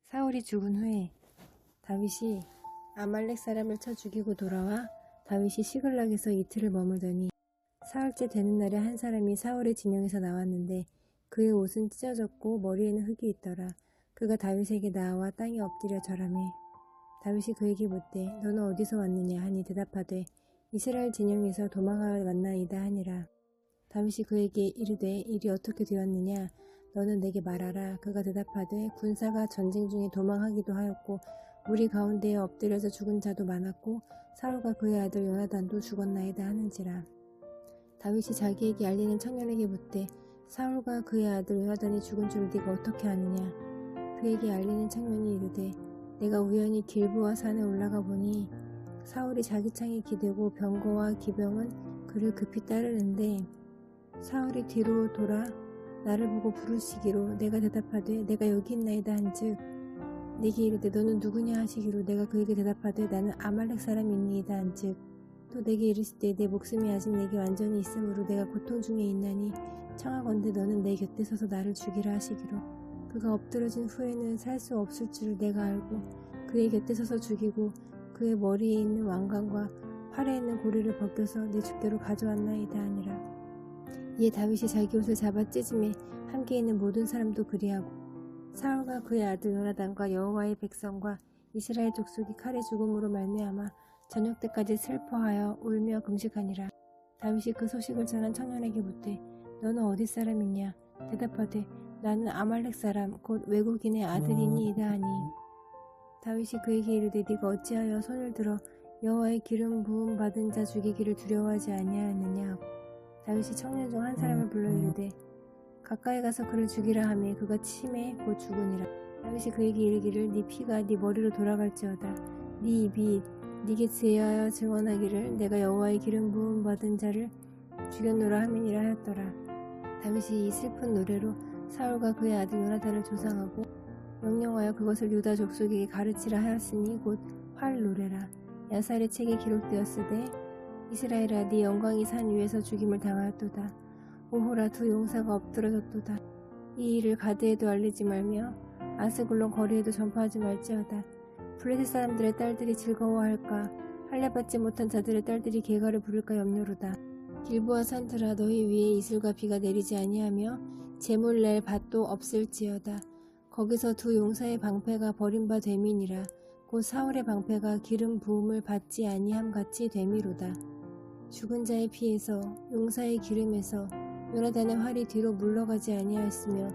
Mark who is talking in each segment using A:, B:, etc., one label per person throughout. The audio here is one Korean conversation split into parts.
A: 사울이 죽은 후에 다윗이 아말렉 사람을 쳐 죽이고 돌아와 다윗이 시글락에서 이틀을 머물더니 사흘째 되는 날에 한 사람이 사울의 진영에서 나왔는데 그의 옷은 찢어졌고 머리에는 흙이 있더라. 그가 다윗에게 나와 땅에 엎드려 절하매 다윗이 그에게 묻되 너는 어디서 왔느냐 하니 대답하되 이스라엘 진영에서 도망하여 왔나이다 하니라. 다윗이 그에게 이르되 일이 어떻게 되었느냐 너는 내게 말하라. 그가 대답하되 군사가 전쟁 중에 도망하기도 하였고 우리 가운데에 엎드려서 죽은 자도 많았고 사울과 그의 아들 요나단도 죽었나이다 하는지라. 다윗이 자기에게 알리는 청년에게 묻되 사울과 그의 아들 요나단이 죽은 줄을 네가 어떻게 아느냐. 그에게 알리는 청년이 이르되 내가 우연히 길보아 산에 올라가 보니 사울이 자기 창에 기대고 병거와 기병은 그를 급히 따르는데 사울이 뒤로 돌아 나를 보고 부르시기로 내가 대답하되 내가 여기 있나이다 한즉 네게 이르되 너는 누구냐 하시기로 내가 그에게 대답하되 나는 아말렉 사람이니이다 한즉 또 내게 이르시되 내 목숨이 아직 내게 완전히 있으므로 내가 고통 중에 있나니 청하건대 너는 내 곁에 서서 나를 죽이라 하시기로 그가 엎드러진 후에는 살 수 없을 줄을 내가 알고 그의 곁에 서서 죽이고 그의 머리에 있는 왕관과 팔에 있는 고리를 벗겨서 내 주께로 가져왔나이다 하니라. 이에 다윗이 자기 옷을 잡아 찢음에 함께 있는 모든 사람도 그리하고 사울과 그의 아들 요나단과 여호와의 백성과 이스라엘 족속이 칼에 죽음으로 말미암아 저녁 때까지 슬퍼하여 울며 금식하니라. 다윗이 그 소식을 전한 청년에게 묻되 너는 어디 사람이냐. 대답하되 나는 아말렉 사람 곧 외국인의 아들이니이다 하니 다윗이 그에게 이르되 네가 어찌하여 손을 들어 여호와의 기름 부음 받은 자 죽이기를 두려워하지 아니하였느냐 하고 다윗이 청년 중 한 사람을 불러 이르되 가까이 가서 그를 죽이라 하매 그가 침에 곧 죽으니라. 다윗이 그에게 이르기를 네 피가 네 머리로 돌아갈지어다. 네 입이 네게 제하여 증언하기를 내가 여호와의 기름 부음 받은 자를 죽였노라 함이니라 하였더라. 다윗이 이 슬픈 노래로 사울과 그의 아들 요나단을 조상하고 명령하여 그것을 유다 족속에게 가르치라 하였으니 곧 활 노래라. 야살의 책에 기록되었으되 이스라엘아 네 영광이 산 위에서 죽임을 당하였도다. 오호라 두 용사가 엎드러졌도다. 이 일을 가드에도 알리지 말며 아스글론 거리에도 전파하지 말지어다. 블레셋 사람들의 딸들이 즐거워할까 할례받지 못한 자들의 딸들이 계가를 부를까 염려로다. 길보아 산들아 너희 위에 이슬과 비가 내리지 아니하며 재물 낼 밭도 없을지어다. 거기서 두 용사의 방패가 버림바 됨이니라. 곧 사울의 방패가 기름 부음을 받지 아니함 같이 됨이로다. 죽은 자의 피에서 용사의 기름에서 요나단의 활이 뒤로 물러가지 아니하였으며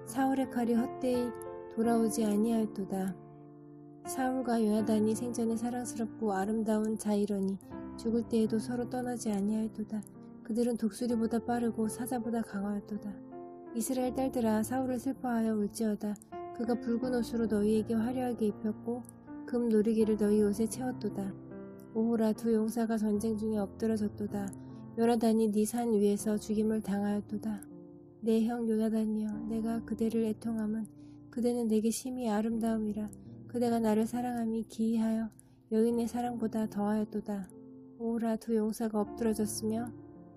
A: 사울의 칼이 헛되이 돌아오지 아니하였도다. 사울과 요나단이 생전에 사랑스럽고 아름다운 자이러니 죽을 때에도 서로 떠나지 아니하였도다. 그들은 독수리보다 빠르고 사자보다 강하였도다. 이스라엘 딸들아 사울을 슬퍼하여 울지어다. 그가 붉은 옷으로 너희에게 화려하게 입혔고 금 노리기를 너희 옷에 채웠도다. 오호라 두 용사가 전쟁 중에 엎드러졌도다. 요나단이 네 산 위에서 죽임을 당하였도다. 내 형 요나단이여 내가 그대를 애통함은 그대는 내게 심히 아름다움이라. 그대가 나를 사랑함이 기이하여 여인의 사랑보다 더하였도다. 오호라 두 용사가 엎드러졌으며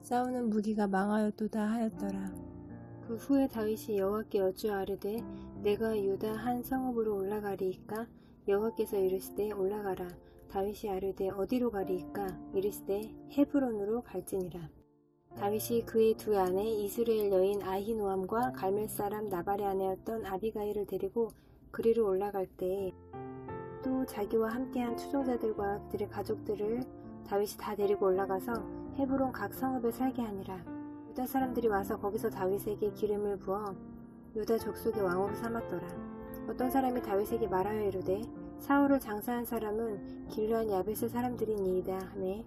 A: 싸우는 무기가 망하였도다 하였더라. 그 후에 다윗이 여호와께 여쭈아르되 내가 유다 한 성읍으로 올라가리이까. 여호와께서 이르시되 올라가라. 다윗이 아르되 어디로 가리이까. 이르시되 헤브론으로 갈지니라. 다윗이 그의 두 아내 이스라엘 여인 아히노암과 갈멜 사람 나발의 아내였던 아비가일을 데리고 그리로 올라갈 때에 또 자기와 함께한 추종자들과 그들의 가족들을 다윗이 다 데리고 올라가서 헤브론 각 성읍에 살게 하니라. 유다 사람들이 와서 거기서 다윗에게 기름을 부어 유다 족속의 왕으로 삼았더라. 어떤 사람이 다윗에게 말하여 이르되 사울을 장사한 사람은 길르앗 야벳의 사람들이니이다 하매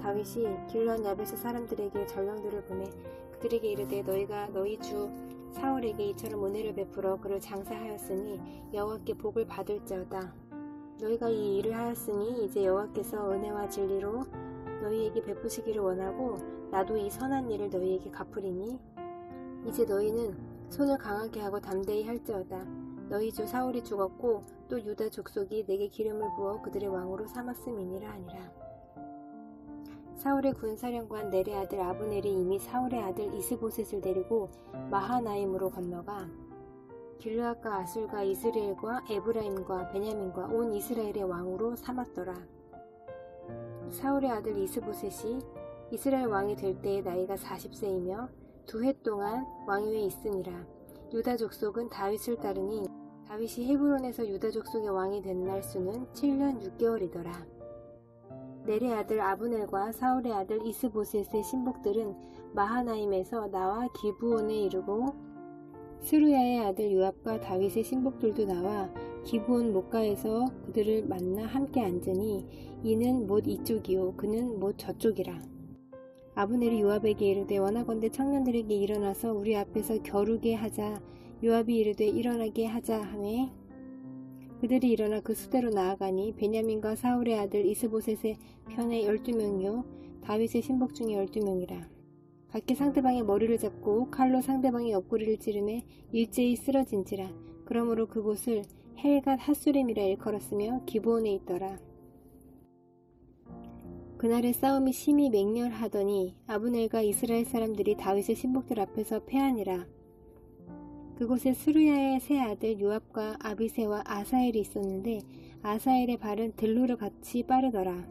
A: 다윗이 길르앗 야벳의 사람들에게 전령들을 보내 그들에게 이르되 너희가 너희 주 사울에게 이처럼 은혜를 베풀어 그를 장사하였으니 여호와께 복을 받을지어다. 너희가 이 일을 하였으니 이제 여호와께서 은혜와 진리로 너희에게 베푸시기를 원하고 나도 이 선한 일을 너희에게 갚으리니 이제 너희는 손을 강하게 하고 담대히 할지어다. 너희 주 사울이 죽었고 또 유다 족속이 내게 기름을 부어 그들의 왕으로 삼았음이니라 하니라. 사울의 군사령관 넬의 아들 아브넬이 이미 사울의 아들 이스보셋을 데리고 마하나임으로 건너가 길르앗과 아술과 이스라엘과 에브라임과 베냐민과 온 이스라엘의 왕으로 삼았더라. 사울의 아들 이스보셋이 이스라엘 왕이 될 때의 나이가 40세이며 2해 동안 왕위에 있으니라. 유다 족속은 다윗을 따르니 다윗이 헤브론에서 유다 족속의 왕이 된 날 수는 7년 6개월이더라. 넬의 아들 아브넬과 사울의 아들 이스보셋의 신복들은 마하나임에서 나와 기브온에 이르고 스루야의 아들 요압과 다윗의 신복들도 나와 기브온 목가에서 그들을 만나 함께 앉으니 이는 못 이쪽이요 그는 못 저쪽이라. 아브넬이 요압에게 이르되 원하건대 청년들에게 일어나서 우리 앞에서 겨루게 하자. 요압이 이르되 일어나게 하자 하매 그들이 일어나 그 수대로 나아가니 베냐민과 사울의 아들 이스보셋의 편에 12명이요 다윗의 신복 중에 12명이라. 각기 상대방의 머리를 잡고 칼로 상대방의 옆구리를 찌르매 일제히 쓰러진지라. 그러므로 그곳을 헬갓 핫수림이라 일컬었으며 기브온에 있더라. 그날의 싸움이 심히 맹렬하더니 아브넬과 이스라엘 사람들이 다윗의 신복들 앞에서 패하니라. 그곳에 스루야의 세 아들 요압과 아비새와 아사엘이 있었는데 아사엘의 발은 들로르 같이 빠르더라.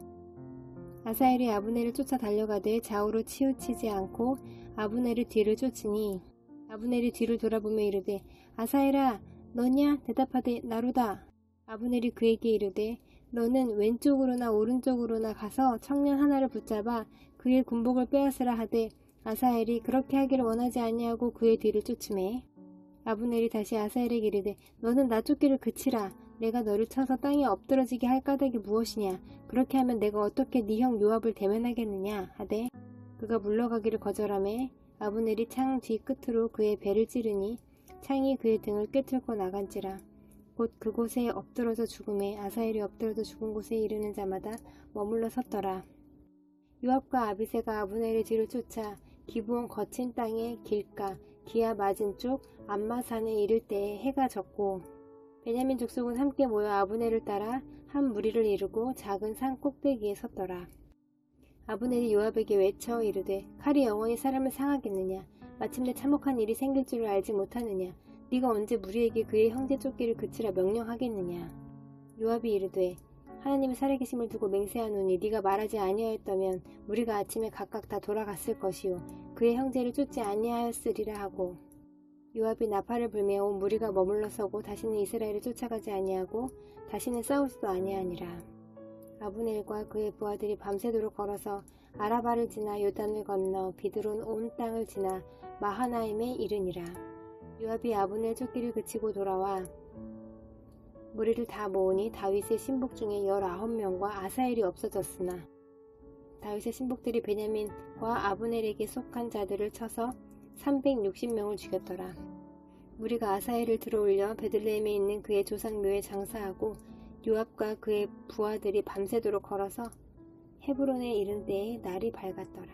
A: 아사엘이 아브넬을 쫓아 달려가되 좌우로 치우치지 않고 아브넬을 뒤를 쫓으니 아브넬이 뒤를 돌아보며 이르되 아사엘아 너냐? 대답하되 나로다. 아브넬이 그에게 이르되 너는 왼쪽으로나 오른쪽으로나 가서 청년 하나를 붙잡아 그의 군복을 빼앗으라 하되 아사엘이 그렇게 하기를 원하지 아니하고 그의 뒤를 쫓으매 아브넬이 다시 아사엘에게 이르되 너는 나 쫓기를 그치라. 내가 너를 쳐서 땅에 엎드러지게 할 까닭이 무엇이냐. 그렇게 하면 내가 어떻게 네 형 요압을 대면하겠느냐 하되 그가 물러가기를 거절하매 아브넬이 창 뒤 끝으로 그의 배를 찌르니 창이 그의 등을 꿰뚫고 나간지라. 곧 그곳에 엎드러져 죽음에 아사엘이 엎드러져 죽은 곳에 이르는 자마다 머물러 섰더라. 요압과 아비새가 아브넬의 뒤를 쫓아 기브온 거친 땅의 길가 기아 맞은 쪽 암마산에 이를 때에 해가 졌고 베냐민 족속은 함께 모여 아브넬을 따라 한 무리를 이루고 작은 산 꼭대기에 섰더라. 아브넬이 요압에게 외쳐 이르되 칼이 영원히 사람을 상하겠느냐. 마침내 참혹한 일이 생길 줄을 알지 못하느냐. 네가 언제 무리에게 그의 형제 쫓기를 그치라 명령하겠느냐. 요압이 이르되 하나님의 살아계심을 두고 맹세하노니 네가 말하지 아니하였다면 우리가 아침에 각각 다 돌아갔을 것이요 그의 형제를 쫓지 아니하였으리라 하고 요압이 나팔을 불며 온 무리가 머물러 서고 다시는 이스라엘을 쫓아가지 아니하고 다시는 싸우지도 아니하니라. 아브넬과 그의 부하들이 밤새도록 걸어서 아라바를 지나 요단을 건너 비드론 온 땅을 지나 마하나임에 이르니라. 요압이 아브넬 쫓기를 그치고 돌아와 무리를 다 모으니 다윗의 신복 중에 19명과 아사엘이 없어졌으나 다윗의 신복들이 베냐민과 아브넬에게 속한 자들을 쳐서 360명을 죽였더라. 무리가 아사엘을 들어올려 베들레헴에 있는 그의 조상묘에 장사하고 요압과 그의 부하들이 밤새도록 걸어서 헤브론에 이른 때에 날이 밝았더라.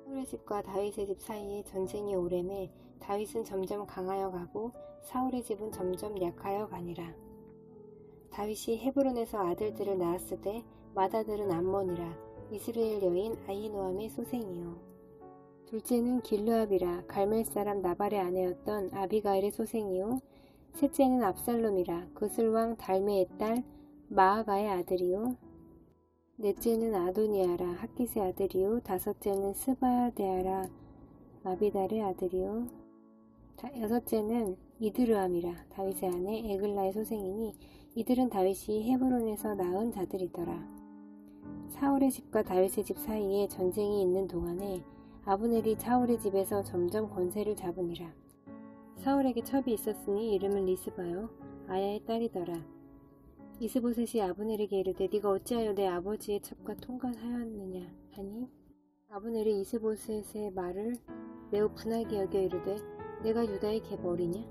A: 사울의 집과 다윗의 집 사이에 전쟁이 오래매 다윗은 점점 강하여 가고 사울의 집은 점점 약하여 가니라. 다윗이 헤브론에서 아들들을 낳았을 때 맏아들은 암몬이라 이스라엘 여인 아히노암의 소생이요. 둘째는 길르압이라 갈멜 사람 나발의 아내였던 아비가일의 소생이요. 셋째는 압살롬이라 그슬왕 달메의 딸 마아가의 아들이요. 넷째는 아도니아라 학깃의 아들이요. 다섯째는 스바데아라 아비달의 아들이요. 여섯째는 이드르암이라 다윗의 아내 에글라의 소생이니 이들은 다윗이 헤브론에서 낳은 자들이더라. 사울의 집과 다윗의 집 사이에 전쟁이 있는 동안에 아브넬이 사울의 집에서 점점 권세를 잡으니라. 사울에게 첩이 있었으니 이름은 리스바요 아야의 딸이더라. 이스보셋이 아브넬에게 이르되 네가 어찌하여 내 아버지의 첩과 통관하였느냐 하니 아브넬이 이스보셋의 말을 매우 분하게 여겨 이르되 내가 유다의 계벌이냐?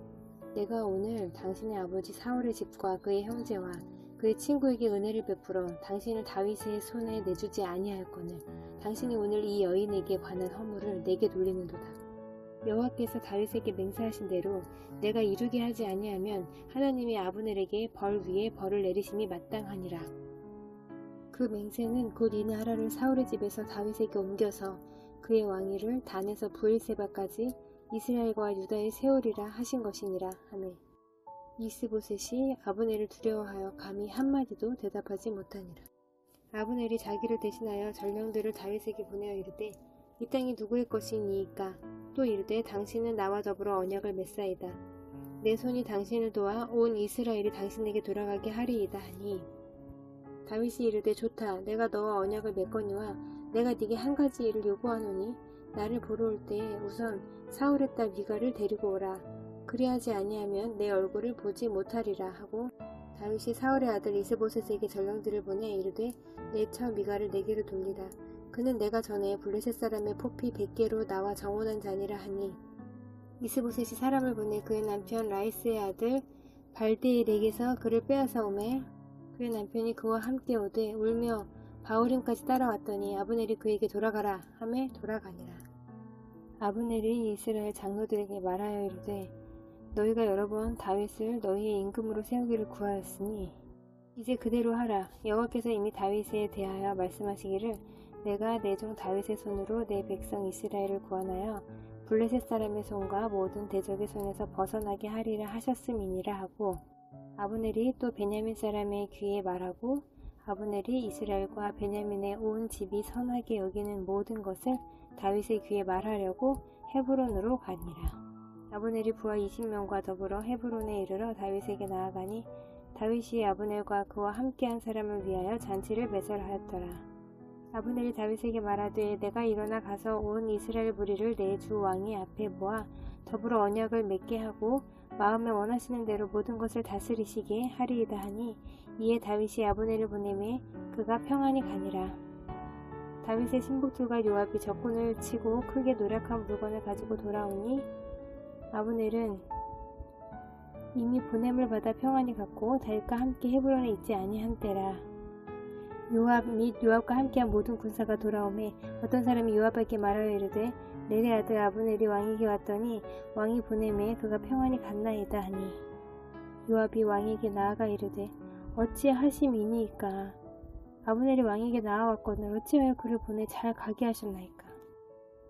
A: 내가 오늘 당신의 아버지 사울의 집과 그의 형제와 그의 친구에게 은혜를 베풀어 당신을 다윗의 손에 내주지 아니하였거늘 당신이 오늘 이 여인에게 관한 허물을 내게 돌리는도다. 여호와께서 다윗에게 맹세하신 대로 내가 이루게 하지 아니하면 하나님이 아브넬에게 벌 위에 벌을 내리심이 마땅하니라. 그 맹세는 곧 이 나라를 사울의 집에서 다윗에게 옮겨서 그의 왕위를 단에서 브엘세바까지 이스라엘과 유다에 세우리라 하신 것이니라 하매 이스보셋이 아브넬을 두려워하여 감히 한마디도 대답하지 못하니라. 아브넬이 자기를 대신하여 전령들을 다윗에게 보내어 이르되 이 땅이 누구의 것이니이까? 또 이르되 당신은 나와 더불어 언약을 맺사이다. 내 손이 당신을 도와 온 이스라엘이 당신에게 돌아가게 하리이다 하니 다윗이 이르되 좋다. 내가 너와 언약을 맺거니와 내가 네게 한 가지 일을 요구하노니 나를 보러 올 때에 우선 사울의 딸 미갈을 데리고 오라. 그리하지 아니하면 내 얼굴을 보지 못하리라 하고 다윗이 사울의 아들 이스보셋에게 전령들을 보내 이르되 내 처 미갈을 내게로 돌리라. 그는 내가 전에 블레셋 사람의 포피 100개로 나와 정원한 자니라 하니 이스보셋이 사람을 보내 그의 남편 라이스의 아들 발드엘에게서 그를 빼앗아 오매 그의 남편이 그와 함께 오되 울며 바후림까지 따라왔더니 아브넬이 그에게 돌아가라 하매 돌아가니라. 아브넬이 이스라엘 장로들에게 말하여 이르되 너희가 여러 번 다윗을 너희의 임금으로 세우기를 구하였으니 이제 그대로 하라. 여호와께서 이미 다윗에 대하여 말씀하시기를 내가 내 종 다윗의 손으로 내 백성 이스라엘을 구원하여 블레셋 사람의 손과 모든 대적의 손에서 벗어나게 하리라 하셨음이니라 하고 아브넬이 또 베냐민 사람의 귀에 말하고 아브넬이 이스라엘과 베냐민의 온 집이 선하게 여기는 모든 것을 다윗의 귀에 말하려고 헤브론으로 가니라. 아브넬이 부하 20명과 더불어 헤브론에 이르러 다윗에게 나아가니 다윗이 아브넬과 그와 함께한 사람을 위하여 잔치를 매설하였더라. 아브넬이 다윗에게 말하되 내가 일어나 가서 온 이스라엘 무리를 내 주 왕의 앞에 모아 더불어 언약을 맺게 하고 마음에 원하시는 대로 모든 것을 다스리시게 하리이다 하니 이에 다윗이 아브넬을 보내매 그가 평안히 가니라. 다윗의 신복들과 요압이 적군을 치고 크게 노력한 물건을 가지고 돌아오니 아브넬은 이미 보냄을 받아 평안히 갔고 다윗과 함께 헤브론에 있지 아니한 때라. 요압 및 요압과 함께한 모든 군사가 돌아오매 어떤 사람이 요압에게 말하여 이르되 내리 아들 아브넬이 왕에게 왔더니 왕이 보내매 그가 평안히 갔나이다 하니 요압이 왕에게 나아가 이르되 어찌하심이니이까? 아브넬이 왕에게 나아왔거늘 어찌하여 그를 보내 잘 가게 하셨나이까?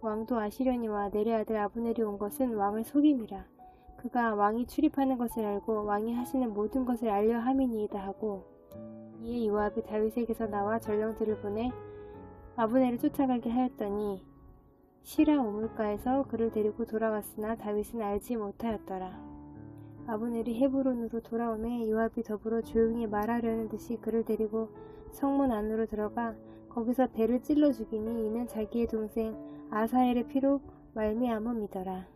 A: 왕도 아시려니와 내리 아들 아브넬이 온 것은 왕을 속임이라. 그가 왕이 출입하는 것을 알고 왕이 하시는 모든 것을 알려 함이니이다 하고 이에 요압이 다윗에게서 나와 전령들을 보내 아브넬을 쫓아가게 하였더니 시라 우물가에서 그를 데리고 돌아왔으나 다윗은 알지 못하였더라. 아브넬이 헤브론으로 돌아오매 요압이 더불어 조용히 말하려는 듯이 그를 데리고 성문 안으로 들어가 거기서 배를 찔러 죽이니 이는 자기의 동생 아사엘의 피로 말미암음이더라.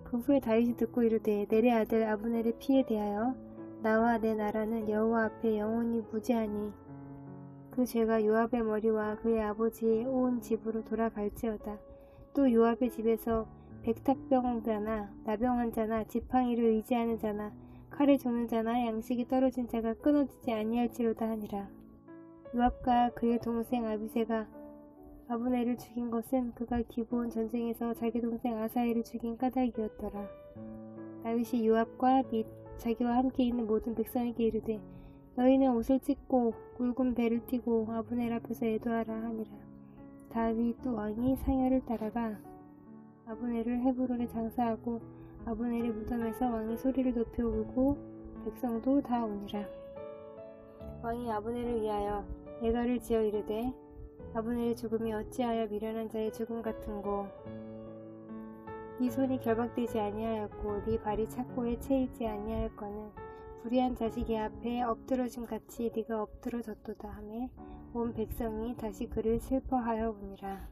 A: 그 후에 다윗이 듣고 이르되 내리 아들 아브넬의 피에 대하여 나와 내 나라는 여호와 앞에 영원히 무죄하니 그 죄가 요압의 머리와 그의 아버지의 온 집으로 돌아갈지어다. 또 요압의 집에서 백탁병 자나 나병한 자나 지팡이를 의지하는 자나 칼에 죽는 자나 양식이 떨어진 자가 끊어지지 아니할지로다 하니라. 요압과 그의 동생 아비새가 아브넬을 죽인 것은 그가 기브온 전쟁에서 자기 동생 아사엘을 죽인 까닭이었더라. 다윗이 요압과 및 자기와 함께 있는 모든 백성에게 이르되 너희는 옷을 찢고 굵은 배를 띠고 아브넬 앞에서 애도하라 하니라. 다윗 왕이 상여를 따라가 아브넬을 헤브론에 장사하고 아브넬의 무덤에서 왕이 소리를 높여 울고 백성도 다 오니라. 왕이 아브넬을 위하여 애가를 지어 이르되 아브넬의 죽음이 어찌하여 미련한 자의 죽음 같은고 네 손이 결박되지 아니하였고 네 발이 착고에 채이지 아니하였거늘 불의한 자식의 앞에 엎드러짐 같이 네가 엎드러졌도다 하매 온 백성이 다시 그를 슬퍼하여 보니라.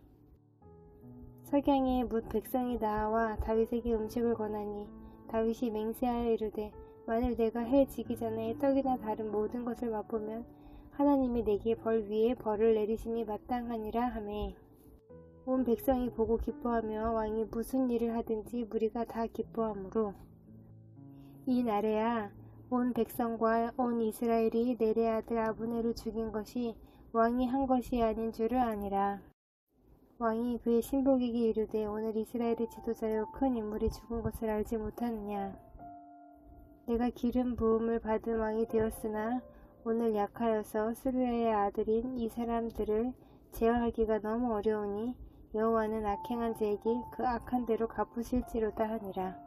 A: 석양에 뭇 백성이 나와 다윗에게 음식을 권하니 다윗이 맹세하여 이르되 만일 내가 해 지기 전에 떡이나 다른 모든 것을 맛보면 하나님이 내게 벌 위에 벌을 내리심이 마땅하니라 하매 온 백성이 보고 기뻐하며 왕이 무슨 일을 하든지 무리가 다 기뻐하므로 이 날에야 온 백성과 온 이스라엘이 넬의 아들 아브넬을 죽인 것이 왕이 한 것이 아닌 줄을 아니라. 왕이 그의 신복에게 이르되 오늘 이스라엘의 지도자여 큰 인물이 죽은 것을 알지 못하느냐. 내가 기름 부음을 받은 왕이 되었으나 오늘 약하여서 스루야의 아들인 이 사람들을 제어하기가 너무 어려우니 여호와는 악행한 자에게 그 악한 대로 갚으실지로다 하니라.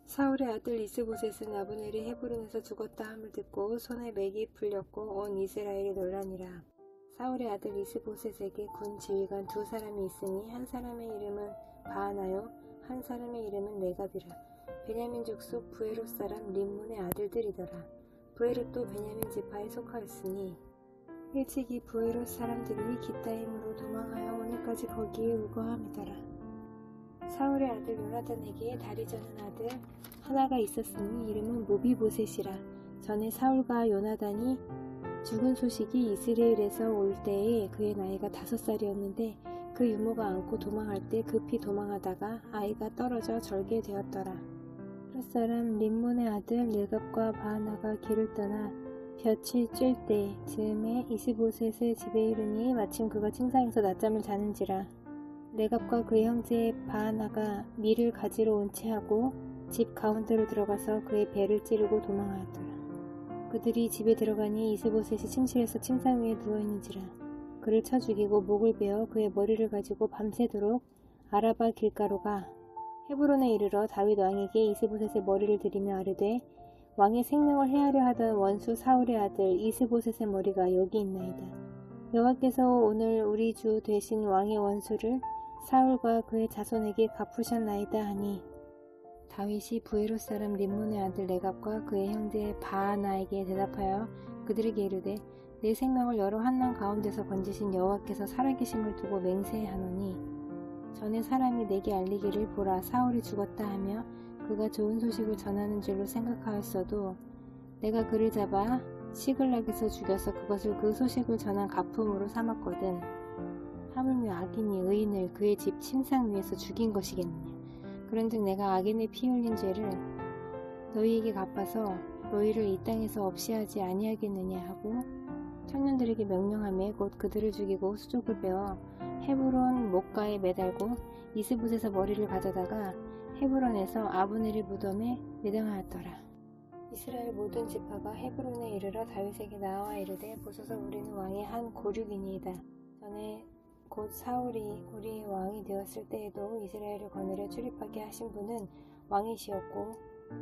A: 사울의 아들 이스보셋은 아브넬이 헤브론에서 죽었다 함을 듣고 손에 맥이 풀렸고 온 이스라엘이 놀라니라. 사울의 아들 이스보셋에게 군 지휘관 두 사람이 있으니 한 사람의 이름은 바하나요 한 사람의 이름은 레갑이라. 베냐민 족속 부에롯 사람 림몬의 아들들이더라. 부에롯도 베냐민 지파에 속하였으니 일찍이 부에롯 사람들이 기타임으로 도망하여 오늘까지 거기에 우거함이더라. 사울의 아들 요나단에게 다리 저는 아들 하나가 있었으니 이름은 모비보셋이라. 전에 사울과 요나단이 죽은 소식이 이스라엘에서 올 때에 그의 나이가 5살이었는데 그 유모가 안고 도망할 때 급히 도망하다가 아이가 떨어져 절게 되었더라. 햇사람 림몬의 아들 레갑과 바하나가 길을 떠나 볕이 쬐 때 즈음에 이스보셋의 집에 이르니 마침 그가 침상에서 낮잠을 자는지라. 레갑과 그의 형제 바하나가 밀을 가지러 온 채 하고 집 가운데로 들어가서 그의 배를 찌르고 도망하였더라. 그들이 집에 들어가니 이스보셋이 침실에서 침상 위에 누워있는지라. 그를 쳐 죽이고 목을 베어 그의 머리를 가지고 밤새도록 아라바 길가로가 헤브론에 이르러 다윗 왕에게 이스보셋의 머리를 들이며 아뢰되 왕의 생명을 해하려 하던 원수 사울의 아들 이스보셋의 머리가 여기 있나이다. 여호와께서 오늘 우리 주 되신 왕의 원수를 사울과 그의 자손에게 갚으셨나이다 하니 다윗이 부에롯 사람 림몬의 아들 레갑과 그의 형제 바하나에게 대답하여 그들에게 이르되 내 생명을 여러 환난 가운데서 건지신 여호와께서 살아계심을 두고 맹세하노니 전에 사람이 내게 알리기를 보라 사울이 죽었다 하며 그가 좋은 소식을 전하는 줄로 생각하였어도 내가 그를 잡아 시글락에서 죽여서 그것을 그 소식을 전한 가품으로 삼았거든. 하물며 악인이 의인을 그의 집 침상 위에서 죽인 것이겠느냐. 그런즉 내가 악인의 피 흘린 죄를 너희에게 갚아서 너희를 이 땅에서 없이 하지 아니하겠느냐 하고 청년들에게 명령하며 곧 그들을 죽이고 수족을 베어 헤브론 목가에 매달고 이스보셋의 머리를 가져다가 헤브론에서 아브넬의 무덤에 매장하였더라. 이스라엘 모든 지파가 헤브론에 이르러 다윗에게 나와 이르되 보소서 우리는 왕의 한 고륙이니이다. 전에 곧 사울이 우리의 왕이 되었을 때에도 이스라엘을 거느려 출입하게 하신 분은 왕이시었고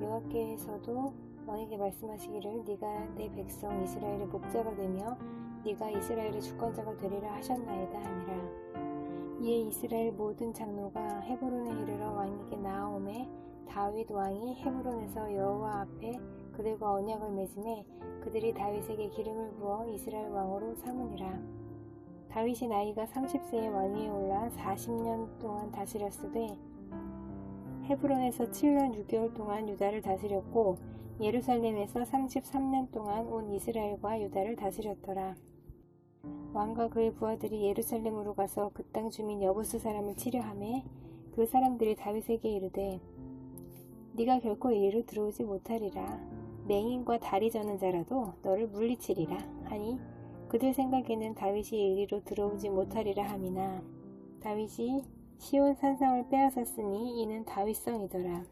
A: 여호와께서도 왕에게 말씀하시기를 네가 내 백성 이스라엘의 목자가 되며 네가 이스라엘의 주권자가 되리라 하셨나이다 하니라. 이에 이스라엘 모든 장로가 헤브론에 이르러 왕에게 나아오매 다윗 왕이 헤브론에서 여호와 앞에 그들과 언약을 맺음에 그들이 다윗에게 기름을 부어 이스라엘 왕으로 삼으니라. 다윗이 나이가 30세에 왕위에 올라 40년 동안 다스렸으되 헤브론에서 7년 6개월 동안 유다를 다스렸고 예루살렘에서 33년 동안 온 이스라엘과 유다를 다스렸더라. 왕과 그의 부하들이 예루살렘으로 가서 그 땅 주민 여부스 사람을 치려하매 그 사람들이 다윗에게 이르되 네가 결코 이리로 들어오지 못하리라. 맹인과 다리 저는 자라도 너를 물리치리라 하니 그들 생각에는 다윗이 이리로 들어오지 못하리라 함이나 다윗이 시온 산성을 빼앗았으니 이는 다윗성이더라.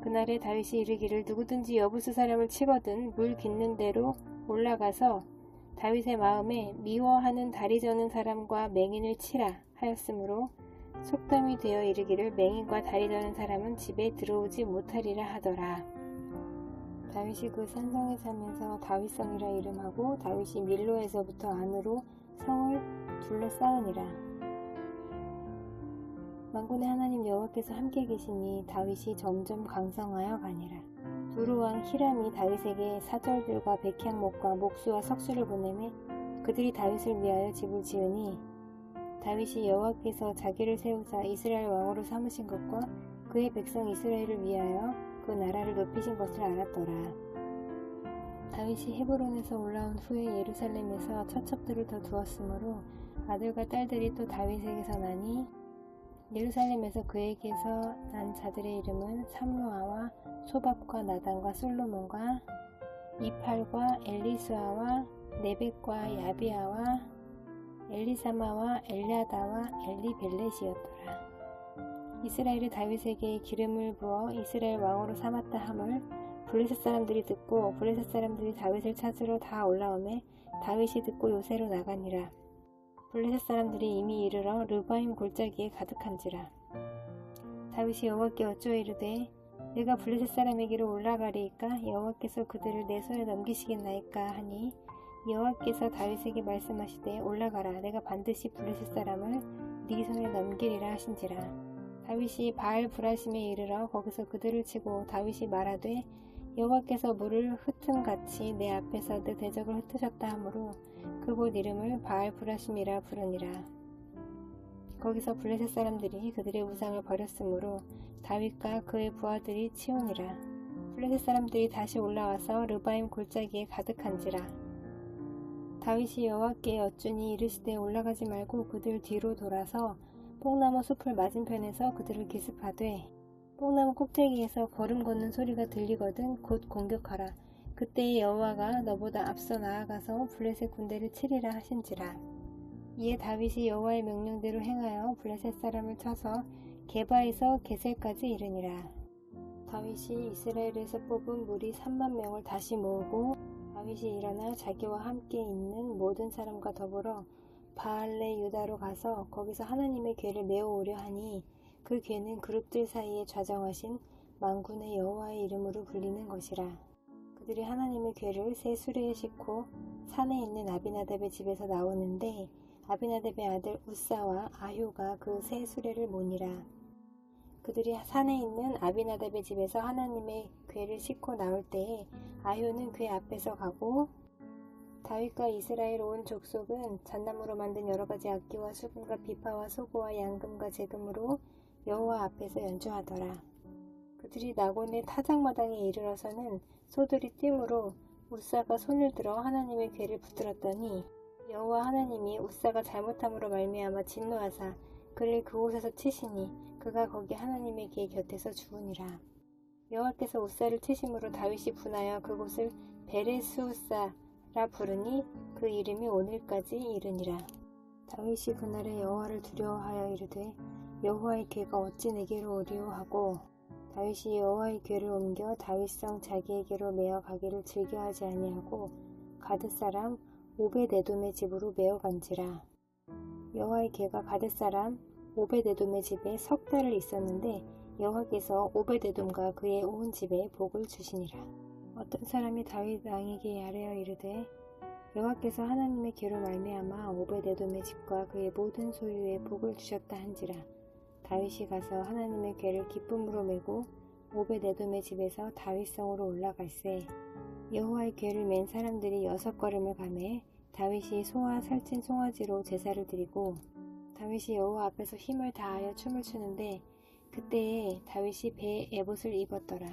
A: 그날에 다윗이 이르기를 누구든지 여부스 사람을 치거든 물 깃는 대로 올라가서 다윗의 마음에 미워하는 다리 저는 사람과 맹인을 치라 하였으므로 속담이 되어 이르기를 맹인과 다리 저는 사람은 집에 들어오지 못하리라 하더라. 다윗이 그 산성에 살면서 다윗성이라 이름하고 다윗이 밀로에서부터 안으로 성을 둘러싸으니라. 만군의 하나님 여호와께서 함께 계시니 다윗이 점점 강성하여 가니라. 두루왕 히람이 다윗에게 사절들과 백향목과 목수와 석수를 보내매 그들이 다윗을 위하여 집을 지으니 다윗이 여호와께서 자기를 세우사 이스라엘 왕으로 삼으신 것과 그의 백성 이스라엘을 위하여 그 나라를 높이신 것을 알았더라. 다윗이 헤브론에서 올라온 후에 예루살렘에서 처첩들을 더 두었으므로 아들과 딸들이 또 다윗에게서 나니 예루살렘에서 그에게서 난 자들의 이름은 삼루아와 소밥과 나단과 솔로몬과 이팔과 엘리수아와 네벡과 야비아와 엘리사마와 엘리아다와 엘리벨렛이었더라. 이스라엘이 다윗에게 기름을 부어 이스라엘 왕으로 삼았다 함을 블레셋 사람들이 듣고 블레셋 사람들이 다윗을 찾으러 다 올라오매 다윗이 듣고 요새로 나가니라. 블레셋 사람들이 이미 이르러 르바임 골짜기에 가득한지라. 다윗이 여호와께 어찌 이르되 내가 블레셋 사람에게로 올라가리이까 여호와께서 그들을 내 손에 넘기시겠나이까 하니 여호와께서 다윗에게 말씀하시되 올라가라. 내가 반드시 블레셋 사람을 네 손에 넘기리라 하신지라. 다윗이 바알 브라심에 이르러 거기서 그들을 치고 다윗이 말하되 여호와께서 물을 흩음같이 내 앞에서 내 대적을 흩으셨다 하므로 그곳 이름을 바알 브라심이라 부르니라. 거기서 블레셋 사람들이 그들의 우상을 버렸으므로 다윗과 그의 부하들이 치우니라. 블레셋 사람들이 다시 올라와서 르바임 골짜기에 가득한지라. 다윗이 여호와께 여쭈니 이르시되 올라가지 말고 그들 뒤로 돌아서 뽕나무 숲을 맞은편에서 그들을 기습하되 뽕나무 꼭대기에서 걸음 걷는 소리가 들리거든 곧 공격하라. 그때에 여호와가 너보다 앞서 나아가서 블레셋 군대를 치리라 하신지라. 이에 다윗이 여호와의 명령대로 행하여 블레셋 사람을 쳐서 게바에서 게셀까지 이르니라. 다윗이 이스라엘에서 뽑은 무리 3만 명을 다시 모으고 다윗이 일어나 자기와 함께 있는 모든 사람과 더불어 바알레 유다로 가서 거기서 하나님의 궤를 메어오려 하니 그 궤는 그룹들 사이에 좌정하신 만군의 여호와의 이름으로 불리는 것이라. 그들이 하나님의 궤를 새 수레에 싣고 산에 있는 아비나답의 집에서 나오는데 아비나답의 아들 우사와 아효가 그 새 수레를 모니라. 그들이 산에 있는 아비나답의 집에서 하나님의 궤를 싣고 나올 때에 아효는 궤 앞에서 가고 다윗과 이스라엘 온 족속은 잣나무로 만든 여러가지 악기와 수금과 비파와 소고와 양금과 제금으로 여호와 앞에서 연주하더라. 그들이 나곤의 타작마당에 이르러서는 소들이 뛰므로 우사가 손을 들어 하나님의 궤를 붙들었더니 여호와 하나님이 우사가 잘못함으로 말미암아 진노하사 그를 그곳에서 치시니 그가 거기 하나님의 궤 곁에서 죽으니라. 여호와께서 우사를 치심으로 다윗이 분하여 그곳을 베레스우사라 부르니 그 이름이 오늘까지 이르니라. 다윗이 그날에 여호와를 두려워하여 이르되 여호와의 궤가 어찌 내게로 오리오 하고 다윗이 여호와의 궤를 옮겨 다윗성 자기에게로 메어 가기를 즐겨하지 아니하고 가드 사람 오벳에돔의 집으로 메어 간지라. 여호와의 궤가 가드 사람 오벳에돔의 집에 석 달을 있었는데 여호와께서 오벳에돔과 그의 온 집에 복을 주시니라. 어떤 사람이 다윗 왕에게 아뢰어 이르되 여호와께서 하나님의 궤로 말미암아 오벳에돔의 집과 그의 모든 소유에 복을 주셨다 한지라. 다윗이 가서 하나님의 궤를 기쁨으로 메고 오벳에돔의 집에서 다윗성으로 올라갈새 여호와의 궤를 맨 사람들이 6걸음을 가매 다윗이 소와 살찐 송아지로 제사를 드리고 다윗이 여호와 앞에서 힘을 다하여 춤을 추는데 그때에 다윗이 배에 에봇을 입었더라.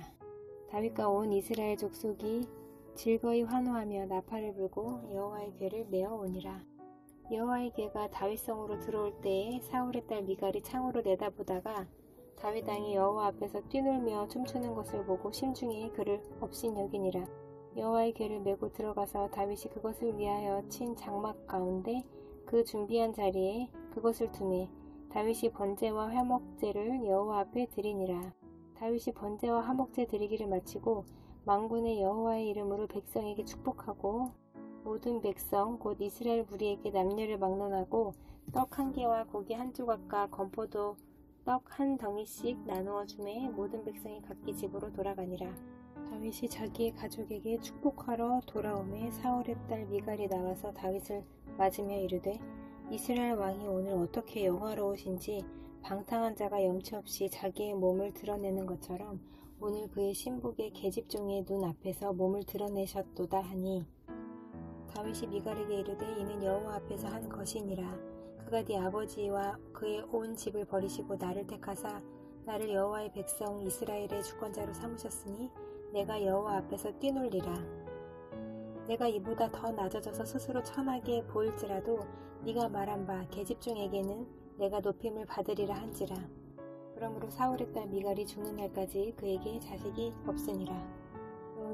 A: 다윗과 온 이스라엘 족속이 즐거이 환호하며 나팔을 불고 여호와의 궤를 메어 오니라. 여호와의 궤가 다윗성으로 들어올 때에 사울의 딸 미갈이 창으로 내다보다가 다윗 왕이 여호와 앞에서 뛰놀며 춤추는 것을 보고 심중에 그를 업신여기니라. 여호와의 궤를 메고 들어가서 다윗이 그것을 위하여 친 장막 가운데 그 준비한 자리에 그것을 두매 다윗이 번제와 화목제를 여호와 앞에 드리니라. 다윗이 번제와 화목제 드리기를 마치고 만군의 여호와의 이름으로 백성에게 축복하고 모든 백성 곧 이스라엘 무리에게 남녀를 막론하고 떡 1개와 고기 1조각과 건포도 떡 1덩이씩 나누어 주매 모든 백성이 각기 집으로 돌아가니라. 다윗이 자기의 가족에게 축복하러 돌아오매 사울의 딸 미갈이 나와서 다윗을 맞으며 이르되 이스라엘 왕이 오늘 어떻게 영화로우신지 방탕한 자가 염치 없이 자기의 몸을 드러내는 것처럼 오늘 그의 신복의 계집종의 눈 앞에서 몸을 드러내셨도다 하니 다윗이 미갈에게 이르되 이는 여호와 앞에서 한 것이니라. 그가 네 아버지와 그의 온 집을 버리시고 나를 택하사 나를 여호와의 백성 이스라엘의 주권자로 삼으셨으니 내가 여호와 앞에서 뛰놀리라. 내가 이보다 더 낮아져서 스스로 천하게 보일지라도 네가 말한 바 계집종에게는 내가 높임을 받으리라 한지라. 그러므로 사울의 딸 미갈이 죽는 날까지 그에게 자식이 없으니라.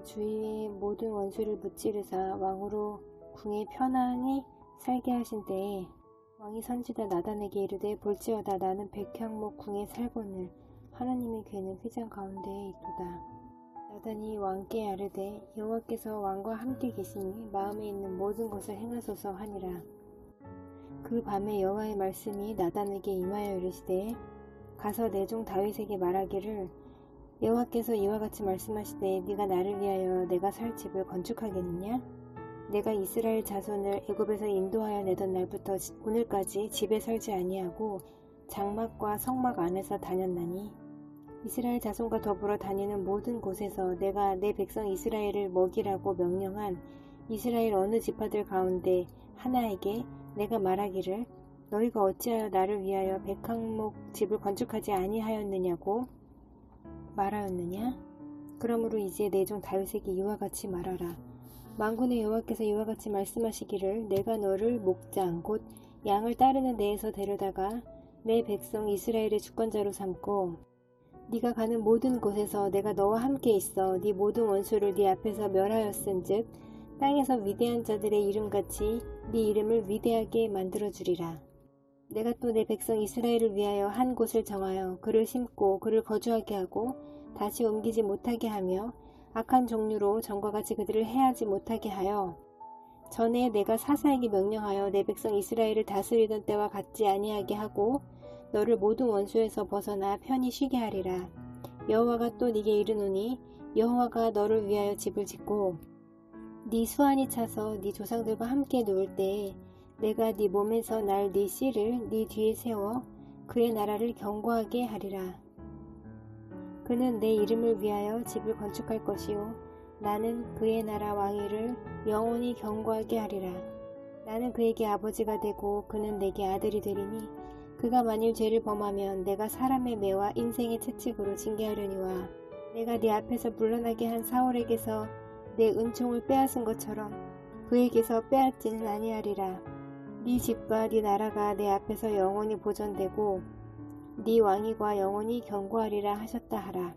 A: 주위의 모든 원수를 무찌르사 왕으로 궁에 편안히 살게 하신 때에 왕이 선지자 나단에게 이르되 볼지어다 나는 백향목 궁에 살거늘 하나님의 궤는 휘장 가운데에 있도다. 나단이 왕께 아뢰되 여호와께서 왕과 함께 계시니 마음에 있는 모든 것을 행하소서 하니라. 그 밤에 여호와의 말씀이 나단에게 임하여 이르시되 가서 내 종 다윗에게 말하기를 여호와께서 이와 같이 말씀하시되 네가 나를 위하여 내가 살 집을 건축하겠느냐? 내가 이스라엘 자손을 애굽에서 인도하여 내던 날부터 오늘까지 집에 살지 아니하고 장막과 성막 안에서 다녔나니 이스라엘 자손과 더불어 다니는 모든 곳에서 내가 내 백성 이스라엘을 먹이라고 명령한 이스라엘 어느 지파들 가운데 하나에게 내가 말하기를 너희가 어찌하여 나를 위하여 백항목 집을 건축하지 아니하였느냐고 말하였느냐? 그러므로 이제 내 종 다윗에게 이와 같이 말하라. 만군의 여호와께서 이와 같이 말씀하시기를 내가 너를 목장 곧 양을 따르는 데에서 데려다가 내 백성 이스라엘의 주권자로 삼고 네가 가는 모든 곳에서 내가 너와 함께 있어 네 모든 원수를 네 앞에서 멸하였은즉 땅에서 위대한 자들의 이름같이 네 이름을 위대하게 만들어주리라. 내가 또 내 백성 이스라엘을 위하여 한 곳을 정하여 그를 심고 그를 거주하게 하고 다시 옮기지 못하게 하며 악한 종류로 전과 같이 그들을 해하지 못하게 하여 전에 내가 사사에게 명령하여 내 백성 이스라엘을 다스리던 때와 같지 아니하게 하고 너를 모든 원수에서 벗어나 편히 쉬게 하리라. 여호와가 또 네게 이르노니 여호와가 너를 위하여 집을 짓고 네 수완이 차서 네 조상들과 함께 누울 때에 내가 네 몸에서 날 네 씨를 네 뒤에 세워 그의 나라를 견고하게 하리라. 그는 내 이름을 위하여 집을 건축할 것이요 나는 그의 나라 왕위를 영원히 견고하게 하리라. 나는 그에게 아버지가 되고 그는 내게 아들이 되리니 그가 만일 죄를 범하면 내가 사람의 매와 인생의 채찍으로 징계하려니와 내가 네 앞에서 물러나게 한 사울에게서 내 은총을 빼앗은 것처럼 그에게서 빼앗지는 아니하리라. 네 집과 네 나라가 내 앞에서 영원히 보존되고 네 왕위가 영원히 견고하리라 하셨다 하라.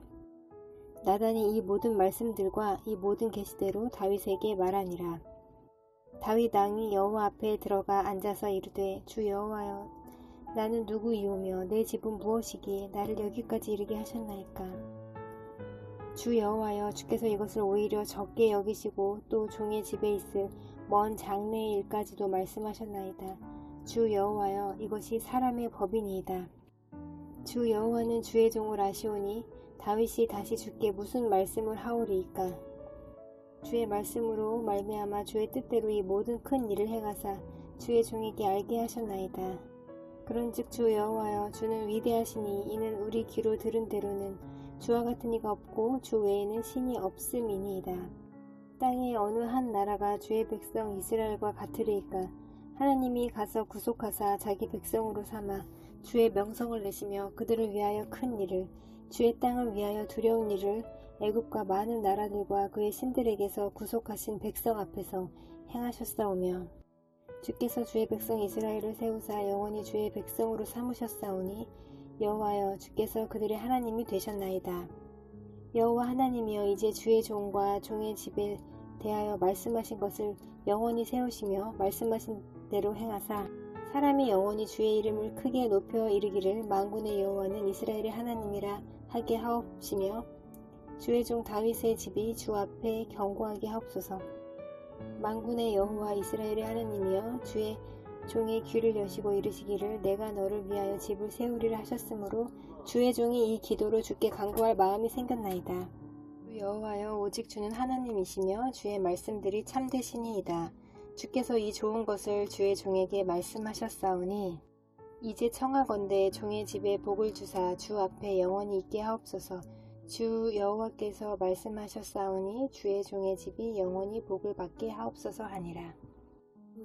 A: 나단이 이 모든 말씀들과 이 모든 계시대로 다윗에게 말하니라. 다윗 왕이 여호와 앞에 들어가 앉아서 이르되 주 여호와여 나는 누구이오며 내 집은 무엇이기에 나를 여기까지 이르게 하셨나이까. 주 여호와여 주께서 이것을 오히려 적게 여기시고 또 종의 집에 있을 먼 장래의 일까지도 말씀하셨나이다. 주 여호와여 이것이 사람의 법이니이다. 주 여호와는 주의 종을 아시오니 다윗이 다시 주께 무슨 말씀을 하오리이까. 주의 말씀으로 말미암아 주의 뜻대로 이 모든 큰 일을 행하사 주의 종에게 알게 하셨나이다. 그런즉 주 여호와여 주는 위대하시니 이는 우리 귀로 들은 대로는 주와 같은 이가 없고 주 외에는 신이 없음이니이다. 땅의 어느 한 나라가 주의 백성 이스라엘과 같으리이까. 하나님이 가서 구속하사 자기 백성으로 삼아 주의 명성을 내시며 그들을 위하여 큰 일을 주의 땅을 위하여 두려운 일을 애굽과 많은 나라들과 그의 신들에게서 구속하신 백성 앞에서 행하셨사오며 주께서 주의 백성 이스라엘을 세우사 영원히 주의 백성으로 삼으셨사오니 여호와여 주께서 그들의 하나님이 되셨나이다. 여호와 하나님이여 이제 주의 종과 종의 집에 대하여 말씀하신 것을 영원히 세우시며 말씀하신 대로 행하사 사람이 영원히 주의 이름을 크게 높여 이르기를 만군의 여호와는 이스라엘의 하나님이라 하게 하옵시며 주의 종 다윗의 집이 주 앞에 견고하게 하옵소서. 만군의 여호와 이스라엘의 하나님이여 주의 종의 귀를 여시고 이르시기를 내가 너를 위하여 집을 세우리라 하셨으므로 주의 종이 이 기도로 주께 간구할 마음이 생겼나이다. 주 여호와여 오직 주는 하나님이시며 주의 말씀들이 참되시니이다. 주께서 이 좋은 것을 주의 종에게 말씀하셨사오니 이제 청하건대 종의 집에 복을 주사 주 앞에 영원히 있게 하옵소서. 주 여호와께서 말씀하셨사오니 주의 종의 집이 영원히 복을 받게 하옵소서 하니라.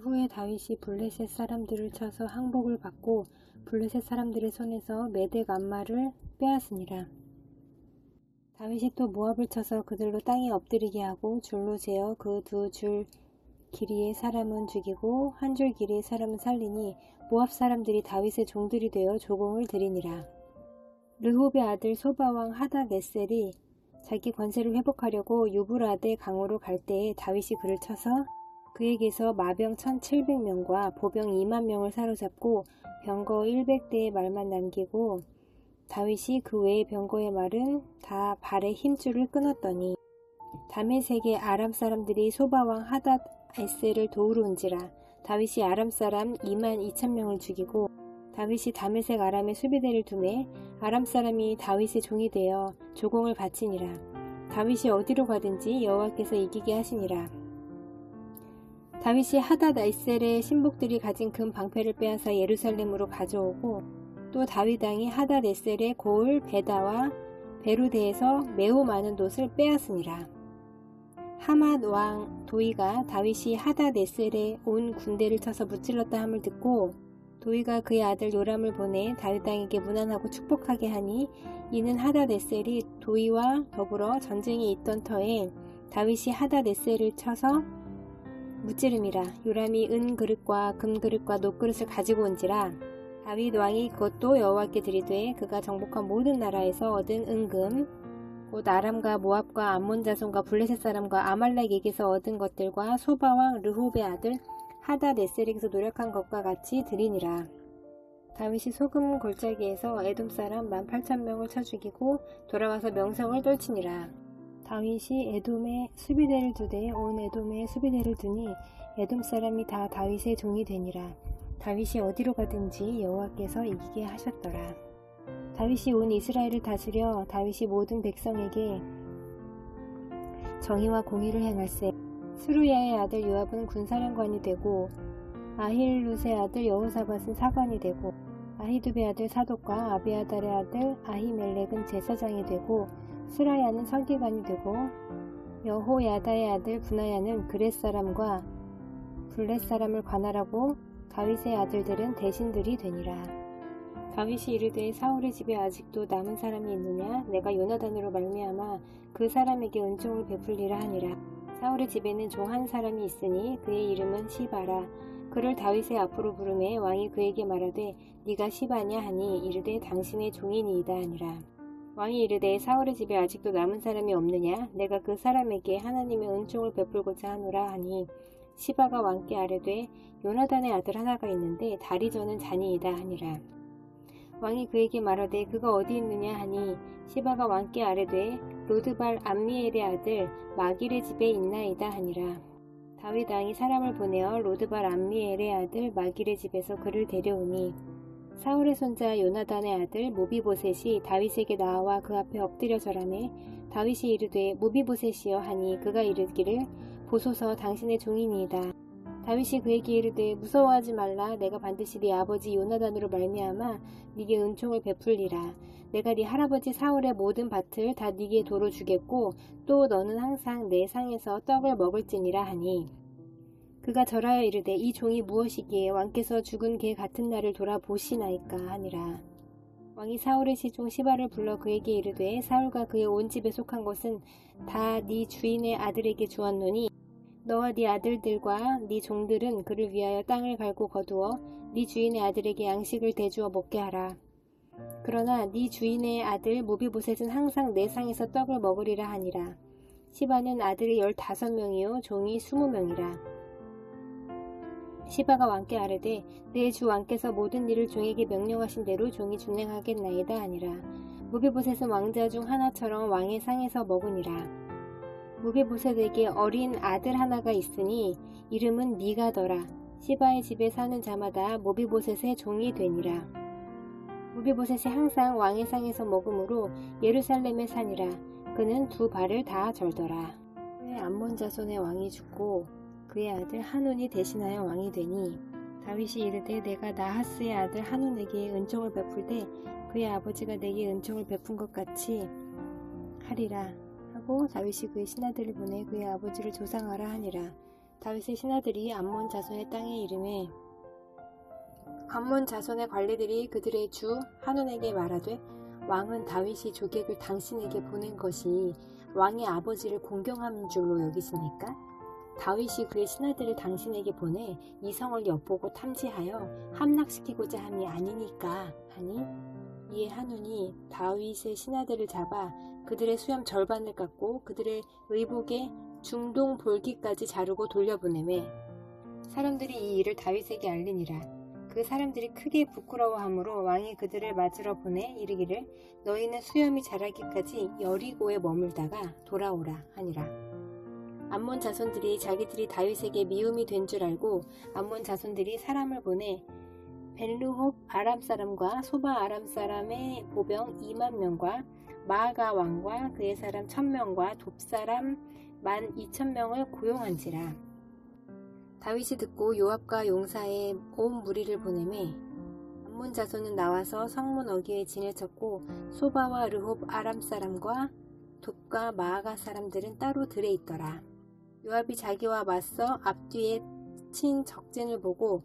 A: 후에 다윗이 블레셋 사람들을 쳐서 항복을 받고 블레셋 사람들의 손에서 메덱 암마를 빼앗으니라. 다윗이 또 모압을 쳐서 그들로 땅에 엎드리게 하고 줄로 재어 그 두 줄 길이의 사람은 죽이고 한 줄 길이의 사람은 살리니 모압 사람들이 다윗의 종들이 되어 조공을 드리니라. 르홉의 아들 소바왕 하닷에셀이 자기 권세를 회복하려고 유브라데 강으로 갈 때에 다윗이 그를 쳐서 그에게서 마병 1700명과 보병 2만 명을 사로잡고 병거 100대의 말만 남기고 다윗이 그 외의 병거의 말은 다 발의 힘줄을 끊었더니 다메섹의 아람 사람들이 소바왕 하닷에셀을 도우러 온지라. 다윗이 아람 사람 2만 2천 명을 죽이고 다윗이 다메섹 아람에 수비대를 두매 아람 사람이 다윗의 종이 되어 조공을 바치니라. 다윗이 어디로 가든지 여호와께서 이기게 하시니라. 다윗이 하닷에셀의 신복들이 가진 금 방패를 빼앗아 예루살렘으로 가져오고 또 다윗 왕이 하닷에셀의 고을 베다와 베루데에서 매우 많은 돛을 빼앗으니라. 하맛 왕 도이가 다윗이 하닷에셀에 온 군대를 쳐서 무찔렀다 함을 듣고 도이가 그의 아들 요람을 보내 다윗 왕에게 문안하고 축복하게 하니 이는 하닷에셀이 도이와 더불어 전쟁이 있던 터에 다윗이 하닷에셀을 쳐서 무찌름이라. 요람이 은 그릇과 금 그릇과 녹 그릇을 가지고 온지라. 다윗 왕이 그것도 여호와께 드리되 그가 정복한 모든 나라에서 얻은 은금 곧 아람과 모압과 암몬 자손과 블레셋 사람과 아말렉에게서 얻은 것들과 소바 왕 르홉의 아들 하닷에셀에게서 노력한 것과 같이 드리니라. 다윗이 소금 골짜기에서 에돔 사람 18,000명을 쳐 죽이고 돌아와서 명성을 떨치니라. 다윗이 에돔에 수비대를 두되 온 에돔에 수비대를 두니 에돔 사람이 다 다윗의 종이 되니라. 다윗이 어디로 가든지 여호와께서 이기게 하셨더라. 다윗이 온 이스라엘을 다스려 다윗이 모든 백성에게 정의와 공의를 행할세. 스루야의 아들 요압은 군사령관이 되고 아힐룻의 아들 여호사밧은 사관이 되고 아히두베의 아들 사독과 아비아달의 아들 아히멜렉은 제사장이 되고 스라야는 서기관이 되고 여호야다의 아들 분하야는 그렛 사람과 블렛 사람을 관할하고 다윗의 아들들은 대신들이 되니라. 다윗이 이르되 사울의 집에 아직도 남은 사람이 있느냐? 내가 요나단으로 말미암아 그 사람에게 은총을 베풀리라 하니라. 사울의 집에는 종 한 사람이 있으니 그의 이름은 시바라. 그를 다윗의 앞으로 부르매 왕이 그에게 말하되 네가 시바냐 하니 이르되 당신의 종이니이다 하니라. 왕이 이르되 사울의 집에 아직도 남은 사람이 없느냐? 내가 그 사람에게 하나님의 은총을 베풀고자 하노라 하니 시바가 왕께 아뢰되 요나단의 아들 하나가 있는데 다리 저는 자니이다 하니라. 왕이 그에게 말하되 그가 어디 있느냐 하니 시바가 왕께 아뢰되 로드발 암미엘의 아들 마길의 집에 있나이다 하니라. 다윗 왕이 사람을 보내어 로드발 암미엘의 아들 마길의 집에서 그를 데려오니 사울의 손자 요나단의 아들 모비보셋이 다윗에게 나와 그 앞에 엎드려 절하매 다윗이 이르되 모비보셋이여 하니 그가 이르기를 보소서 당신의 종이니이다. 다윗이 그에게 이르되 무서워하지 말라. 내가 반드시 네 아버지 요나단으로 말미암아 네게 은총을 베풀리라. 내가 네 할아버지 사울의 모든 밭을 다 네게 도로 주겠고 또 너는 항상 내 상에서 떡을 먹을지니라 하니 그가 절하여 이르되 이 종이 무엇이기에 왕께서 죽은 개 같은 날을 돌아보시나이까 하니라. 왕이 사울의 시종 시바를 불러 그에게 이르되 사울과 그의 온 집에 속한 것은 다 네 주인의 아들에게 주었노니 너와 네 아들들과 네 종들은 그를 위하여 땅을 갈고 거두어 네 주인의 아들에게 양식을 대주어 먹게 하라. 그러나 네 주인의 아들 모비보셋은 항상 내 상에서 떡을 먹으리라 하니라. 시바는 아들이 15명이요 종이 20명이라. 시바가 왕께 아뢰되 내 주 왕께서 모든 일을 종에게 명령하신 대로 종이 준행하겠나이다 하니라. 모비보셋은 왕자 중 하나처럼 왕의 상에서 먹으니라. 모비보셋에게 어린 아들 하나가 있으니 이름은 미가더라. 시바의 집에 사는 자마다 모비보셋의 종이 되니라. 모비보셋이 항상 왕의 상에서 먹으므로 예루살렘에 사니라. 그는 2발을 다 절더라. 암몬 자손의 왕이 죽고 그의 아들 하논이 대신하여 왕이 되니 다윗이 이르되 내가 나하스의 아들 하논에게 은총을 베풀되 그의 아버지가 내게 은총을 베푼 것 같이 하리라 하고 다윗이 그의 신하들을 보내 그의 아버지를 조상하라 하니라. 다윗의 신하들이 암몬 자손의 땅에 이르매 암몬 자손의 관리들이 그들의 주 하논에게 말하되 왕은 다윗이 조객을 당신에게 보낸 것이 왕의 아버지를 공경하는 줄로 여기십니까? 다윗이 그의 신하들을 당신에게 보내 이 성을 엿보고 탐지하여 함락시키고자 함이 아니니까 하니 이에 하논이 다윗의 신하들을 잡아 그들의 수염 절반을 깎고 그들의 의복의 중동 볼기까지 자르고 돌려보내매 사람들이 이 일을 다윗에게 알리니라. 그 사람들이 크게 부끄러워하므로 왕이 그들을 맞으러 보내 이르기를 너희는 수염이 자라기까지 여리고에 머물다가 돌아오라 하니라. 암몬 자손들이 자기들이 다윗에게 미움이 된 줄 알고 암몬 자손들이 사람을 보내 벤르홉 아람 사람과 소바 아람 사람의 보병 2만 명과 마아가 왕과 그의 사람 1000명과 돕 사람 12,000명을 고용한지라. 다윗이 듣고 요압과 용사의 온 무리를 보내매 암몬 자손은 나와서 성문 어귀에 진을 쳤고 소바와 르홉 아람 사람과 돕과 마아가 사람들은 따로 들에 있더라. 요압이 자기와 맞서 앞뒤에 친 적진을 보고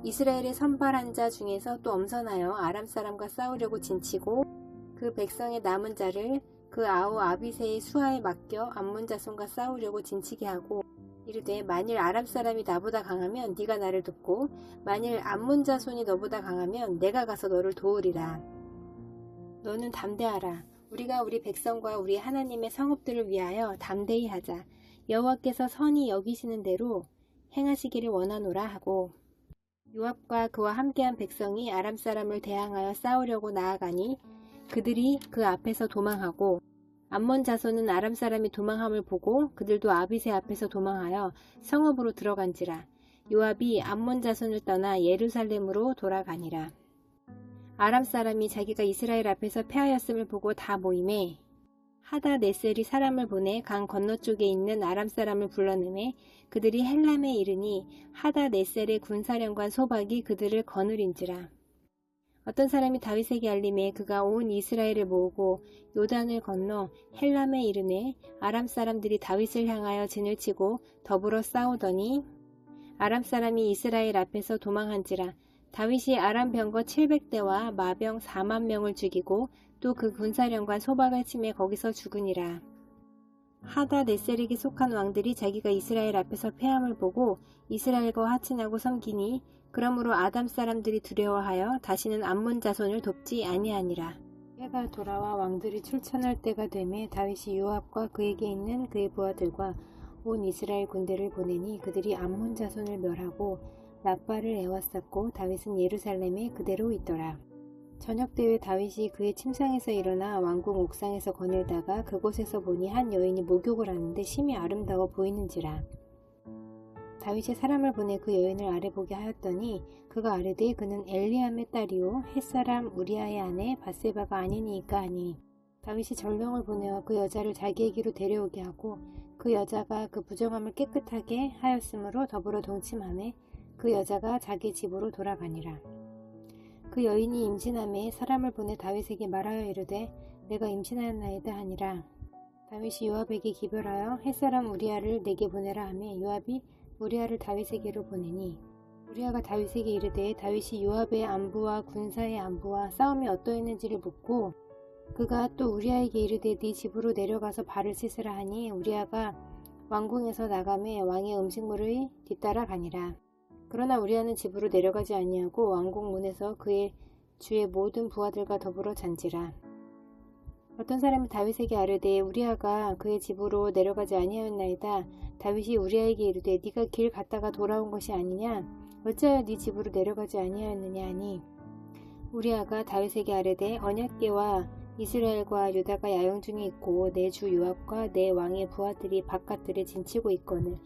A: 이스라엘의 선발한 자 중에서 또 엄선하여 아람 사람과 싸우려고 진치고 그 백성의 남은 자를 그 아우 아비새의 수하에 맡겨 암몬 자손과 싸우려고 진치게 하고 이르되 만일 아람 사람이 나보다 강하면 네가 나를 돕고 만일 암몬 자손이 너보다 강하면 내가 가서 너를 도우리라. 너는 담대하라. 우리가 우리 백성과 우리 하나님의 성읍들을 위하여 담대히 하자. 여호와께서 선히 여기시는 대로 행하시기를 원하노라 하고 요압과 그와 함께한 백성이 아람 사람을 대항하여 싸우려고 나아가니 그들이 그 앞에서 도망하고 암몬 자손은 아람 사람이 도망함을 보고 그들도 아비새 앞에서 도망하여 성읍으로 들어간지라. 요압이 암몬 자손을 떠나 예루살렘으로 돌아가니라. 아람 사람이 자기가 이스라엘 앞에서 패하였음을 보고 다 모임에 하다네셀이 사람을 보내 강 건너쪽에 있는 아람 사람을 불러내매 그들이 헬람에 이르니 하다네셀의 군사령관 소박이 그들을 거느린지라. 어떤 사람이 다윗에게 알림해 그가 온 이스라엘을 모으고 요단을 건너 헬람에 이르매 아람 사람들이 다윗을 향하여 진을 치고 더불어 싸우더니 아람 사람이 이스라엘 앞에서 도망한지라. 다윗이 아람 병거 700대와 마병 4만 명을 죽이고 또 그 군사령관 소박을 치매 거기서 죽으니라. 하다네셀에게 속한 왕들이 자기가 이스라엘 앞에서 패함을 보고 이스라엘과 화친하고 섬기니 그러므로 아담 사람들이 두려워하여 다시는 암몬 자손을 돕지 아니하니라. 해가 돌아와 왕들이 출전할 때가 되매 다윗이 요압과 그에게 있는 그의 부하들과 온 이스라엘 군대를 보내니 그들이 암몬 자손을 멸하고 라빠를 에워쌌고 다윗은 예루살렘에 그대로 있더라. 저녁 때에 다윗이 그의 침상에서 일어나 왕궁 옥상에서 거닐다가 그곳에서 보니 한 여인이 목욕을 하는데 심히 아름다워 보이는지라. 다윗이 사람을 보내 그 여인을 아래보게 하였더니 그가 아뢰되 그는 엘리암의 딸이요 햇사람 우리아의 아내 밧세바가 아니니이까 하니 다윗이 전령을 보내어 그 여자를 자기에게로 데려오게 하고 그 여자가 그 부정함을 깨끗하게 하였으므로 더불어 동침하매 그 여자가 자기 집으로 돌아가니라. 그 여인이 임신함에 사람을 보내 다윗에게 말하여 이르되 내가 임신하였나이다 하니라. 다윗이 요압에게 기별하여 햇사람 우리아를 내게 보내라 하매 요압이 우리아를 다윗에게로 보내니 우리아가 다윗에게 이르되 다윗이 요압의 안부와 군사의 안부와 싸움이 어떠했는지를 묻고 그가 또 우리아에게 이르되 네 집으로 내려가서 발을 씻으라 하니 우리아가 왕궁에서 나가매 왕의 음식물을 뒤따라 가니라. 그러나 우리아는 집으로 내려가지 아니하고 왕궁 문에서 그의 주의 모든 부하들과 더불어 잔지라. 어떤 사람이 다윗에게 아뢰되 우리아가 그의 집으로 내려가지 아니하였나이다. 다윗이 우리아에게 이르되 네가 길 갔다가 돌아온 것이 아니냐? 어찌하여 네 집으로 내려가지 아니하였느냐 하니 우리아가 다윗에게 아뢰되 언약궤와 이스라엘과 유다가 야영 중에 있고 내 주 요압과 내 왕의 부하들이 바깥들에 진치고 있거늘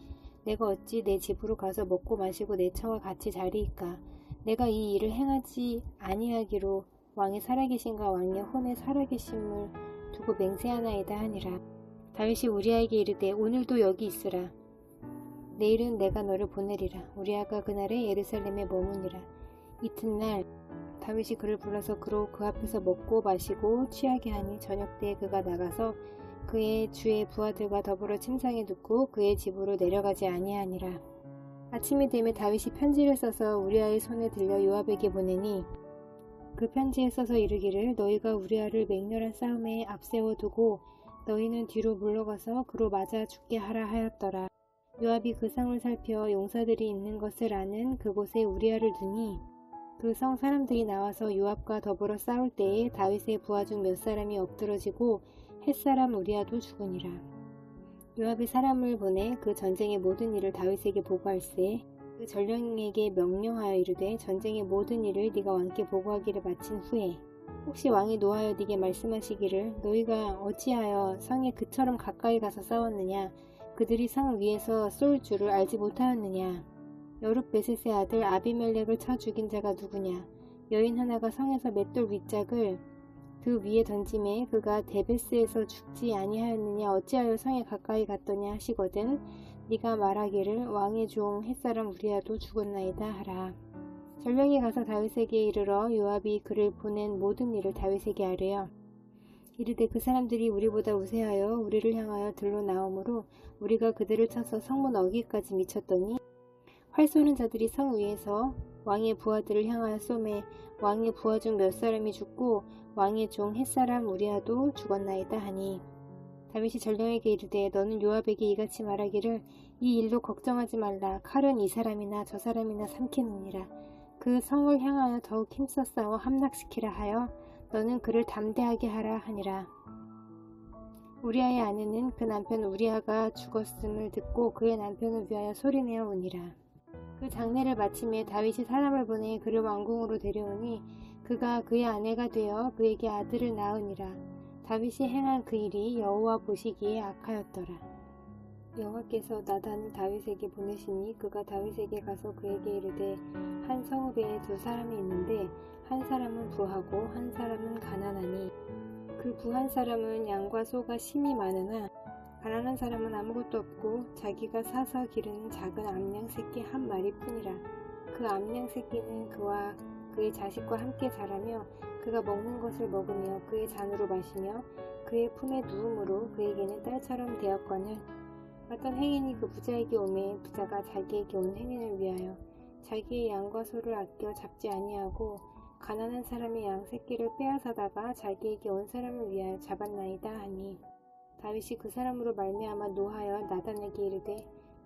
A: 내가 어찌 내 집으로 가서 먹고 마시고 내 처와 같이 자리이까? 내가 이 일을 행하지 아니하기로 왕의 살아계심과 왕의 혼의 살아계심을 두고 맹세하나이다 하니라. 다윗이 우리아에게 이르되 오늘도 여기 있으라. 내일은 내가 너를 보내리라. 우리아가 그날에 예루살렘에 머무니라. 이튿날 다윗이 그를 불러서 그로 그 앞에서 먹고 마시고 취하게 하니 저녁 때에 그가 나가서 그의 주의 부하들과 더불어 침상에 눕고 그의 집으로 내려가지 아니하니라. 아침이 되매 다윗이 편지를 써서 우리아의 손에 들려 요압에게 보내니 그 편지에 써서 이르기를 너희가 우리아를 맹렬한 싸움에 앞세워 두고 너희는 뒤로 물러가서 그로 맞아 죽게 하라 하였더라. 요압이 그 성을 살펴 용사들이 있는 것을 아는 그곳에 우리아를 두니 그 성 사람들이 나와서 요압과 더불어 싸울 때에 다윗의 부하 중 몇 사람이 엎드러지고 햇사람 우리아도 죽으니라. 요압이 사람을 보내 그 전쟁의 모든 일을 다윗에게 보고할세 그 전령에게 명령하여 이르되 전쟁의 모든 일을 네가 왕께 보고하기를 마친 후에 혹시 왕이 노하여 네게 말씀하시기를 너희가 어찌하여 성에 그처럼 가까이 가서 싸웠느냐? 그들이 성 위에서 쏠 줄을 알지 못하였느냐? 여룻베셋의 아들 아비멜렉을 쳐 죽인 자가 누구냐? 여인 하나가 성에서 맷돌 윗짝을 그 위에 던짐에 그가 데베스에서 죽지 아니하였느냐? 어찌하여 성에 가까이 갔더냐 하시거든. 네가 말하기를 왕의 종 햇사람 우리아도 죽었나이다 하라. 전령이 가서 다윗에게 이르러 요압이 그를 보낸 모든 일을 다윗에게 아뢰어 이르되 그 사람들이 우리보다 우세하여 우리를 향하여 들로 나오므로 우리가 그들을 쳐서 성문 어귀까지 미쳤더니 활 쏘는 자들이 성 위에서 왕의 부하들을 향하여 쏘매 왕의 부하 중 몇 사람이 죽고 왕의 종 햇사람 우리아도 죽었나이다 하니 다윗이 전령에게 이르되 너는 요압에게 이같이 말하기를 이 일로 걱정하지 말라. 칼은 이 사람이나 저 사람이나 삼키느니라. 그 성을 향하여 더욱 힘써 싸워 함락시키라 하여 너는 그를 담대하게 하라 하니라. 우리아의 아내는 그 남편 우리아가 죽었음을 듣고 그의 남편을 위하여 소리내어 우니라. 그 장례를 마침에 다윗이 사람을 보내 그를 왕궁으로 데려오니 그가 그의 아내가 되어 그에게 아들을 낳으니라. 다윗이 행한 그 일이 여호와 보시기에 악하였더라. 여호와께서 나단을 다윗에게 보내시니 그가 다윗에게 가서 그에게 이르되 한 성읍에 두 사람이 있는데 한 사람은 부하고 한 사람은 가난하니 그 부한 사람은 양과 소가 심이 많으나 가난한 사람은 아무것도 없고 자기가 사서 기르는 작은 암양 새끼 한 마리뿐이라. 그 암양 새끼는 그와 그의 자식과 함께 자라며 그가 먹는 것을 먹으며 그의 잔으로 마시며 그의 품에 누움으로 그에게는 딸처럼 되었거늘 어떤 행인이 그 부자에게 오매 부자가 자기에게 온 행인을 위하여 자기의 양과 소를 아껴 잡지 아니하고 가난한 사람의 양 새끼를 빼앗아다가 자기에게 온 사람을 위하여 잡았나이다 하니 다윗이 그 사람으로 말미암아 노하여 나단에게 이르되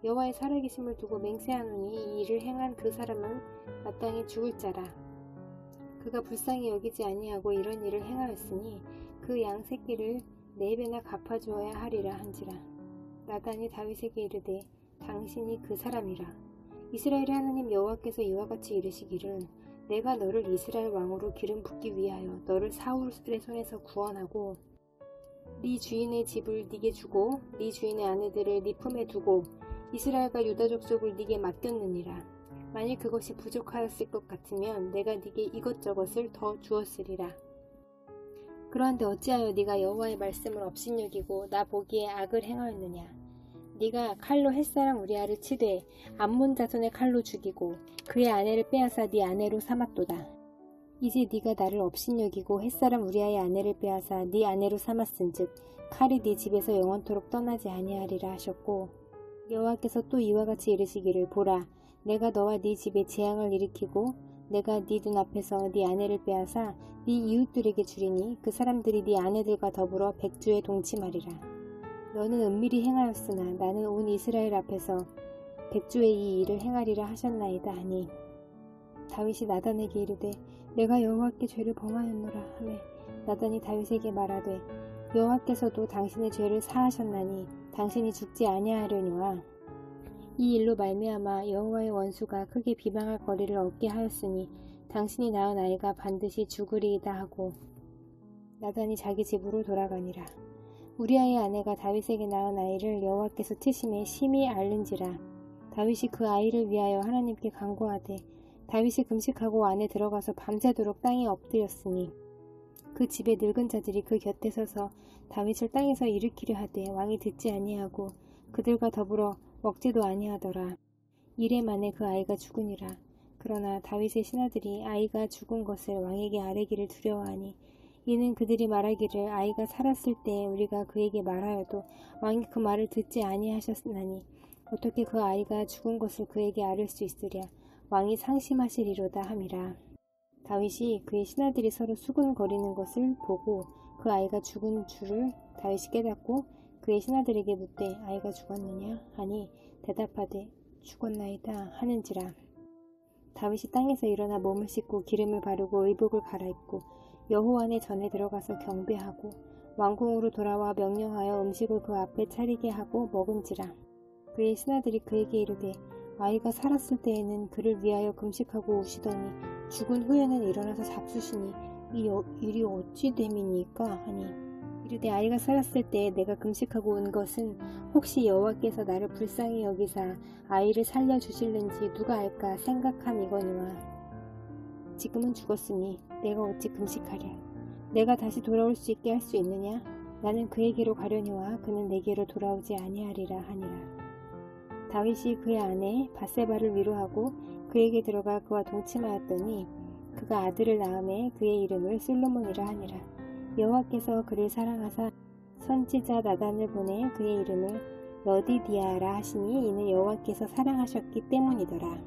A: 여호와의 살아계심을 두고 맹세하노니 이 일을 행한 그 사람은 마땅히 죽을 자라. 그가 불쌍히 여기지 아니하고 이런 일을 행하였으니 그 양 새끼를 4배나 갚아주어야 하리라 한지라. 나단이 다윗에게 이르되 당신이 그 사람이라. 이스라엘의 하나님 여호와께서 이와 같이 이르시기를 내가 너를 이스라엘 왕으로 기름 붓기 위하여 너를 사울의 손에서 구원하고 네 주인의 집을 네게 주고 네 주인의 아내들을 네 품에 두고 이스라엘과 유다 족속을 네게 맡겼느니라. 만일 그것이 부족하였을 것 같으면 내가 네게 이것저것을 더 주었으리라. 그러한데 어찌하여 네가 여호와의 말씀을 업신여기고 나 보기에 악을 행하였느냐. 네가 칼로 햇사람 우리아를 치되 암몬 자손의 칼로 죽이고 그의 아내를 빼앗아 네 아내로 삼았도다. 이제 네가 나를 업신여기고 햇사람 우리아의 아내를 빼앗아 네 아내로 삼았은즉 칼이 네 집에서 영원토록 떠나지 아니하리라 하셨고 여호와께서 또 이와 같이 이르시기를 보라 내가 너와 네 집에 재앙을 일으키고 내가 네 눈앞에서 네 아내를 빼앗아 네 이웃들에게 주리니 그 사람들이 네 아내들과 더불어 백주에 동침하리라. 너는 은밀히 행하였으나 나는 온 이스라엘 앞에서 백주의 이 일을 행하리라 하셨나이다 하니 다윗이 나단에게 이르되 내가 여호와께 죄를 범하였노라 하매 나단이 다윗에게 말하되 여호와께서도 당신의 죄를 사하셨나니 당신이 죽지 아니하려니와 이 일로 말미암아 여호와의 원수가 크게 비방할 거리를 얻게 하였으니 당신이 낳은 아이가 반드시 죽으리이다 하고 나단이 자기 집으로 돌아가니라. 우리아의 아내가 다윗에게 낳은 아이를 여호와께서 트심에 심히 앓는지라. 다윗이 그 아이를 위하여 하나님께 간구하되 다윗이 금식하고 안에 들어가서 밤새도록 땅에 엎드렸으니 그 집의 늙은 자들이 그 곁에 서서 다윗을 땅에서 일으키려 하되 왕이 듣지 아니하고 그들과 더불어 먹지도 아니하더라. 이래 만에 그 아이가 죽으니라. 그러나 다윗의 신하들이 아이가 죽은 것을 왕에게 아뢰기를 두려워하니 이는 그들이 말하기를 아이가 살았을 때 우리가 그에게 말하여도 왕이 그 말을 듣지 아니하셨나니 어떻게 그 아이가 죽은 것을 그에게 아뢰 수 있으랴. 왕이 상심하시리로다 함이라. 다윗이 그의 신하들이 서로 수군거리는 것을 보고 그 아이가 죽은 줄을 다윗이 깨닫고 그의 신하들에게 묻되 아이가 죽었느냐 하니 대답하되 죽었나이다 하는지라. 다윗이 땅에서 일어나 몸을 씻고 기름을 바르고 의복을 갈아입고 여호와의 전에 들어가서 경배하고 왕궁으로 돌아와 명령하여 음식을 그 앞에 차리게 하고 먹은지라. 그의 신하들이 그에게 이르되 아이가 살았을 때에는 그를 위하여 금식하고 우시더니 죽은 후에는 일어나서 잡수시니 이 일이 어찌 됨이니까 하니 이르되 아이가 살았을 때 내가 금식하고 온 것은 혹시 여호와께서 나를 불쌍히 여기사 아이를 살려주실는지 누가 알까 생각함이거니와 지금은 죽었으니 내가 어찌 금식하랴. 내가 다시 돌아올 수 있게 할 수 있느냐. 나는 그에게로 가려니와 그는 내게로 돌아오지 아니하리라 하니라. 다윗이 그의 아내 밧세바를 위로하고 그에게 들어가 그와 동침하였더니 그가 아들을 낳음에 그의 이름을 솔로몬이라 하니라. 여호와께서 그를 사랑하사 선지자 나단을 보내 그의 이름을 여디디아라 하시니 이는 여호와께서 사랑하셨기 때문이더라.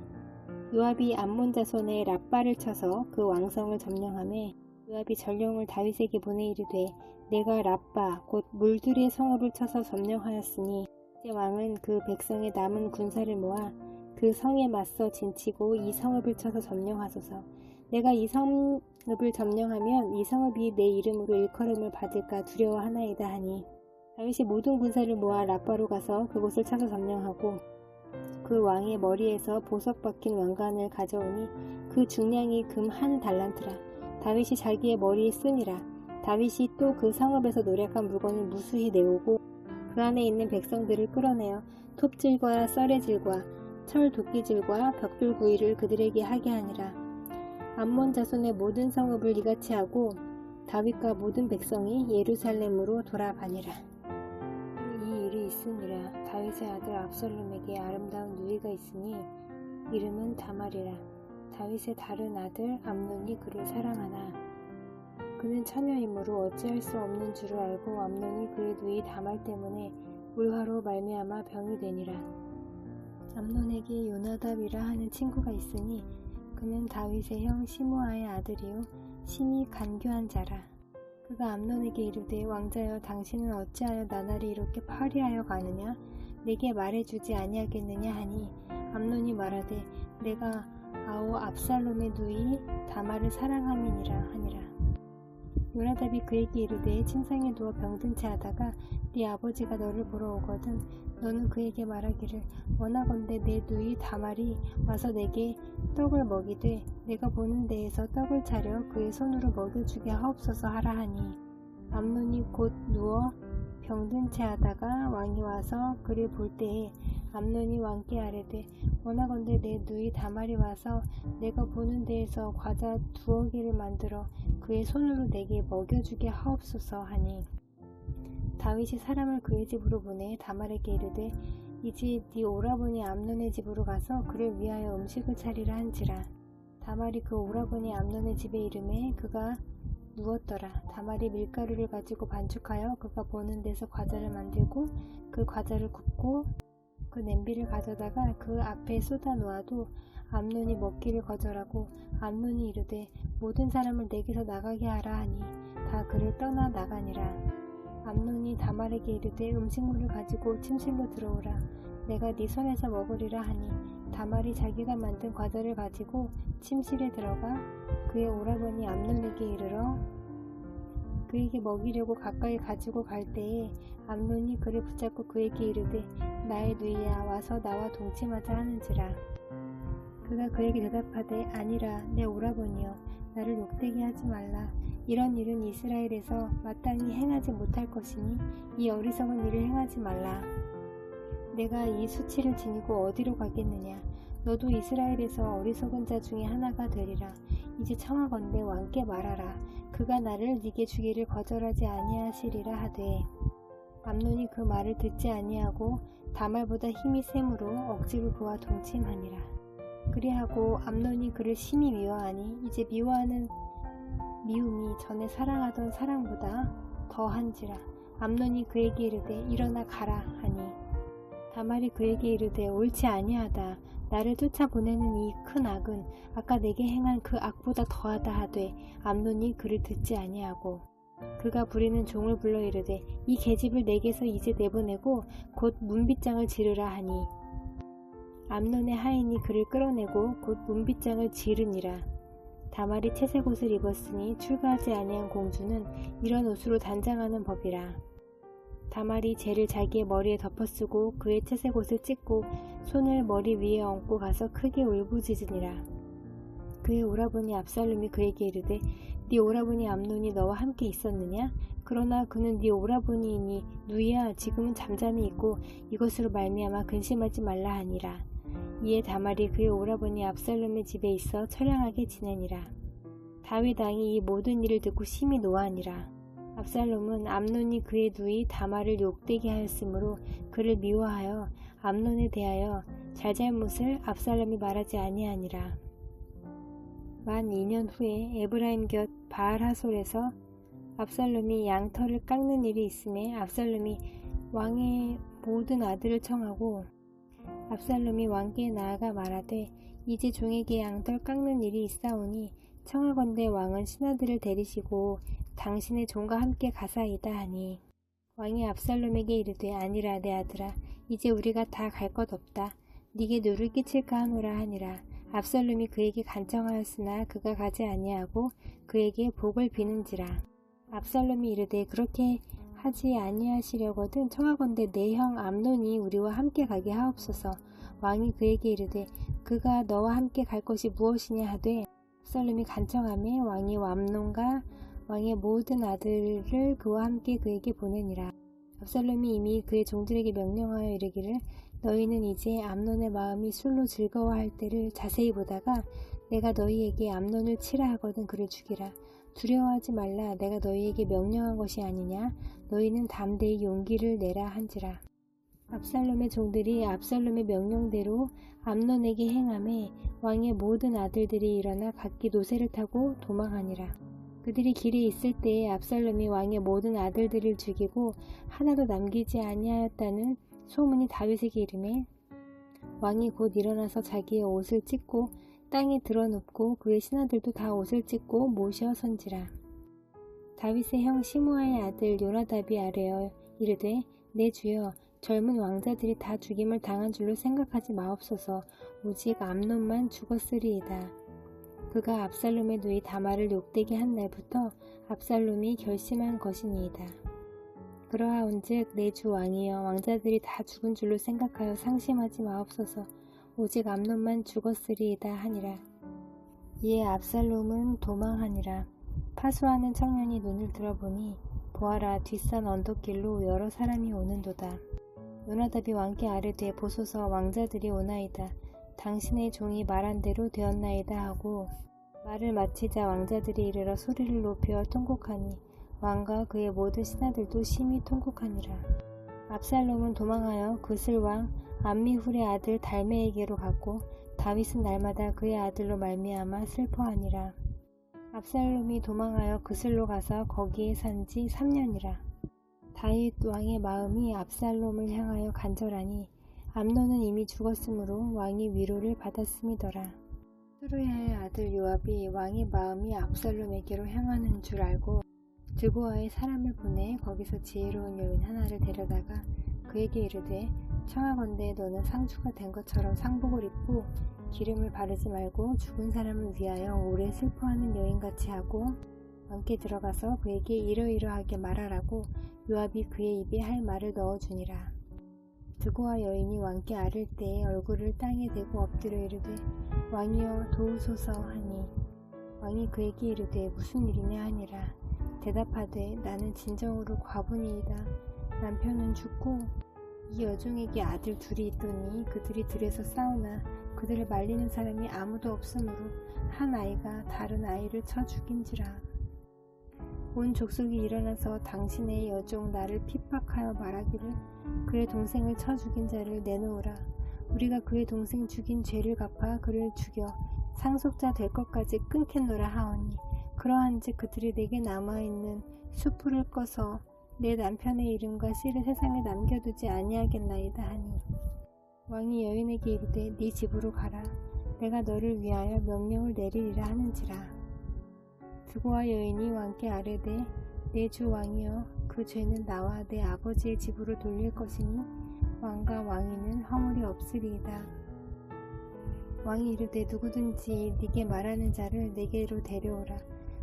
A: 요압이 암몬 자손의 랍바를 쳐서 그 왕성을 점령하매 요압이 전령을 다윗에게 보내 이르되 내가 랍바 곧 물들의 성읍을 쳐서 점령하였으니 이제 왕은 그 백성의 남은 군사를 모아 그 성에 맞서 진치고 이 성읍을 쳐서 점령하소서. 내가 이 성읍을 점령하면 이 성읍이 내 이름으로 일컬음을 받을까 두려워하나이다 하니 다윗이 모든 군사를 모아 랍바로 가서 그곳을 쳐서 점령하고 그 왕의 머리에서 보석 박힌 왕관을 가져오니 그 중량이 금 한 달란트라. 다윗이 자기의 머리에 쓰니라. 다윗이 또 그 성읍에서 노력한 물건을 무수히 내오고 그 안에 있는 백성들을 끌어내어 톱질과 썰애질과 철 도끼질과 벽돌 구이를 그들에게 하게 하니라. 암몬 자손의 모든 성읍을 이같이 하고 다윗과 모든 백성이 예루살렘으로 돌아가니라. 이 일이 있으니라. 다윗의 아들 압살롬에게 아름다운 누이가 있으니 이름은 다말이라. 다윗의 다른 아들 암논이 그를 사랑하나 그는 처녀이므로 어찌할 수 없는 줄을 알고 암논이 그의 누이 다말 때문에 울화로 말미암아 병이 되니라. 암논에게 요나답이라 하는 친구가 있으니 그는 다윗의 형 시므아의 아들이요 심히 간교한 자라. 그가 암논에게 이르되 왕자여 당신은 어찌하여 나날이 이렇게 파리하여 가느냐. 내게 말해주지 아니하겠느냐 하니 암논이 말하되 내가 아오 압살롬의 누이 다말을 사랑함이니라 하니라. 요나답이 그에게 이르되 침상에 누워 병든 채 하다가 네 아버지가 너를 보러 오거든 너는 그에게 말하기를 원하건대 내 누이 다말이 와서 내게 떡을 먹이되 내가 보는 데에서 떡을 차려 그의 손으로 먹여주게 하옵소서 하라 하니 암논이 곧 누워 병든 채 하다가 왕이 와서 그를 볼 때에 암논이 왕께 아뢰되 원하건대 내 누이 다말이 와서 내가 보는 데에서 과자 2개를 만들어 그의 손으로 내게 먹여주게 하옵소서 하니 다윗이 사람을 그의 집으로 보내 다말에게 이르되 이 집 네 오라버니 암논의 집으로 가서 그를 위하여 음식을 차리라 한지라. 다말이 그 오라버니 암논의 집에 이르매 그가 누웠더라. 다말이 밀가루를 가지고 반죽하여 그가 보는 데서 과자를 만들고 그 과자를 굽고 그 냄비를 가져다가 그 앞에 쏟아 놓아도 암논이 먹기를 거절하고 암논이 이르되 모든 사람을 내게서 나가게 하라 하니 다 그를 떠나 나가니라. 암논이 다말에게 이르되 음식물을 가지고 침실로 들어오라. 내가 네 손에서 먹으리라 하니 다말이 자기가 만든 과자를 가지고 침실에 들어가 그의 오라버니 암논에게 이르러 그에게 먹이려고 가까이 가지고 갈 때에 암논이 그를 붙잡고 그에게 이르되 나의 누이야 와서 나와 동침하자 하는지라. 그가 그에게 대답하되 아니라 내 오라버니여 나를 욕되게 하지 말라. 이런 일은 이스라엘에서 마땅히 행하지 못할 것이니 이 어리석은 일을 행하지 말라. 내가 이 수치를 지니고 어디로 가겠느냐. 너도 이스라엘에서 어리석은 자 중에 하나가 되리라. 이제 청하건대 왕께 말하라. 그가 나를 네게 주기를 거절하지 아니하시리라 하되 암논이 그 말을 듣지 아니하고 다말보다 힘이 세므로 억지로 그와 동침하니라. 그리하고 암논이 그를 심히 미워하니 이제 미워하는 미움이 전에 사랑하던 사랑보다 더한지라. 암논이 그에게 이르되 일어나 가라 하니 다말이 그에게 이르되 옳지 아니하다. 나를 쫓아보내는 이 큰 악은 아까 내게 행한 그 악보다 더하다 하되 암논이 그를 듣지 아니하고 그가 부리는 종을 불러 이르되 이 계집을 내게서 이제 내보내고 곧 문빗장을 지르라 하니 암논의 하인이 그를 끌어내고 곧 문빗장을 지르니라. 다말이 채색 옷을 입었으니 출가하지 아니한 공주는 이런 옷으로 단장하는 법이라. 다말이 재를 자기의 머리에 덮어쓰고 그의 채색 옷을 찢고 손을 머리 위에 얹고 가서 크게 울부짖으니라. 그의 오라버니 압살롬이 그에게 이르되 네 오라버니 암논이 너와 함께 있었느냐? 그러나 그는 네 오라버니이니 누이야 지금은 잠잠히 있고 이것으로 말미암아 근심하지 말라 하니라. 이에 다말이 그의 오라버니 압살롬의 집에 있어 처량하게 지내니라. 다윗 왕이 이 모든 일을 듣고 심히 노하니라. 압살롬은 암논이 그의 누이 다말을 욕되게 하였으므로 그를 미워하여 암논에 대하여 잘잘못을 압살롬이 말하지 아니하니라. 만 2년 후에 에브라임 곁 바알하솔에서 압살롬이 양털을 깎는 일이 있음에 압살롬이 왕의 모든 아들을 청하고 압살롬이 왕께 나아가 말하되 이제 종에게 양털 깎는 일이 있사오니 청하건대 왕은 신하들을 데리시고 당신의 종과 함께 가사이다 하니 왕이 압살롬에게 이르되 아니라 내 아들아 이제 우리가 다 갈 것 없다. 네게 누를 끼칠까 하노라 하니라. 압살롬이 그에게 간청하였으나 그가 가지 아니하고 그에게 복을 비는지라. 압살롬이 이르되 그렇게 하지 아니하시려거든 청하건대 내 형 암논이 우리와 함께 가게 하옵소서. 왕이 그에게 이르되 그가 너와 함께 갈 것이 무엇이냐 하되 압살롬이 간청하매 왕이 암논과 왕의 모든 아들을 그와 함께 그에게 보내니라. 압살롬이 이미 그의 종들에게 명령하여 이르기를 너희는 이제 암논의 마음이 술로 즐거워할 때를 자세히 보다가 내가 너희에게 암논을 치라 하거든 그를 죽이라. 두려워하지 말라. 내가 너희에게 명령한 것이 아니냐. 너희는 담대히 용기를 내라 한지라. 압살롬의 종들이 압살롬의 명령대로 암논에게 행하매 왕의 모든 아들들이 일어나 각기 노새를 타고 도망하니라. 그들이 길에 있을 때에 압살롬이 왕의 모든 아들들을 죽이고 하나도 남기지 아니하였다는 소문이 다윗에게 이르매 왕이 곧 일어나서 자기의 옷을 찢고 땅에 드러눕고 그의 신하들도 다 옷을 찢고 모셔 선지라. 다윗의 형 시므아의 아들 요나답이 아뢰어 이르되 내 주여 젊은 왕자들이 다 죽임을 당한 줄로 생각하지 마옵소서. 오직 암논만 죽었으리이다. 그가 압살롬의 누이 다말을 욕되게 한 날부터 압살롬이 결심한 것이니이다. 그러하온즉 내 주 왕이여 왕자들이 다 죽은 줄로 생각하여 상심하지 마옵소서. 오직 암논만 죽었으리이다 하니라. 이에 압살롬은 도망하니라. 파수하는 청년이 눈을 들어보니 보아라 뒷산 언덕길로 여러 사람이 오는도다. 요나답이 왕께 아뢰되 보소서 왕자들이 오나이다. 당신의 종이 말한 대로 되었나이다 하고 말을 마치자 왕자들이 이르러 소리를 높여 통곡하니 왕과 그의 모든 신하들도 심히 통곡하니라. 압살롬은 도망하여 그슬 왕 암미훌의 아들 달메에게로 갔고 다윗은 날마다 그의 아들로 말미암아 슬퍼하니라. 압살롬이 도망하여 그슬로 가서 거기에 산 지 3년이라. 다윗 왕의 마음이 압살롬을 향하여 간절하니 암논은 이미 죽었으므로 왕이 위로를 받았음이더라. 스루야의 아들 요압이 왕의 마음이 압살롬에게로 향하는 줄 알고 드보아의 사람을 보내 거기서 지혜로운 여인 하나를 데려다가 그에게 이르되 청하건대 너는 상주가 된 것처럼 상복을 입고 기름을 바르지 말고 죽은 사람을 위하여 오래 슬퍼하는 여인같이 하고 왕께 들어가서 그에게 이러이러하게 말하라고 요압이 그의 입에 할 말을 넣어주니라. 드보아 여인이 왕께 아를 때에 얼굴을 땅에 대고 엎드려 이르되 왕이여 도우소서 하니 왕이 그에게 이르되 무슨 일이냐 하니라. 대답하되 나는 진정으로 과부니이다. 남편은 죽고 이 여종에게 아들 둘이 있더니 그들이 들에서 싸우나 그들을 말리는 사람이 아무도 없으므로 한 아이가 다른 아이를 쳐 죽인지라. 온 족속이 일어나서 당신의 여종 나를 핍박하여 말하기를 그의 동생을 쳐 죽인 자를 내놓으라. 우리가 그의 동생 죽인 죄를 갚아 그를 죽여 상속자 될 것까지 끊겠노라 하오니 그러한즉 그들이 내게 남아있는 수풀을 꺼서 내 남편의 이름과 씨를 세상에 남겨두지 아니하겠나이다 하니 왕이 여인에게 이르되 네 집으로 가라. 내가 너를 위하여 명령을 내리리라 하는지라. 드보아 여인이 왕께 아뢰되 내 주 왕이여 그 죄는 나와 내 아버지의 집으로 돌릴 것이니 왕과 왕위는 허물이 없으리이다. 왕이 이르되 누구든지 네게 말하는 자를 내게로 데려오라.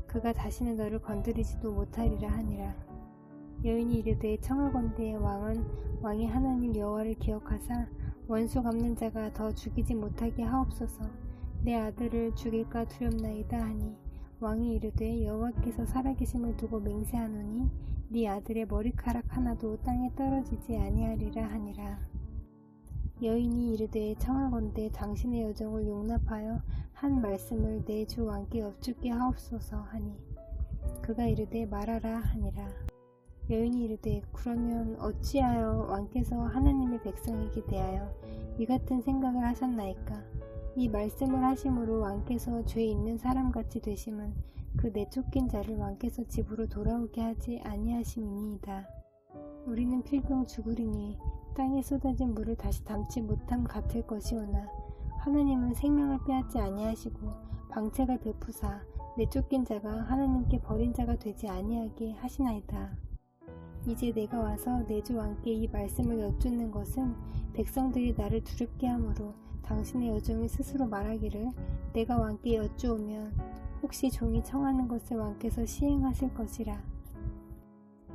A: 그가 다시는 너를 건드리지도 못하리라 하니라. 여인이 이르되 청하건대 왕이 하나님 여호와를 기억하사 원수 갚는 자가 더 죽이지 못하게 하옵소서. 내 아들을 죽일까 두렵나이다 하니 왕이 이르되 여호와께서 살아계심을 두고 맹세하노니 네 아들의 머리카락 하나도 땅에 떨어지지 아니하리라 하니라. 여인이 이르되 청하건대 당신의 여정을 용납하여 한 말씀을 내 주 왕께 여쭙게 하옵소서 하니 그가 이르되 말하라 하니라. 여인이 이르되 그러면 어찌하여 왕께서 하나님의 백성에게 대하여 이 같은 생각을 하셨나이까? 이 말씀을 하심으로 왕께서 죄 있는 사람같이 되심은 그 내쫓긴 자를 왕께서 집으로 돌아오게 하지 아니하심이니이다. 우리는 필경 죽으리니 땅에 쏟아진 물을 다시 담지 못함 같을 것이오나 하나님은 생명을 빼앗지 아니하시고 방책을 베푸사 내쫓긴 자가 하나님께 버린 자가 되지 아니하게 하시나이다. 이제 내가 와서 내 주 왕께 이 말씀을 여쭙는 것은 백성들이 나를 두렵게 하므로 당신의 여종이 스스로 말하기를 내가 왕께 여쭈오면 혹시 종이 청하는 것을 왕께서 시행하실 것이라.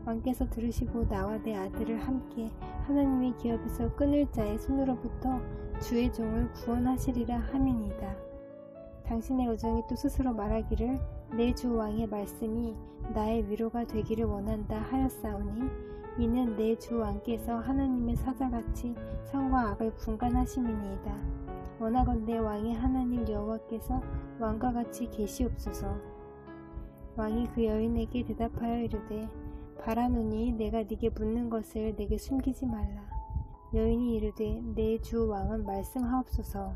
A: 왕께서 들으시고 나와 내 아들을 함께 하나님의 기업에서 끊을 자의 손으로부터 주의 종을 구원하시리라 함이니이다. 당신의 여종이 또 스스로 말하기를 내 주 왕의 말씀이 나의 위로가 되기를 원한다 하였사오니 이는 내 주 왕께서 하나님의 사자같이 선과 악을 분간하심이니이다. 원하건대 왕의 하나님 여호와께서 왕과 같이 계시옵소서. 왕이 그 여인에게 대답하여 이르되 바라노니 내가 네게 묻는 것을 내게 숨기지 말라. 여인이 이르되 내 주 왕은 말씀하옵소서.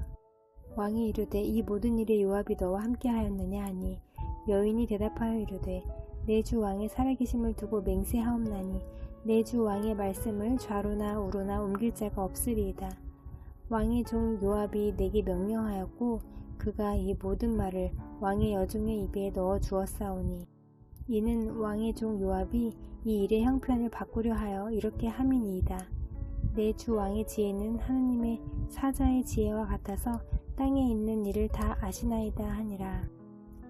A: 왕이 이르되 이 모든 일에 요압이 너와 함께 하였느냐 하니 여인이 대답하여 이르되 내 주 왕의 살아계심을 두고 맹세하옵나니 내 주 왕의 말씀을 좌로나 우로나 옮길 자가 없으리이다. 왕의 종 요압이 내게 명령하였고 그가 이 모든 말을 왕의 여종의 입에 넣어 주었사오니 이는 왕의 종 요압이 이 일의 형편을 바꾸려 하여 이렇게 함이니이다. 내 주 왕의 지혜는 하나님의 사자의 지혜와 같아서 땅에 있는 일을 다 아시나이다 하니라.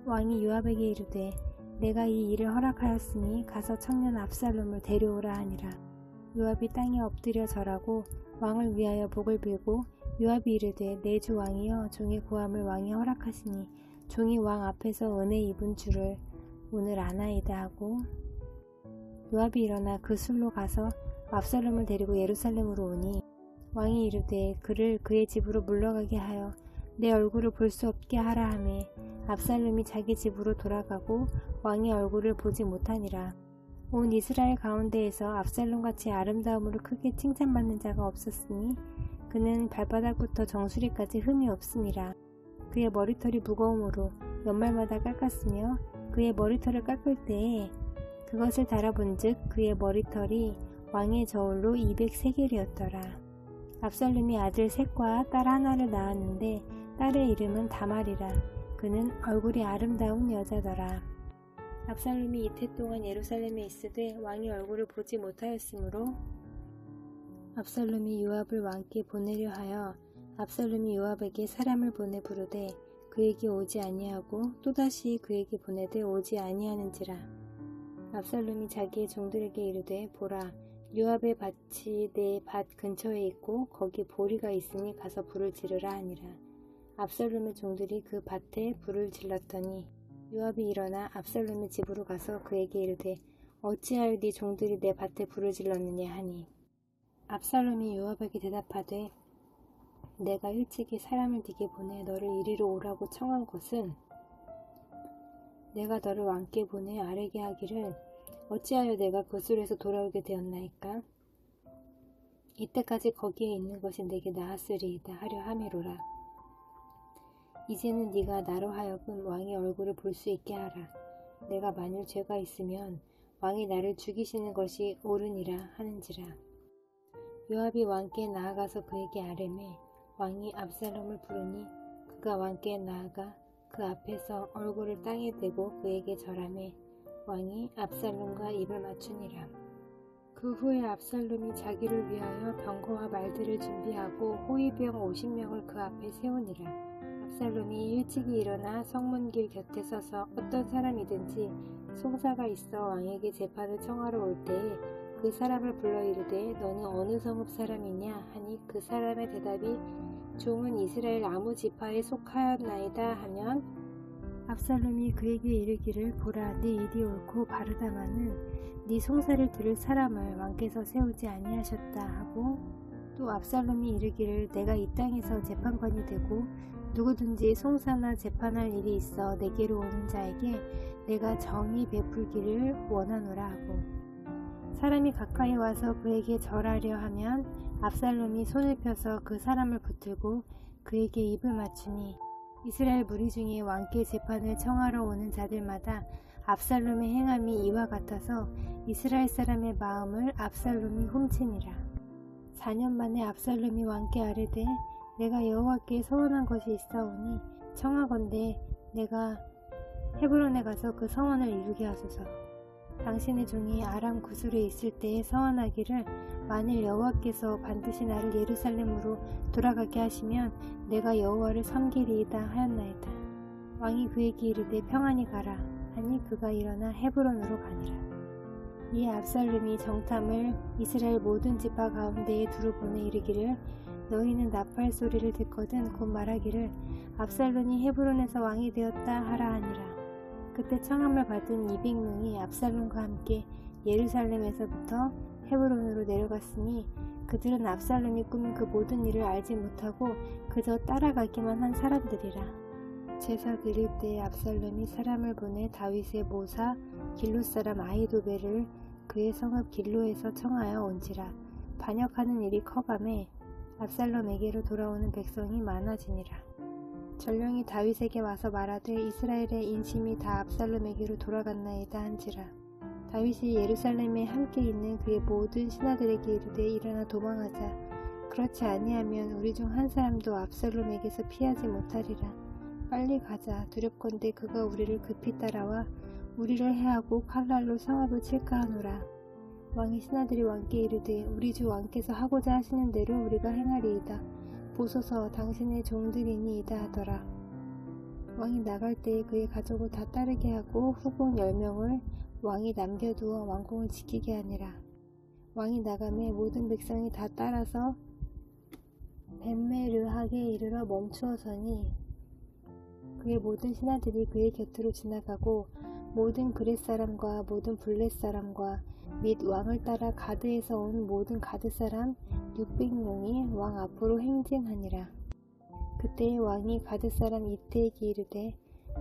A: 왕이 요압에게 이르되 내가 이 일을 허락하였으니 가서 청년 압살롬을 데려오라 하니라. 요압이 땅에 엎드려 절하고 왕을 위하여 복을 빌고 요압이 이르되 내 주 왕이여 종의 구함을 왕이 허락하시니 종이 왕 앞에서 은혜 입은 줄을 오늘 아나이다 하고 요압이 일어나 그 술로 가서 압살롬을 데리고 예루살렘으로 오니 왕이 이르되 그를 그의 집으로 물러가게 하여 내 얼굴을 볼 수 없게 하라 하매 압살롬이 자기 집으로 돌아가고 왕의 얼굴을 보지 못하니라. 온 이스라엘 가운데에서 압살롬같이 아름다움으로 크게 칭찬받는 자가 없었으니 그는 발바닥부터 정수리까지 흠이 없음이라. 그의 머리털이 무거움으로 연말마다 깎았으며 그의 머리털을 깎을 때에 그것을 달아본즉 그의 머리털이 왕의 저울로 200세겔이었더라. 압살롬이 아들 셋과 딸 하나를 낳았는데 딸의 이름은 다말이라. 그는 얼굴이 아름다운 여자더라. 압살롬이 이태 동안 예루살렘에 있으되 왕의 얼굴을 보지 못하였으므로 압살롬이 요압을 왕께 보내려 하여 압살롬이 요압에게 사람을 보내 부르되 그에게 오지 아니하고 또다시 그에게 보내되 오지 아니하는지라. 압살롬이 자기의 종들에게 이르되 보라 요압의 밭이 내 밭 근처에 있고 거기 보리가 있으니 가서 불을 지르라 하니라. 압살롬의 종들이 그 밭에 불을 질렀더니 요압이 일어나 압살롬의 집으로 가서 그에게 이르되 어찌하여 네 종들이 내 밭에 불을 질렀느냐 하니 압살롬이 요압에게 대답하되 내가 일찍이 사람을 네게 보내 너를 이리로 오라고 청한 것은 내가 너를 왕께 보내 아뢰게 하기를 어찌하여 내가 그 술에서 돌아오게 되었나이까? 이때까지 거기에 있는 것이 내게 나았으리이다 하려 함이로라. 이제는 네가 나로 하여금 왕의 얼굴을 볼 수 있게 하라. 내가 만일 죄가 있으면 왕이 나를 죽이시는 것이 옳으니라 하는지라. 요압이 왕께 나아가서 그에게 아뢰매 왕이 압살롬을 부르니 그가 왕께 나아가 그 앞에서 얼굴을 땅에 대고 그에게 절하매 왕이 압살롬과 입을 맞추니라. 그 후에 압살롬이 자기를 위하여 병거와 말들을 준비하고 호위병 50명을 그 앞에 세우니라. 압살롬이 일찍이 일어나 성문길 곁에 서서 어떤 사람이든지 송사가 있어 왕에게 재판을 청하러 올 때에 그 사람을 불러 이르되 너는 어느 성읍 사람이냐 하니 그 사람의 대답이 종은 이스라엘 아무 지파에 속하였나이다 하면 압살롬이 그에게 이르기를 보라 네 일이 옳고 바르다마는 네 송사를 들을 사람을 왕께서 세우지 아니하셨다 하고 또 압살롬이 이르기를 내가 이 땅에서 재판관이 되고 누구든지 송사나 재판할 일이 있어 내게로 오는 자에게 내가 정의 베풀기를 원하노라 하고 사람이 가까이 와서 그에게 절하려 하면 압살롬이 손을 펴서 그 사람을 붙들고 그에게 입을 맞추니 이스라엘 무리 중에 왕께 재판을 청하러 오는 자들마다 압살롬의 행함이 이와 같아서 이스라엘 사람의 마음을 압살롬이 훔치니라. 4년 만에 압살롬이 왕께 아뢰되 내가 여호와께 서원한 것이 있사오니 청하건대 내가 헤브론에 가서 그 서원을 이루게 하소서. 당신의 종이 아람 구술에 있을 때에 서원하기를 만일 여호와께서 반드시 나를 예루살렘으로 돌아가게 하시면 내가 여호와를 섬기리이다 하였나이다. 왕이 그에게 이르되 평안히 가라 하니 그가 일어나 헤브론으로 가니라. 이에 압살롬이 정탐을 이스라엘 모든 지파 가운데에 두루 보내 이르기를 너희는 나팔 소리를 듣거든 곧 말하기를 압살롬이 헤브론에서 왕이 되었다 하라 하니라. 그때 청함을 받은 200명이 압살롬과 함께 예루살렘에서부터 헤브론으로 내려갔으니 그들은 압살롬이 꾸민 그 모든 일을 알지 못하고 그저 따라가기만 한 사람들이라. 제사 드릴 때에 압살롬이 사람을 보내 다윗의 모사 길로 사람 아히도벨을 그의 성읍 길로에서 청하여 온지라. 반역하는 일이 커가매 압살롬에게로 돌아오는 백성이 많아지니라. 전령이 다윗에게 와서 말하되 이스라엘의 인심이 다 압살롬에게로 돌아갔나이다 한지라. 다윗이 예루살렘에 함께 있는 그의 모든 신하들에게 이르되 일어나 도망하자. 그렇지 아니하면 우리 중 한 사람도 압살롬에게서 피하지 못하리라. 빨리 가자. 두렵건대 그가 우리를 급히 따라와 우리를 해하고 칼날로 성읍을 칠까 하노라. 왕의 신하들이 왕께 이르되 우리 주 왕께서 하고자 하시는 대로 우리가 행하리이다. 보소서 당신의 종들이니이다 하더라. 왕이 나갈 때에 그의 가족을 다 따르게 하고 후궁 10명을 왕이 남겨두어 왕궁을 지키게 하니라. 왕이 나가매 모든 백성이 다 따라서 벳메르하게 이르러 멈추어 서니 그의 모든 신하들이 그의 곁으로 지나가고 모든 그렛 사람과 모든 블렛 사람과 및 왕을 따라 가드에서 온 모든 가드 사람 600명이 왕 앞으로 행진하니라. 그때 왕이 가드 사람 이때에게 이르되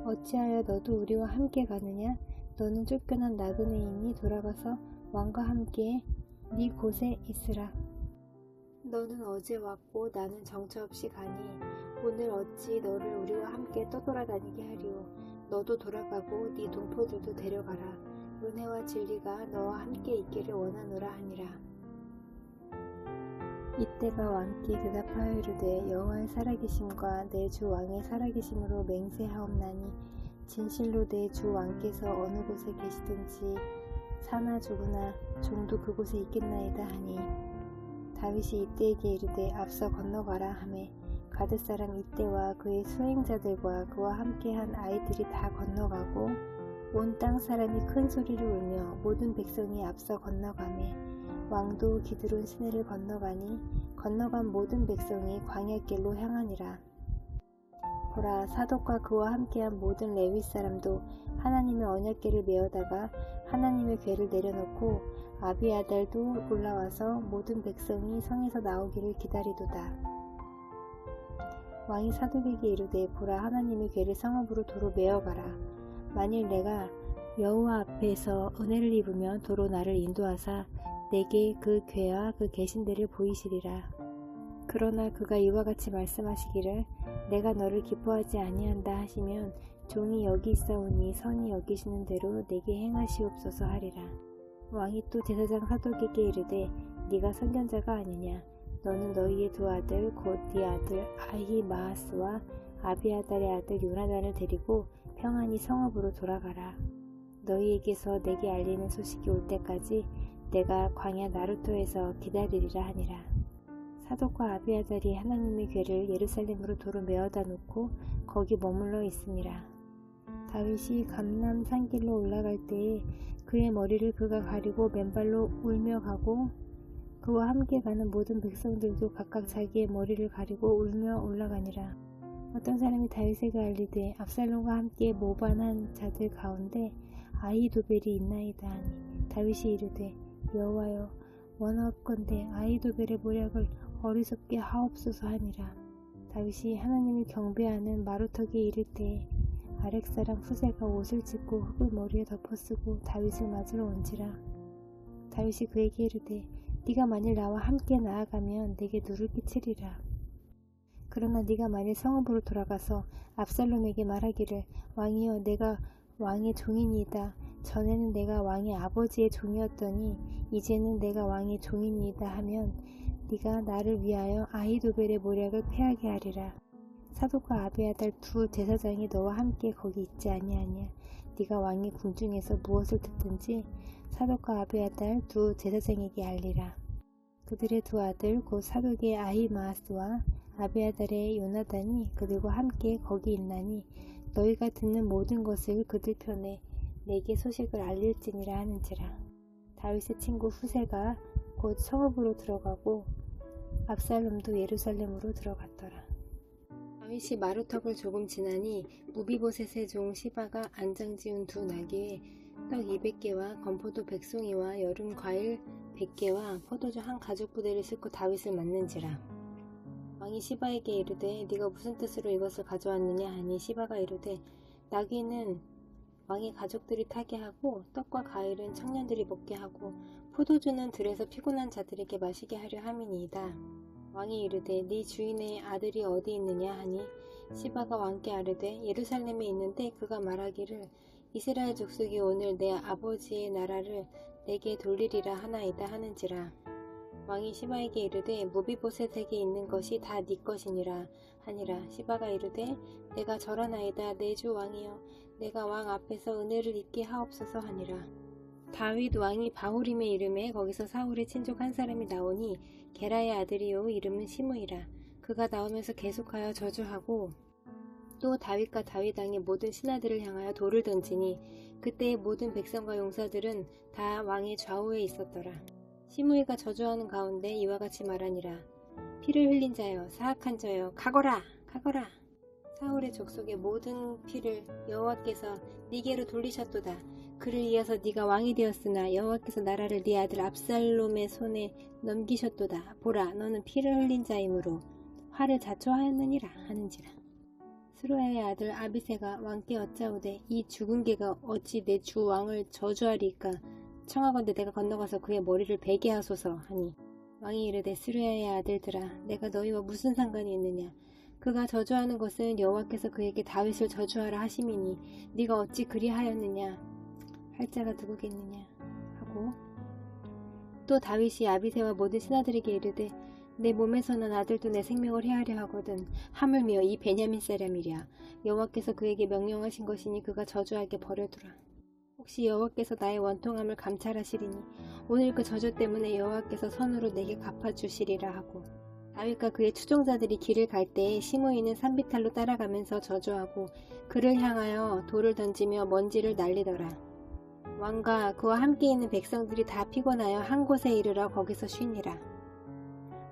A: 어찌하여 너도 우리와 함께 가느냐? 너는 쫓겨난 나그네이니 돌아가서 왕과 함께 네 곳에 있으라. 너는 어제 왔고 나는 정처 없이 가니 오늘 어찌 너를 우리와 함께 떠돌아다니게 하리오. 너도 돌아가고 네 동포들도 데려가라. 은혜와 진리가 너와 함께 있기를 원하노라 하니라. 이때가 왕께 대답하여 이르되 여호와의 살아계심과 내 주 왕의 살아계심으로 맹세하옵나니 진실로 내 주 왕께서 어느 곳에 계시든지 사나 죽으나 종도 그곳에 있겠나이다 하니 다윗이 이때에게 이르되 앞서 건너가라 하매 가드 사람 이때와 그의 수행자들과 그와 함께한 아이들이 다 건너가고 온 땅 사람이 큰 소리를 울며 모든 백성이 앞서 건너가매 왕도 기드론 시내를 건너가니 건너간 모든 백성이 광야길로 향하니라. 보라 사독과 그와 함께한 모든 레위 사람도 하나님의 언약궤를 메어다가 하나님의 궤를 내려놓고 아비아달도 올라와서 모든 백성이 성에서 나오기를 기다리도다. 왕이 사독에게 이르되 보라 하나님의 궤를 성읍으로 도로 메어가라. 만일 내가 여호와 앞에서 은혜를 입으면 도로 나를 인도하사 내게 그 궤와 그 계신대를 보이시리라. 그러나 그가 이와 같이 말씀하시기를 내가 너를 기뻐하지 아니한다 하시면 종이 여기 있사오니 선이 여기시는 대로 내게 행하시옵소서 하리라. 왕이 또 제사장 사독에게 이르되 네가 선견자가 아니냐. 너는 너희의 두 아들 곧 네 아들 아히마아스와 아비아달의 아들 요나단을 데리고 평안히 성읍으로 돌아가라. 너희에게서 내게 알리는 소식이 올 때까지 내가 광야 나루토에서 기다리리라 하니라. 사독과 아비아달이 하나님의 궤를 예루살렘으로 도로 메어다 놓고 거기 머물러 있으니라. 다윗이 감람 산길로 올라갈 때에 그의 머리를 그가 가리고 맨발로 울며 가고 그와 함께 가는 모든 백성들도 각각 자기의 머리를 가리고 울며 올라가니라. 어떤 사람이 다윗에게 알리되 압살롬과 함께 모반한 자들 가운데 아히도벨이 있나이다 하니 다윗이 이르되 여호와여 원하옵건대 아히도벨의 모략을 어리석게 하옵소서 하니라. 다윗이 하나님을 경배하는 마루턱에 이를 때에 아렉 사람 후세가 옷을 찢고 흙을 머리에 덮어쓰고 다윗을 맞으러 온지라. 다윗이 그에게 이르되 네가 만일 나와 함께 나아가면 내게 누를 끼치리라. 그러나 네가 만일 성읍으로 돌아가서 압살롬에게 말하기를 왕이여 내가 왕의 종이니이다. 전에는 내가 왕의 아버지의 종이었더니 이제는 내가 왕의 종이니이다 하면 네가 나를 위하여 아히도벨의 모략을 패하게 하리라. 사독과 아비아달 두 제사장이 너와 함께 거기 있지 아니하냐. 네가 왕의 궁중에서 무엇을 듣든지 사독과 아비아달 두 제사장에게 알리라. 그들의 두 아들 곧 사독의 아히마아스와 아비아달의 요나단이 그들과 함께 거기 있나니 너희가 듣는 모든 것을 그들 편에 내게 소식을 알릴지니라 하는지라. 다윗의 친구 후세가 곧 성읍으로 들어가고 압살롬도 예루살렘으로 들어갔더라. 다윗이 마루턱을 조금 지나니 무비보셋의 종 시바가 안장 지은 두 나귀에 떡 200개와 건포도 100송이와 여름 과일 100개와 포도주 한 가죽 부대를 싣고 다윗을 맞는지라. 왕이 시바에게 이르되 네가 무슨 뜻으로 이것을 가져왔느냐 하니 시바가 이르되 나귀는 왕의 가족들이 타게 하고 떡과 과일은 청년들이 먹게 하고 포도주는 들에서 피곤한 자들에게 마시게 하려 함이니이다. 왕이 이르되 네 주인의 아들이 어디 있느냐 하니 시바가 왕께 아뢰되 예루살렘에 있는데 그가 말하기를 이스라엘 족속이 오늘 내 아버지의 나라를 내게 돌리리라 하나이다 하는지라. 왕이 시바에게 이르되 무비보셋에게 있는 것이 다 네 것이니라 하니라. 시바가 이르되 내가 절하나이다 내 주 왕이여 내가 왕 앞에서 은혜를 입게 하옵소서 하니라. 다윗 왕이 바후림의 이름에 거기서 사울의 친족 한 사람이 나오니 게라의 아들이요 이름은 시므이라. 그가 나오면서 계속하여 저주하고 또 다윗과 다윗 왕의 모든 신하들을 향하여 돌을 던지니 그때의 모든 백성과 용사들은 다 왕의 좌우에 있었더라. 시므이가 저주하는 가운데 이와 같이 말하니라. 피를 흘린 자여 사악한 자여 가거라 가거라. 사울의 족속의 모든 피를 여호와께서 네게로 돌리셨도다. 그를 이어서 네가 왕이 되었으나 여호와께서 나라를 네 아들 압살롬의 손에 넘기셨도다. 보라 너는 피를 흘린 자이므로 화를 자초하였느니라 하는지라. 스루야의 아들 아비새가 왕께 어짜오되 이 죽은 개가 어찌 내 주 왕을 저주하리까. 청하건대 내가 건너가서 그의 머리를 베게 하소서 하니 왕이 이르되 스루야의 아들들아 내가 너희와 무슨 상관이 있느냐. 그가 저주하는 것은 여호와께서 그에게 다윗을 저주하라 하심이니 네가 어찌 그리하였느냐. 할 자가 누구겠느냐 하고 또 다윗이 아비새와 모든 신하들에게 이르되 내 몸에서 난 아들도 내 생명을 해하려 하거든 하물며 이 베냐민 사람이랴. 여호와께서 그에게 명령하신 것이니 그가 저주하게 버려두라. 혹시 여호와께서 나의 원통함을 감찰하시리니 오늘 그 저주 때문에 여호와께서 선으로 내게 갚아주시리라 하고 다윗과 그의 추종자들이 길을 갈 때에 시므이는 산비탈로 따라가면서 저주하고 그를 향하여 돌을 던지며 먼지를 날리더라. 왕과 그와 함께 있는 백성들이 다 피곤하여 한 곳에 이르러 거기서 쉬니라.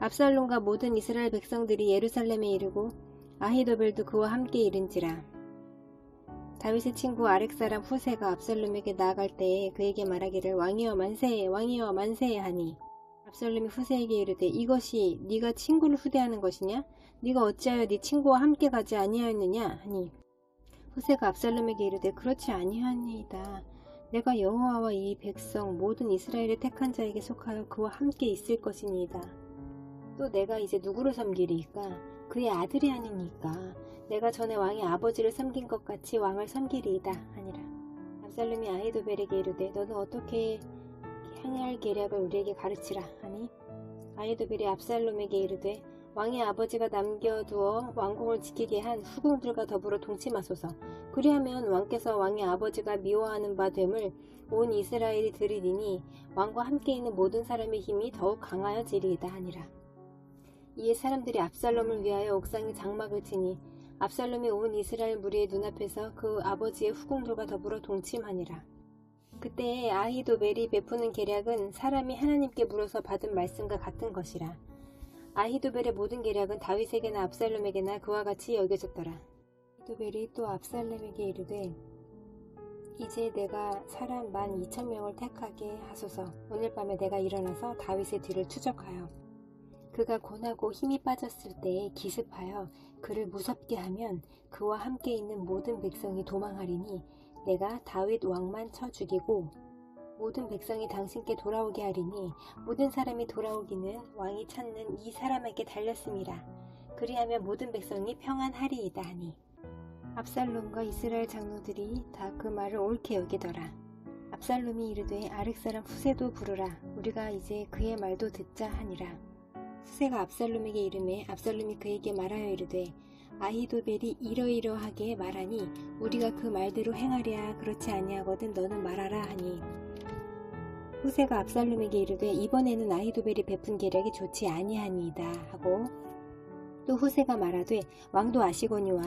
A: 압살롬과 모든 이스라엘 백성들이 예루살렘에 이르고 아히도벨도 그와 함께 이른지라. 다윗의 친구 아렉 사람 후세가 압살롬에게 나아갈 때에 그에게 말하기를 왕이여 만세 왕이여 만세 하니 압살롬이 후세에게 이르되 이것이 네가 친구를 후대하는 것이냐? 네가 어찌하여 네 친구와 함께 가지 아니하였느냐 하니 후세가 압살롬에게 이르되 그렇지 아니하니이다. 내가 여호와와 이 백성 모든 이스라엘의 택한 자에게 속하여 그와 함께 있을 것이니이다. 또 내가 이제 누구를 섬기리이까? 그의 아들이 아니니까 내가 전에 왕의 아버지를 섬긴 것 같이 왕을 섬기리이다 하니라. 압살롬이 아히도벨에게 이르되 너는 어떻게 행할 계략을 우리에게 가르치라 하니 아히도벨이 압살롬에게 이르되 왕의 아버지가 남겨두어 왕궁을 지키게 한 후궁들과 더불어 동침하소서. 그리하면 왕께서 왕의 아버지가 미워하는 바 됨을 온 이스라엘이 들으리니 왕과 함께 있는 모든 사람의 힘이 더욱 강하여지리이다 하니라. 이에 사람들이 압살롬을 위하여 옥상에 장막을 치니 압살롬이 온 이스라엘 무리의 눈앞에서 그 아버지의 후궁들과 더불어 동침하니라. 그때에 아히도벨이 베푸는 계략은 사람이 하나님께 물어서 받은 말씀과 같은 것이라. 아히도벨의 모든 계략은 다윗에게나 압살롬에게나 그와 같이 여겨졌더라. 아히도벨이 또 압살롬에게 이르되 이제 내가 사람 12,000명을 택하게 하소서. 오늘 밤에 내가 일어나서 다윗의 뒤를 추적하여 그가 곤하고 힘이 빠졌을 때에 기습하여 그를 무섭게 하면 그와 함께 있는 모든 백성이 도망하리니 내가 다윗 왕만 쳐 죽이고 모든 백성이 당신께 돌아오게 하리니 모든 사람이 돌아오기는 왕이 찾는 이 사람에게 달렸습니다. 그리하면 모든 백성이 평안하리이다 하니 압살롬과 이스라엘 장로들이 다 그 말을 옳게 여기더라. 압살롬이 이르되 아렉 사람 후세도 부르라. 우리가 이제 그의 말도 듣자 하니라. 후세가 압살롬에게 이르매 압살롬이 그에게 말하여 이르되 아히도벨이 이러이러하게 말하니 우리가 그 말대로 행하랴. 그렇지 아니하거든 너는 말하라 하니 후세가 압살롬에게 이르되 이번에는 아히도벨이 베푼 계략이 좋지 아니하니이다 하고 또 후세가 말하되 왕도 아시거니와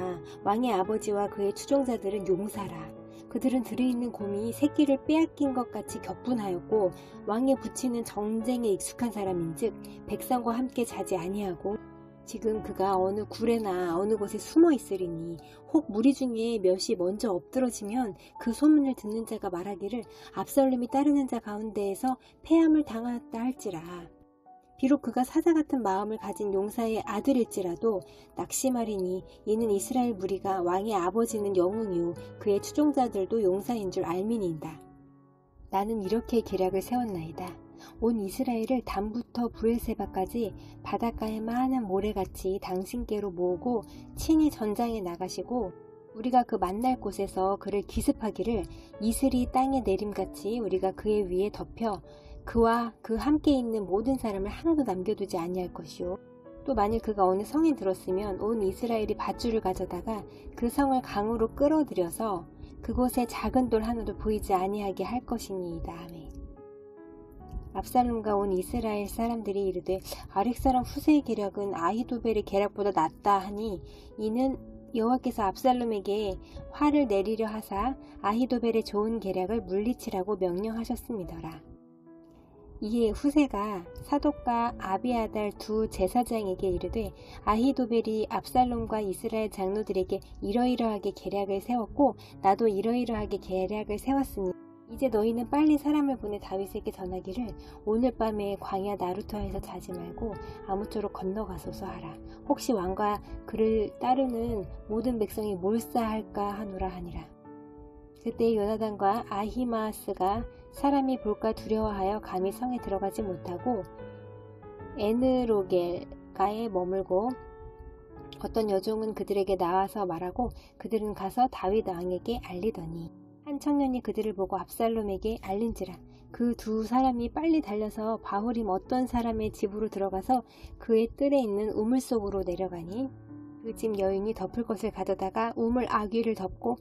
A: 왕의 아버지와 그의 추종자들은 용사라. 그들은 들어있는 곰이 새끼를 빼앗긴 것 같이 격분하였고 왕의 부치는 정쟁에 익숙한 사람인즉 백성과 함께 자지 아니하고 지금 그가 어느 굴에나 어느 곳에 숨어 있으리니 혹 무리 중에 몇이 먼저 엎드러지면 그 소문을 듣는 자가 말하기를 압살롬이 따르는 자 가운데에서 패함을 당하였다 할지라. 비록 그가 사자 같은 마음을 가진 용사의 아들일지라도 낙심하리니 이는 이스라엘 무리가 왕의 아버지는 영웅이요 그의 추종자들도 용사인 줄 알미니이다. 나는 이렇게 계략을 세웠나이다. 온 이스라엘을 단부터 브엘세바까지 바닷가의 많은 모래같이 당신께로 모으고 친히 전장에 나가시고 우리가 그 만날 곳에서 그를 기습하기를 이슬이 땅에 내림같이 우리가 그의 위에 덮여 그와 그 함께 있는 모든 사람을 하나도 남겨두지 아니할 것이요 또 만일 그가 어느 성에 들었으면 온 이스라엘이 밧줄을 가져다가 그 성을 강으로 끌어들여서 그곳에 작은 돌 하나도 보이지 아니하게 할 것이니이다 하매 압살롬과 온 이스라엘 사람들이 이르되 아렉 사람 후세의 계략은 아히도벨의 계략보다 낫다 하니 이는 여호와께서 압살롬에게 화를 내리려 하사 아히도벨의 좋은 계략을 물리치라고 명령하셨음이더라. 이에 후세가 사독과 아비아달 두 제사장에게 이르되 아히도벨이 압살롬과 이스라엘 장로들에게 이러이러하게 계략을 세웠고 나도 이러이러하게 계략을 세웠으니 이제 너희는 빨리 사람을 보내 다윗에게 전하기를 오늘 밤에 광야 나루터에서 자지 말고 아무쪼록 건너가소서 하라. 혹시 왕과 그를 따르는 모든 백성이 몰사할까 하노라 하니라. 그때 요나단과 아히마아스가 사람이 볼까 두려워하여 감히 성에 들어가지 못하고 에느로겔가에 머물고 어떤 여종은 그들에게 나와서 말하고 그들은 가서 다윗 왕에게 알리더니 한 청년이 그들을 보고 압살롬에게 알린지라. 그 두 사람이 빨리 달려서 바후림 어떤 사람의 집으로 들어가서 그의 뜰에 있는 우물 속으로 내려가니 그 집 여인이 덮을 것을 가져다가 우물 아귀를 덮고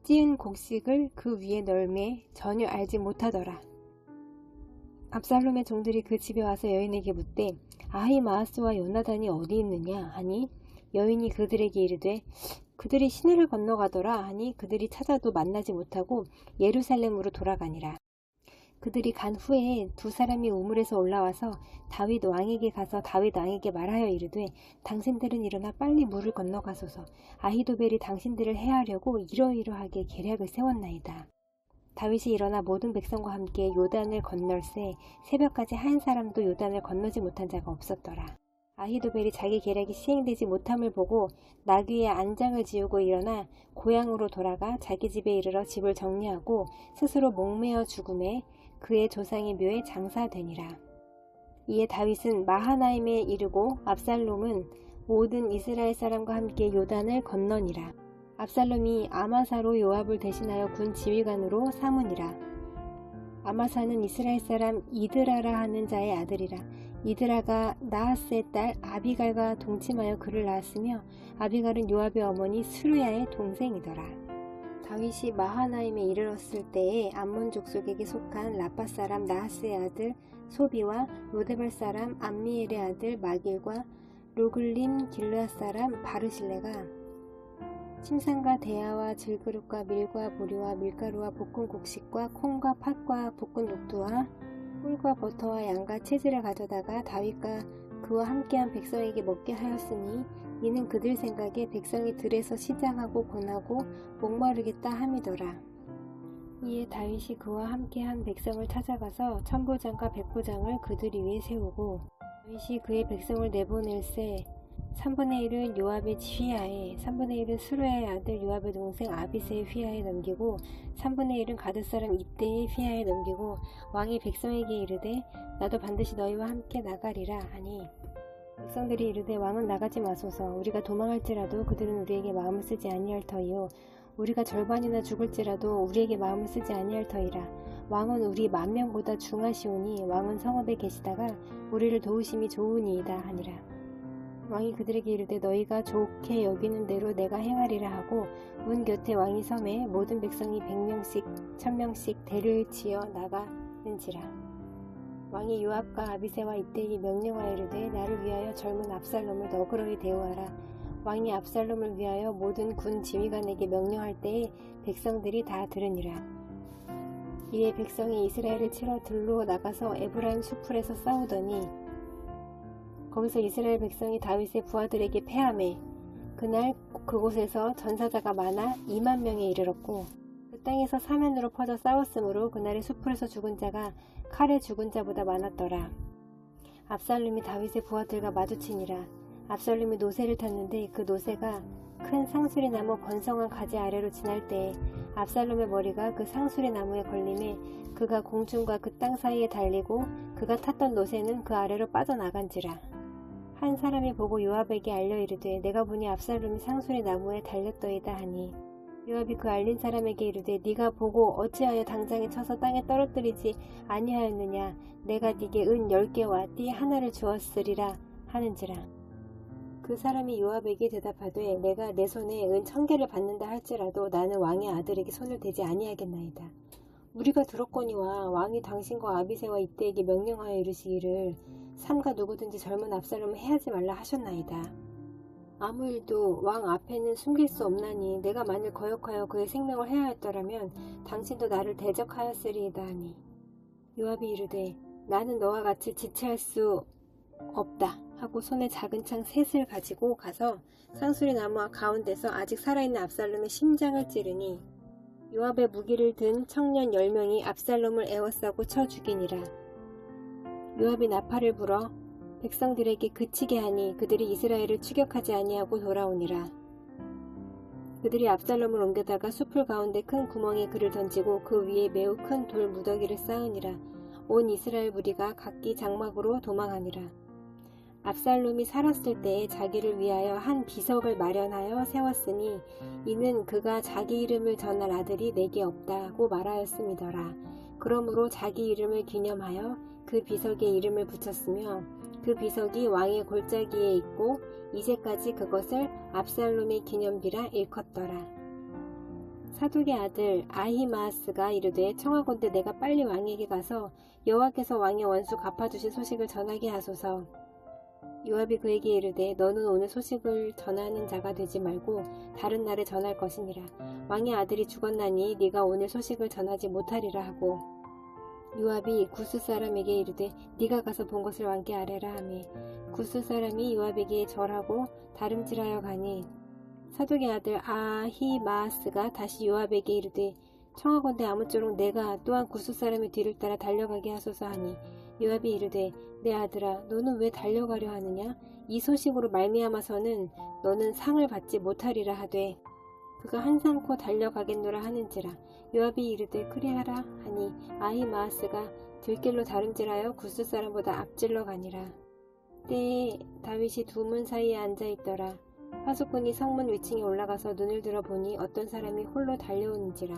A: 찌은 곡식을 그 위에 널매 전혀 알지 못하더라. 압살롬의 종들이 그 집에 와서 여인에게 묻되 아히마아스와 요나단이 어디 있느냐 하니 여인이 그들에게 이르되 그들이 시내를 건너가더라 하니 그들이 찾아도 만나지 못하고 예루살렘으로 돌아가니라. 그들이 간 후에 두 사람이 우물에서 올라와서 다윗 왕에게 가서 다윗 왕에게 말하여 이르되 당신들은 일어나 빨리 물을 건너가소서. 아히도벨이 당신들을 해하려고 이러이러하게 계략을 세웠나이다. 다윗이 일어나 모든 백성과 함께 요단을 건널새 새벽까지 한 사람도 요단을 건너지 못한 자가 없었더라. 아히도벨이 자기 계략이 시행되지 못함을 보고 나귀의 안장을 지우고 일어나 고향으로 돌아가 자기 집에 이르러 집을 정리하고 스스로 목매어 죽음에 그의 조상의 묘에 장사되니라. 이에 다윗은 마하나임에 이르고 압살롬은 모든 이스라엘 사람과 함께 요단을 건너니라. 압살롬이 아마사로 요압을 대신하여 군 지휘관으로 삼으니라. 아마사는 이스라엘 사람 이드라라 하는 자의 아들이라. 이드라가 나하스의 딸 아비갈과 동침하여 그를 낳았으며 아비갈은 요압의 어머니 스루야의 동생이더라. 다윗이 마하나임에 이르렀을 때에 암몬 족속에게 속한 라파 사람 나하스의 아들 소비와 로데발 사람 암미엘의 아들 마길과 로글림 길르앗 사람 바르실레가 침상과 대야와 질그릇과 밀과 보리와 밀가루와 볶은 곡식과 콩과 팥과 볶은 녹두와 꿀과 버터와 양과 치즈를 가져다가 다윗과 그와 함께한 백성에게 먹게 하였으니 이는 그들 생각에 백성이 들에서 시장하고 권하고 목마르겠다 함이더라. 이에 다윗이 그와 함께한 백성을 찾아가서 천부장과 백부장을 그들 위에 세우고 다윗이 그의 백성을 내보낼새 3분의 1은 요압의 휘하에 3분의 1은 수르야의 아들 요압의 동생 아비새의 휘하에 넘기고 3분의 1은 가드 사람 이때의 휘하에 넘기고 왕이 백성에게 이르되 나도 반드시 너희와 함께 나가리라 하니 백성들이 이르되 왕은 나가지 마소서. 우리가 도망할지라도 그들은 우리에게 마음을 쓰지 아니할 터이요 우리가 절반이나 죽을지라도 우리에게 마음을 쓰지 아니할 터이라. 왕은 우리 10,000명보다 중하시오니 왕은 성읍에 계시다가 우리를 도우심이 좋으니이다 하니라. 왕이 그들에게 이르되 너희가 좋게 여기는 대로 내가 행하리라 하고 문 곁에 왕이 섬에 모든 백성이 100명씩 1000명씩 대를 지어 나가는지라. 왕이 요압과 아비새와 이때에 명령하여 이르되 나를 위하여 젊은 압살롬을 너그러이 대우하라. 왕이 압살롬을 위하여 모든 군 지휘관에게 명령할 때에 백성들이 다 들으니라. 이에 백성이 이스라엘을 치러 들로 나가서 에브라임 수풀에서 싸우더니 거기서 이스라엘 백성이 다윗의 부하들에게 패하매 그날 그곳에서 전사자가 많아 20,000명에 이르렀고 그 땅에서 사면으로 퍼져 싸웠으므로 그날의 수풀에서 죽은 자가 칼에 죽은 자보다 많았더라. 압살롬이 다윗의 부하들과 마주치니라. 압살롬이 노새를 탔는데 그 노새가 큰 상수리 나무 번성한 가지 아래로 지날 때에 압살롬의 머리가 그 상수리 나무에 걸림에 그가 공중과 그 땅 사이에 달리고 그가 탔던 노새는 그 아래로 빠져나간지라. 한 사람이 보고 요압에게 알려 이르되 내가 보니 압살롬이 상수리 나무에 달렸더이다 하니 요압이 그 알린 사람에게 이르되 네가 보고 어찌하여 당장에 쳐서 땅에 떨어뜨리지 아니하였느냐. 내가 네게 은 10개와 띠 하나를 주었으리라 하는지라. 그 사람이 요압에게 대답하되 내가 내 손에 은 1000개를 받는다 할지라도 나는 왕의 아들에게 손을 대지 아니하겠나이다. 우리가 들었거니와 왕이 당신과 아비새와 이때에게 명령하여 이르시기를 삼가 누구든지 젊은 압살롬을 해하지 말라 하셨나이다. 아무 일도 왕 앞에는 숨길 수 없나니 내가 만일 거역하여 그의 생명을 해하였더라면 당신도 나를 대적하였으리이다 하니 요압이 이르되 나는 너와 같이 지체할 수 없다 하고 손에 작은 창 셋을 가지고 가서 상수리 나무와 가운데서 아직 살아있는 압살롬의 심장을 찌르니 요압의 무기를 든 청년 10명이 압살롬을 에워싸고 쳐 죽이니라. 요압이 나팔을 불어 백성들에게 그치게 하니 그들이 이스라엘을 추격하지 아니하고 돌아오니라. 그들이 압살롬을 옮겨다가 숲을 가운데 큰 구멍에 그를 던지고 그 위에 매우 큰 돌 무더기를 쌓으니라. 온 이스라엘 무리가 각기 장막으로 도망하니라. 압살롬이 살았을 때에 자기를 위하여 한 비석을 마련하여 세웠으니 이는 그가 자기 이름을 전할 아들이 내게 없다고 말하였음이더라. 그러므로 자기 이름을 기념하여 그 비석에 이름을 붙였으며 그 비석이 왕의 골짜기에 있고 이제까지 그것을 압살롬의 기념비라 일컫더라. 사독의 아들 아히마아스가 이르되 청하건대 내가 빨리 왕에게 가서 여호와께서 왕의 원수 갚아주신 소식을 전하게 하소서. 요압이 그에게 이르되 너는 오늘 소식을 전하는 자가 되지 말고 다른 날에 전할 것이니라. 왕의 아들이 죽었나니 네가 오늘 소식을 전하지 못하리라 하고 요압이 구스 사람에게 이르되 네가 가서 본 것을 왕께 아뢰라 하매 구스 사람이 요압에게 절하고 다름질하여 가니 사독의 아들 아히마아스가 다시 요압에게 이르되 청하건대 아무쪼록 내가 또한 구스 사람의 뒤를 따라 달려가게 하소서 하니 요압이 이르되 내 아들아 너는 왜 달려가려 하느냐. 이 소식으로 말미암아서는 너는 상을 받지 못하리라 하되 그가 한산코 달려가겠노라 하는지라. 요압이 이르되 그리하라 하니 아히마아스가 들길로 다름질하여 구스 사람보다 앞질러 가니라. 때에 다윗이 두 문 사이에 앉아있더라. 파수꾼이 성문 위층에 올라가서 눈을 들어보니 어떤 사람이 홀로 달려오는지라.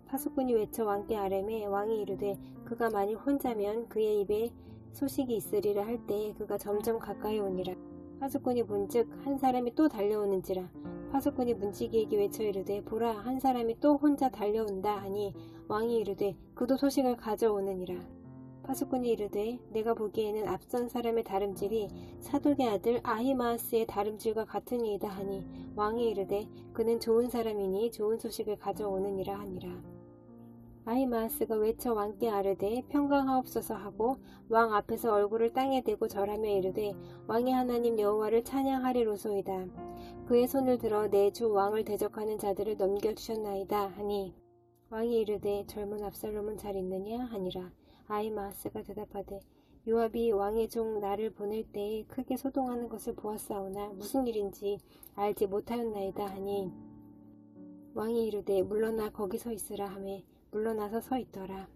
A: 파수꾼이 외쳐 왕께 아뢰매 왕이 이르되 그가 만일 혼자면 그의 입에 소식이 있으리라 할 때에 그가 점점 가까이 오니라. 파수꾼이 본즉 한 사람이 또 달려오는지라. 파수꾼이 문지기에게 외쳐 이르되 보라 한 사람이 또 혼자 달려온다 하니 왕이 이르되 그도 소식을 가져오느니라. 파수꾼이 이르되 내가 보기에는 앞선 사람의 다름질이 사독의 아들 아히마아스의 다름질과 같으니이다 하니 왕이 이르되 그는 좋은 사람이니 좋은 소식을 가져오느니라 하니라. 아히마아스가 외쳐 왕께 아뢰되 평강하옵소서 하고 왕 앞에서 얼굴을 땅에 대고 절하며 이르되 왕의 하나님 여호와를 찬양하리로소이다. 그의 손을 들어 내 주 왕을 대적하는 자들을 넘겨주셨나이다 하니 왕이 이르되 젊은 압살롬은 잘 있느냐 하니라. 아히마아스가 대답하되 요압이 왕의 종 나를 보낼 때에 크게 소동하는 것을 보았사오나 무슨 일인지 알지 못하였나이다 하니 왕이 이르되 물러나 거기 서 있으라 하매 물러나서 서 있더라.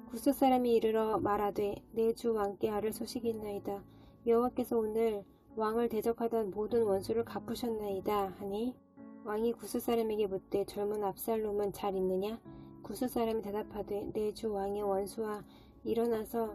A: 구스 사람이 이르러 말하되 내 주 왕께 아를 소식이 있나이다. 여호와께서 오늘 왕을 대적하던 모든 원수를 갚으셨나이다 하니 왕이 구스 사람에게 묻되 젊은 압살롬은 잘 있느냐? 구스 사람이 대답하되 내 주 왕의 원수와 일어나서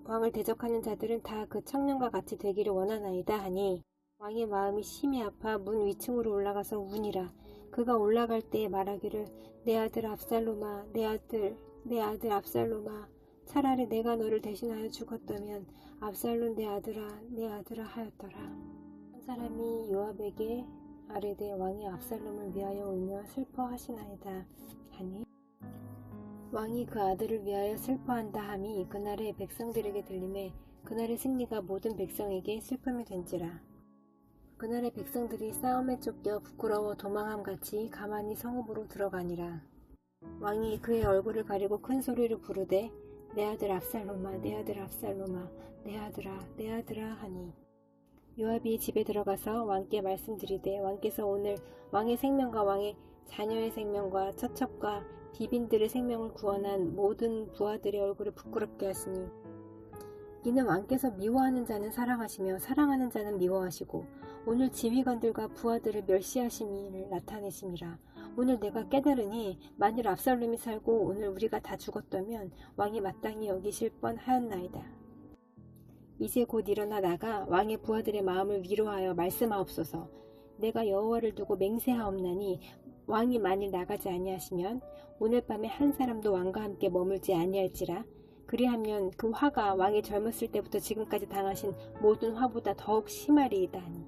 A: 왕을 대적하는 자들은 다 그 청년과 같이 되기를 원하나이다 하니 왕의 마음이 심히 아파 문 위층으로 올라가서 우니라. 그가 올라갈 때에 말하기를 내 아들 압살롬아 내 아들 압살롬아 차라리 내가 너를 대신하여 죽었다면 압살롬 내 아들아 하였더라. 한 사람이 요압에게 아뢰되 왕이 압살롬을 위하여 울며 슬퍼하시나이다 하니 왕이 그 아들을 위하여 슬퍼한다 함이 그날의 백성들에게 들리매 그날의 승리가 모든 백성에게 슬픔이 된지라. 그날의 백성들이 싸움에 쫓겨 부끄러워 도망함같이 가만히 성읍으로 들어가니라. 왕이 그의 얼굴을 가리고 큰 소리로 부르되 내 아들 압살롬아 내 아들 압살롬아 내 아들아 하니 요압이 집에 들어가서 왕께 말씀드리되 왕께서 오늘 왕의 생명과 왕의 자녀의 생명과 처첩과 비빈들의 생명을 구원한 모든 부하들의 얼굴을 부끄럽게 하시니 이는 왕께서 미워하는 자는 사랑하시며 사랑하는 자는 미워하시고 오늘 지휘관들과 부하들을 멸시하심을 나타내심이라. 오늘 내가 깨달으니 만일 압살롬이 살고 오늘 우리가 다 죽었다면 왕이 마땅히 여기실 뻔하였나이다. 이제 곧 일어나 나가 왕의 부하들의 마음을 위로하여 말씀하옵소서. 내가 여호와를 두고 맹세하옵나니 왕이 만일 나가지 아니하시면 오늘 밤에 한 사람도 왕과 함께 머물지 아니할지라. 그리하면 그 화가 왕이 젊었을 때부터 지금까지 당하신 모든 화보다 더욱 심하리이다 하니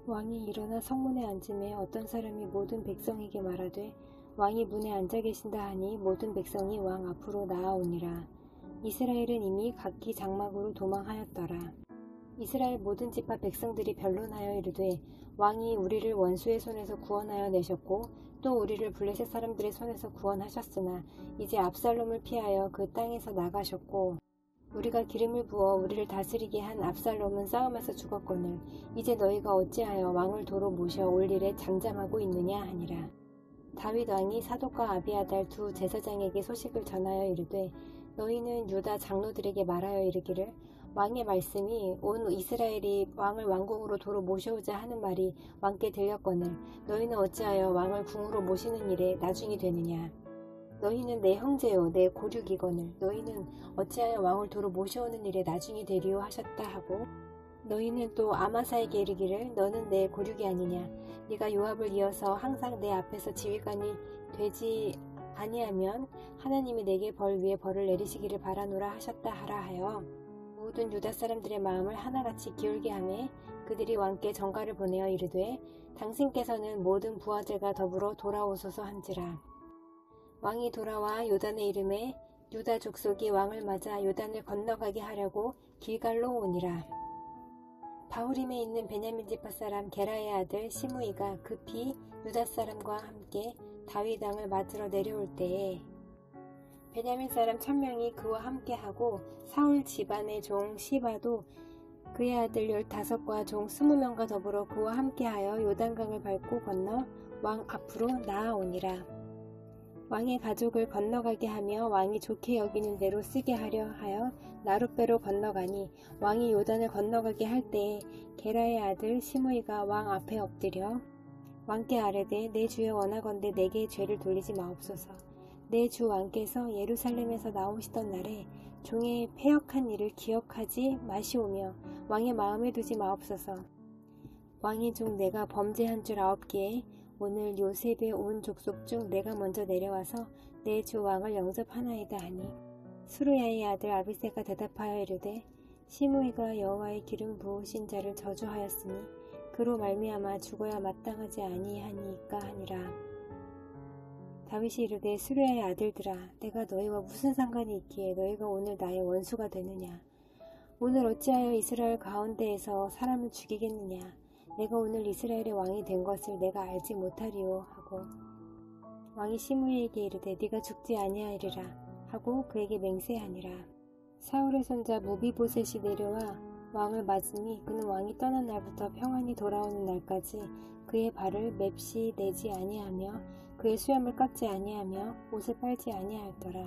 A: 왕이 일어나 성문에 앉음에 어떤 사람이 모든 백성에게 말하되 왕이 문에 앉아 계신다 하니 모든 백성이 왕 앞으로 나아오니라. 이스라엘은 이미 각기 장막으로 도망하였더라. 이스라엘 모든 지파 백성들이 변론하여 이르되 왕이 우리를 원수의 손에서 구원하여 내셨고 또 우리를 블레셋 사람들의 손에서 구원하셨으나 이제 압살롬을 피하여 그 땅에서 나가셨고 우리가 기름을 부어 우리를 다스리게 한 압살롬은 싸움에서 죽었거늘 이제 너희가 어찌하여 왕을 도로 모셔 올 일에 잠잠하고 있느냐 하니라. 다윗 왕이 사독과 아비아달 두 제사장에게 소식을 전하여 이르되 너희는 유다 장로들에게 말하여 이르기를 왕의 말씀이 온 이스라엘이 왕을 왕궁으로 도로 모셔오자 하는 말이 왕께 들렸거늘 너희는 어찌하여 왕을 궁으로 모시는 일에 나중이 되느냐. 너희는 내 형제요 내 고륙이거늘 너희는 어찌하여 왕을 도로 모셔오는 일에 나중이 되리요 하셨다 하고 너희는 또 아마사에게 이르기를 너는 내 고륙이 아니냐. 네가 요압을 이어서 항상 내 앞에서 지휘관이 되지 아니하면 하나님이 내게 벌 위에 벌을 내리시기를 바라노라 하셨다 하라 하여 모든 유다 사람들의 마음을 하나같이 기울게 하매 그들이 왕께 전가를 보내어 이르되 당신께서는 모든 부하들과 더불어 돌아오소서 한지라. 왕이 돌아와 요단에 이름에 유다 족속이 왕을 맞아 요단을 건너가게 하려고 길갈로 오니라. 바후림에 있는 베냐민 지파 사람 게라의 아들 시므이가 급히 유다 사람과 함께 다윗 왕을 맞으러 내려올 때에 베냐민 사람 1000명이 그와 함께하고 사울 집안의 종 시바도 그의 아들 15과 종 20명과 더불어 그와 함께하여 요단강을 밟고 건너 왕 앞으로 나아오니라. 왕의 가족을 건너가게 하며 왕이 좋게 여기는 대로 쓰게 하려 하여 나룻배로 건너가니 왕이 요단을 건너가게 할 때에 게라의 아들 시므이가 왕 앞에 엎드려 왕께 아뢰되 내 주여 원하건대 내게 죄를 돌리지 마옵소서. 내 주 왕께서 예루살렘에서 나오시던 날에 종의 패역한 일을 기억하지 마시오며 왕의 마음에 두지 마옵소서. 왕의 종 내가 범죄한 줄 아옵기에 오늘 요셉의 온 족속 중 내가 먼저 내려와서 내 주 왕을 영접하나이다 하니 수르야의 아들 아비새가 대답하여 이르되 시므이가 여호와의 기름 부으신 자를 저주하였으니 그로 말미암아 죽어야 마땅하지 아니하니까 하니라. 다윗이 이르되 수르야의 아들들아 내가 너희와 무슨 상관이 있기에 너희가 오늘 나의 원수가 되느냐. 오늘 어찌하여 이스라엘 가운데에서 사람을 죽이겠느냐. 내가 오늘 이스라엘의 왕이 된 것을 내가 알지 못하리요 하고 왕이 시므이에게 이르되 네가 죽지 아니하리라 하고 그에게 맹세하니라. 사울의 손자 무비보셋이 내려와 왕을 맞으니 그는 왕이 떠난 날부터 평안히 돌아오는 날까지 그의 발을 맵시 내지 아니하며 그의 수염을 깎지 아니하며 옷을 빨지 아니하였더라.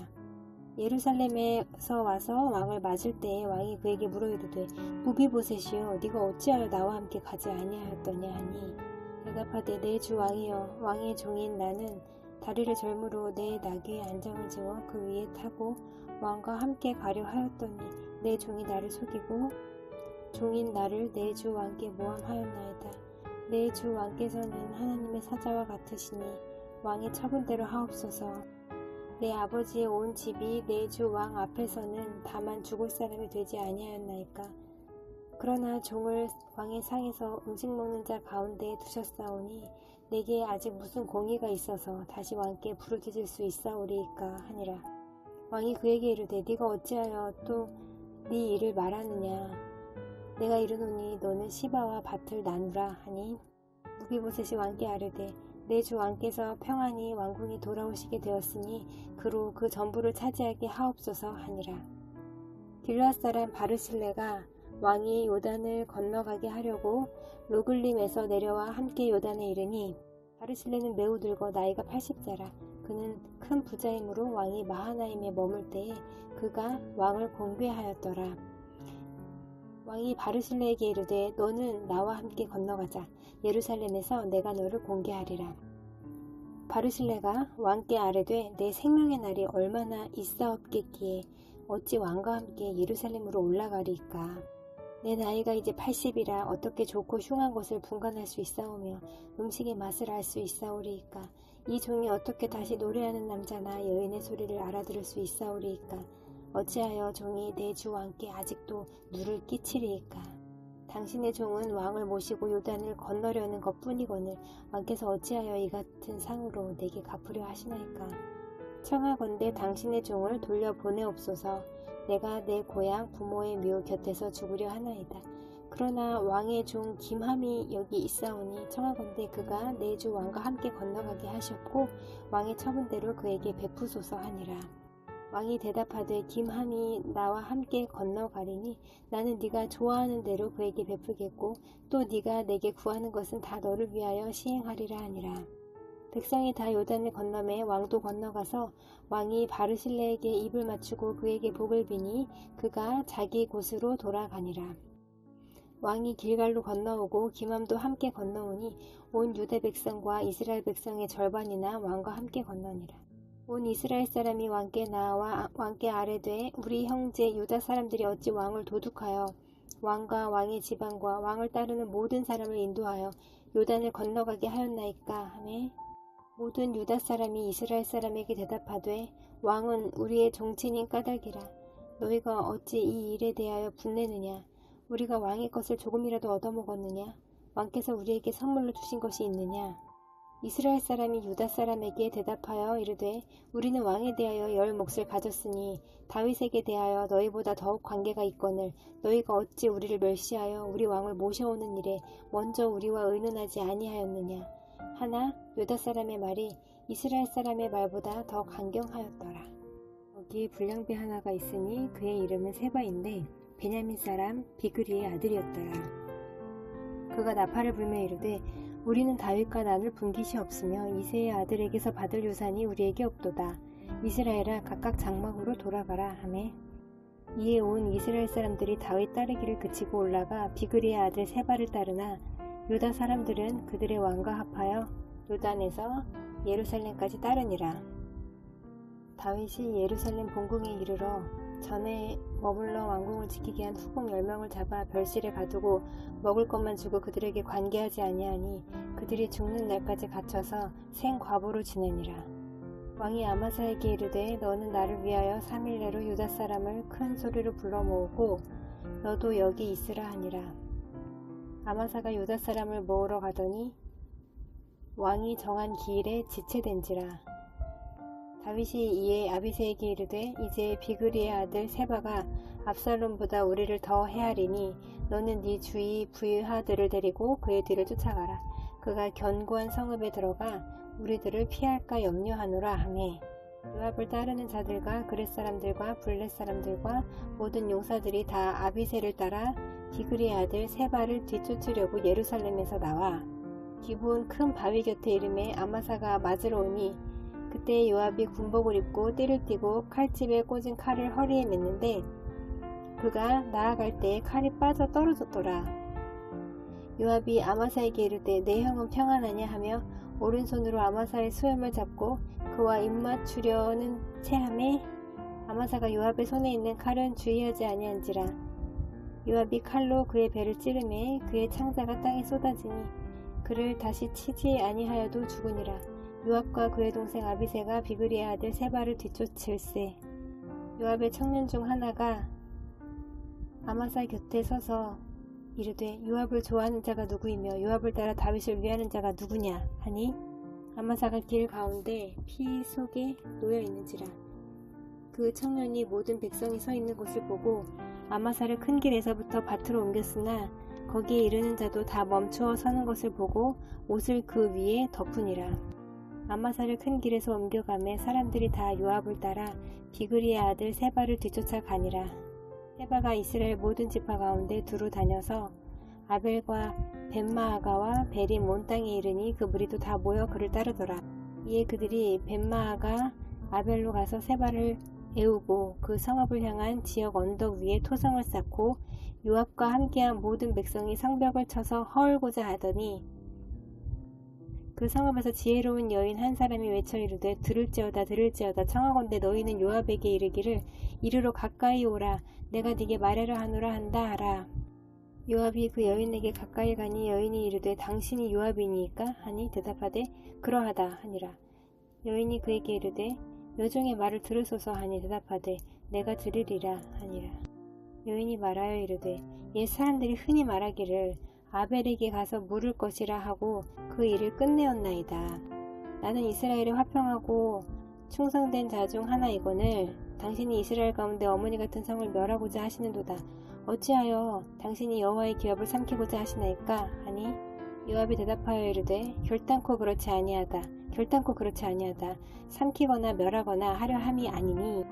A: 예루살렘에서 와서 왕을 맞을 때에 왕이 그에게 물어 이르되 무비보셋이여 네가 어찌하여 나와 함께 가지 아니하였더냐 하니 대답하되 내 주 왕이여 왕의 종인 나는 다리를 절므로 내 나귀의 안장을 지워 그 위에 타고 왕과 함께 가려 하였더니 내 종이 나를 속이고 종인 나를 내 주 왕께 모함하였나이다. 내 주 왕께서는 하나님의 사자와 같으시니 왕의 처분대로 하옵소서. 내 아버지의 온 집이 내 주 왕 앞에서는 다만 죽을 사람이 되지 아니하였나이까. 그러나 종을 왕의 상에서 음식 먹는 자 가운데에 두셨사오니 내게 아직 무슨 공의가 있어서 다시 왕께 부르짖을 수 있사오리이까 하니라. 왕이 그에게 이르되 네가 어찌하여 또 네 일을 말하느냐. 내가 이르노니 너는 시바와 밭을 나누라 하니 무비보셋이 왕께 아뢰되 내 주 왕께서 평안히 왕궁에 돌아오시게 되었으니 그로 그 전부를 차지하게 하옵소서 하니라. 길앗 사람 바르실레가 왕이 요단을 건너가게 하려고 로글림에서 내려와 함께 요단에 이르니 바르실레는 매우 늙어 나이가 80자라. 그는 큰 부자이므로 왕이 마하나임에 머물 때에 그가 왕을 공개하였더라. 왕이 바르실레에게 이르되 너는 나와 함께 건너가자. 예루살렘에서 내가 너를 공개하리라. 바르실레가 왕께 아뢰되 내 생명의 날이 얼마나 있사옵겠기에 어찌 왕과 함께 예루살렘으로 올라가리까. 내 나이가 이제 80이라 어떻게 좋고 흉한 것을 분간할 수 있사오며 음식의 맛을 알 수 있사오리이까. 이 종이 어떻게 다시 노래하는 남자나 여인의 소리를 알아들을 수 있사오리이까. 어찌하여 종이 내 주 왕께 아직도 누를 끼치리이까. 당신의 종은 왕을 모시고 요단을 건너려는 것뿐이거늘 왕께서 어찌하여 이 같은 상으로 내게 갚으려 하시나이까. 청하건대 당신의 종을 돌려보내옵소서. 내가 내 고향 부모의 묘 곁에서 죽으려 하나이다. 그러나 왕의 종 김함이 여기 있사오니 청하건대 그가 내 주 왕과 함께 건너가게 하셨고 왕의 처분대로 그에게 베푸소서 하니라. 왕이 대답하되 김함이 나와 함께 건너가리니 나는 네가 좋아하는 대로 그에게 베푸겠고 또 네가 내게 구하는 것은 다 너를 위하여 시행하리라 하니라. 백성이 다 요단을 건너매 왕도 건너가서 왕이 바르실레에게 입을 맞추고 그에게 복을 비니 그가 자기 곳으로 돌아가니라. 왕이 길갈로 건너오고 김함도 함께 건너오니 온 유다 백성과 이스라엘 백성의 절반이나 왕과 함께 건너니라. 온 이스라엘 사람이 왕께 나와 왕께 아뢰되 우리 형제 유다 사람들이 어찌 왕을 도둑하여 왕과 왕의 지방과 왕을 따르는 모든 사람을 인도하여 요단을 건너가게 하였나이까 하매 모든 유다 사람이 이스라엘 사람에게 대답하되 왕은 우리의 종친인 까닭이라. 너희가 어찌 이 일에 대하여 분내느냐. 우리가 왕의 것을 조금이라도 얻어먹었느냐. 왕께서 우리에게 선물로 주신 것이 있느냐. 이스라엘 사람이 유다 사람에게 대답하여 이르되 우리는 왕에 대하여 10몫을 가졌으니 다윗에게 대하여 너희보다 더욱 관계가 있거늘 너희가 어찌 우리를 멸시하여 우리 왕을 모셔오는 일에 먼저 우리와 의논하지 아니하였느냐. 하나 유다 사람의 말이 이스라엘 사람의 말보다 더 강경하였더라. 거기 불량배 하나가 있으니 그의 이름은 세바인데 베냐민 사람 비그리의 아들이었더라. 그가 나팔을 불며 이르되 우리는 다윗과 나눌 분깃이 없으며 이새의 아들에게서 받을 유산이 우리에게 없도다. 이스라엘아 각각 장막으로 돌아가라 하매 이에 온 이스라엘 사람들이 다윗 따르기를 그치고 올라가 비그리의 아들 세바를 따르나 유다 사람들은 그들의 왕과 합하여 요단에서 예루살렘까지 따르니라. 다윗이 예루살렘 본궁에 이르러 전에 머물러 왕궁을 지키게 한 후궁 10명을 잡아 별실에 가두고 먹을 것만 주고 그들에게 관계하지 아니하니 그들이 죽는 날까지 갇혀서 생과부로 지내니라. 왕이 아마사에게 이르되 너는 나를 위하여 3일 내로 유다 사람을 큰 소리로 불러 모으고 너도 여기 있으라 하니라. 아마사가 유다 사람을 모으러 가더니 왕이 정한 기일에 지체된지라. 다윗이 이에 아비새에게 이르되 이제 비그리의 아들 세바가 압살롬보다 우리를 더 해하리니 너는 네 주위 부하들을 데리고 그의 뒤를 쫓아가라. 그가 견고한 성읍에 들어가 우리들을 피할까 염려하노라 하매 요압을 따르는 자들과 그렛 사람들과 블렛 사람들과 모든 용사들이 다 아비새를 따라 비그리의 아들 세바를 뒤쫓으려고 예루살렘에서 나와 기브온 큰 바위 곁에 이름에 아마사가 맞으러 오니 그때 요압이 군복을 입고 띠를 띠고 칼집에 꽂은 칼을 허리에 맸는데 그가 나아갈 때에 칼이 빠져 떨어졌더라. 요압이 아마사에게 이르되 내 형은 평안하냐 하며 오른손으로 아마사의 수염을 잡고 그와 입맞추려는 체함에 아마사가 요압의 손에 있는 칼은 주의하지 아니한지라. 요압이 칼로 그의 배를 찌르매 그의 창자가 땅에 쏟아지니 그를 다시 치지 아니하여도 죽으니라. 요압과 그의 동생 아비새가 비그리의 아들 세바를 뒤쫓을세. 요압의 청년 중 하나가 아마사 곁에 서서 이르되 요압을 좋아하는 자가 누구이며 요압을 따라 다윗을 위하는 자가 누구냐 하니 아마사가 길 가운데 피 속에 놓여 있는지라. 그 청년이 모든 백성이 서 있는 곳을 보고 아마사를 큰 길에서부터 밭으로 옮겼으나 거기에 이르는 자도 다 멈추어 서는 것을 보고 옷을 그 위에 덮으니라. 아마사를 큰 길에서 옮겨가매 사람들이 다 요압을 따라 비그리의 아들 세바를 뒤쫓아 가니라. 세바가 이스라엘 모든 지파 가운데 두루 다녀서 아벨과 벳마아가와 벨이 몬 땅에 이르니 그 무리도 다 모여 그를 따르더라. 이에 그들이 벳마아가 아벨로 가서 세바를 애우고 그 성읍을 향한 지역 언덕 위에 토성을 쌓고 요압과 함께한 모든 백성이 성벽을 쳐서 허울고자 하더니 그 성읍에서 지혜로운 여인 한 사람이 외쳐 이르되 들을지어다 들을지어다 청하건대 너희는 요압에게 이르기를 이르러 가까이 오라 내가 네게 말하려 하노라 한다 하라. 요압이 그 여인에게 가까이 가니 여인이 이르되 당신이 요압이니까 하니 대답하되 그러하다 하니라. 여인이 그에게 이르되 여종의 말을 들으소서 하니 대답하되 내가 들으리라 하니라. 여인이 말하여 이르되 옛 사람들이 흔히 말하기를 아벨에게 가서 물을 것이라 하고 그 일을 끝내었나이다. 나는 이스라엘에 화평하고 충성된 자 중 하나이거늘 당신이 이스라엘 가운데 어머니 같은 성을 멸하고자 하시는도다. 어찌하여 당신이 여호와의 기업을 삼키고자 하시나이까 하니 요압이 대답하여 이르되 결단코 그렇지 아니하다. 결단코 그렇지 아니하다. 삼키거나 멸하거나 하려 함이 아니니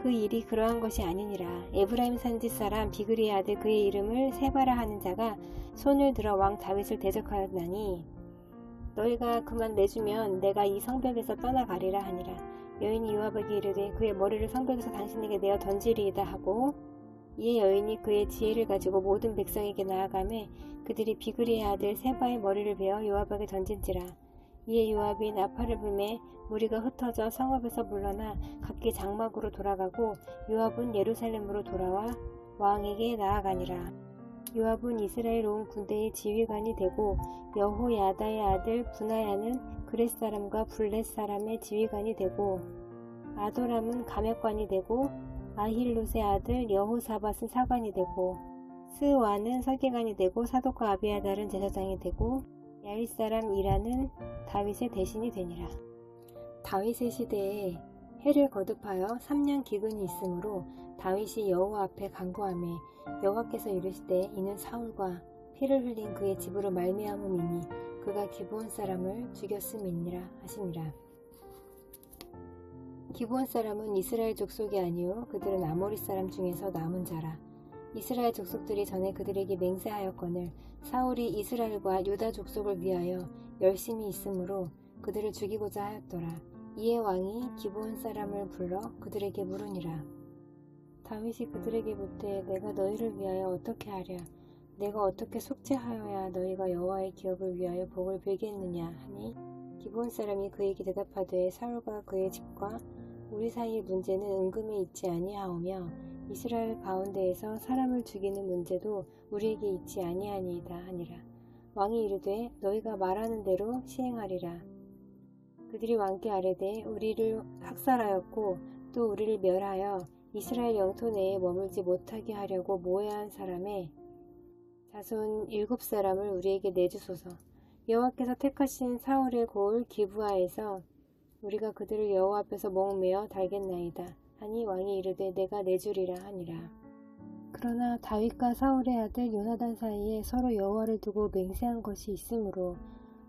A: 그 일이 그러한 것이 아니니라. 에브라임 산지 사람 비그리의 아들 그의 이름을 세바라 하는 자가 손을 들어 왕 다윗을 대적하였나니 너희가 그만 내주면 내가 이 성벽에서 떠나가리라 하니라. 여인이 요압에게 이르되 그의 머리를 성벽에서 당신에게 내어 던지리이다 하고 이에 여인이 그의 지혜를 가지고 모든 백성에게 나아가매 그들이 비그리의 아들 세바의 머리를 베어 요압에게 던진지라. 이에 요압이 나팔을 불매 무리가 흩어져 성읍에서 물러나 각기 장막으로 돌아가고 요압은 예루살렘으로 돌아와 왕에게 나아가니라. 요압은 이스라엘 온 군대의 지휘관이 되고 여호야다의 아들 분하야는 그렛 사람과 블렛 사람의 지휘관이 되고 아도람은 감역관이 되고 아힐롯의 아들 여호사밧은 사관이 되고 스와는 서기관이 되고 사독과 아비아달은 제사장이 되고 야일 사람 이라는 다윗의 대신이 되니라. 다윗의 시대에 해를 거듭하여 3년 기근이 있으므로 다윗이 여호와 앞에 간구하매 여호와께서 이르시되 이는 사울과 피를 흘린 그의 집으로 말미암음이니 그가 기브온 사람을 죽였음이니라 하시니라. 기브온 사람은 이스라엘 족속이 아니요 그들은 아모리 사람 중에서 남은 자라. 이스라엘 족속들이 전에 그들에게 맹세하였거늘 사울이 이스라엘과 유다 족속을 위하여 열심히 있으므로 그들을 죽이고자 하였더라. 이에 왕이 기브온 사람을 불러 그들에게 물으니라. 다윗이 그들에게 묻되 내가 너희를 위하여 어떻게 하랴? 내가 어떻게 속죄하여야 너희가 여호와의 기업을 위하여 복을 빌겠느냐 하니 기브온 사람이 그에게 대답하되 사울과 그의 집과 우리 사이의 문제는 은금에 있지 아니하오며 이스라엘 가운데에서 사람을 죽이는 문제도 우리에게 있지 아니하니이다 하니라. 왕이 이르되 너희가 말하는 대로 시행하리라. 그들이 왕께 아뢰되 우리를 학살하였고 또 우리를 멸하여 이스라엘 영토 내에 머물지 못하게 하려고 모해한 사람의 자손 7사람을 우리에게 내주소서. 여호와께서 택하신 사울의 고을 기브아에서 우리가 그들을 여호와 앞에서 목매어 달겠나이다 하니 왕이 이르되 내가 내주리라 하니라. 그러나 다윗과 사울의 아들 요나단 사이에 서로 여호와를 두고 맹세한 것이 있으므로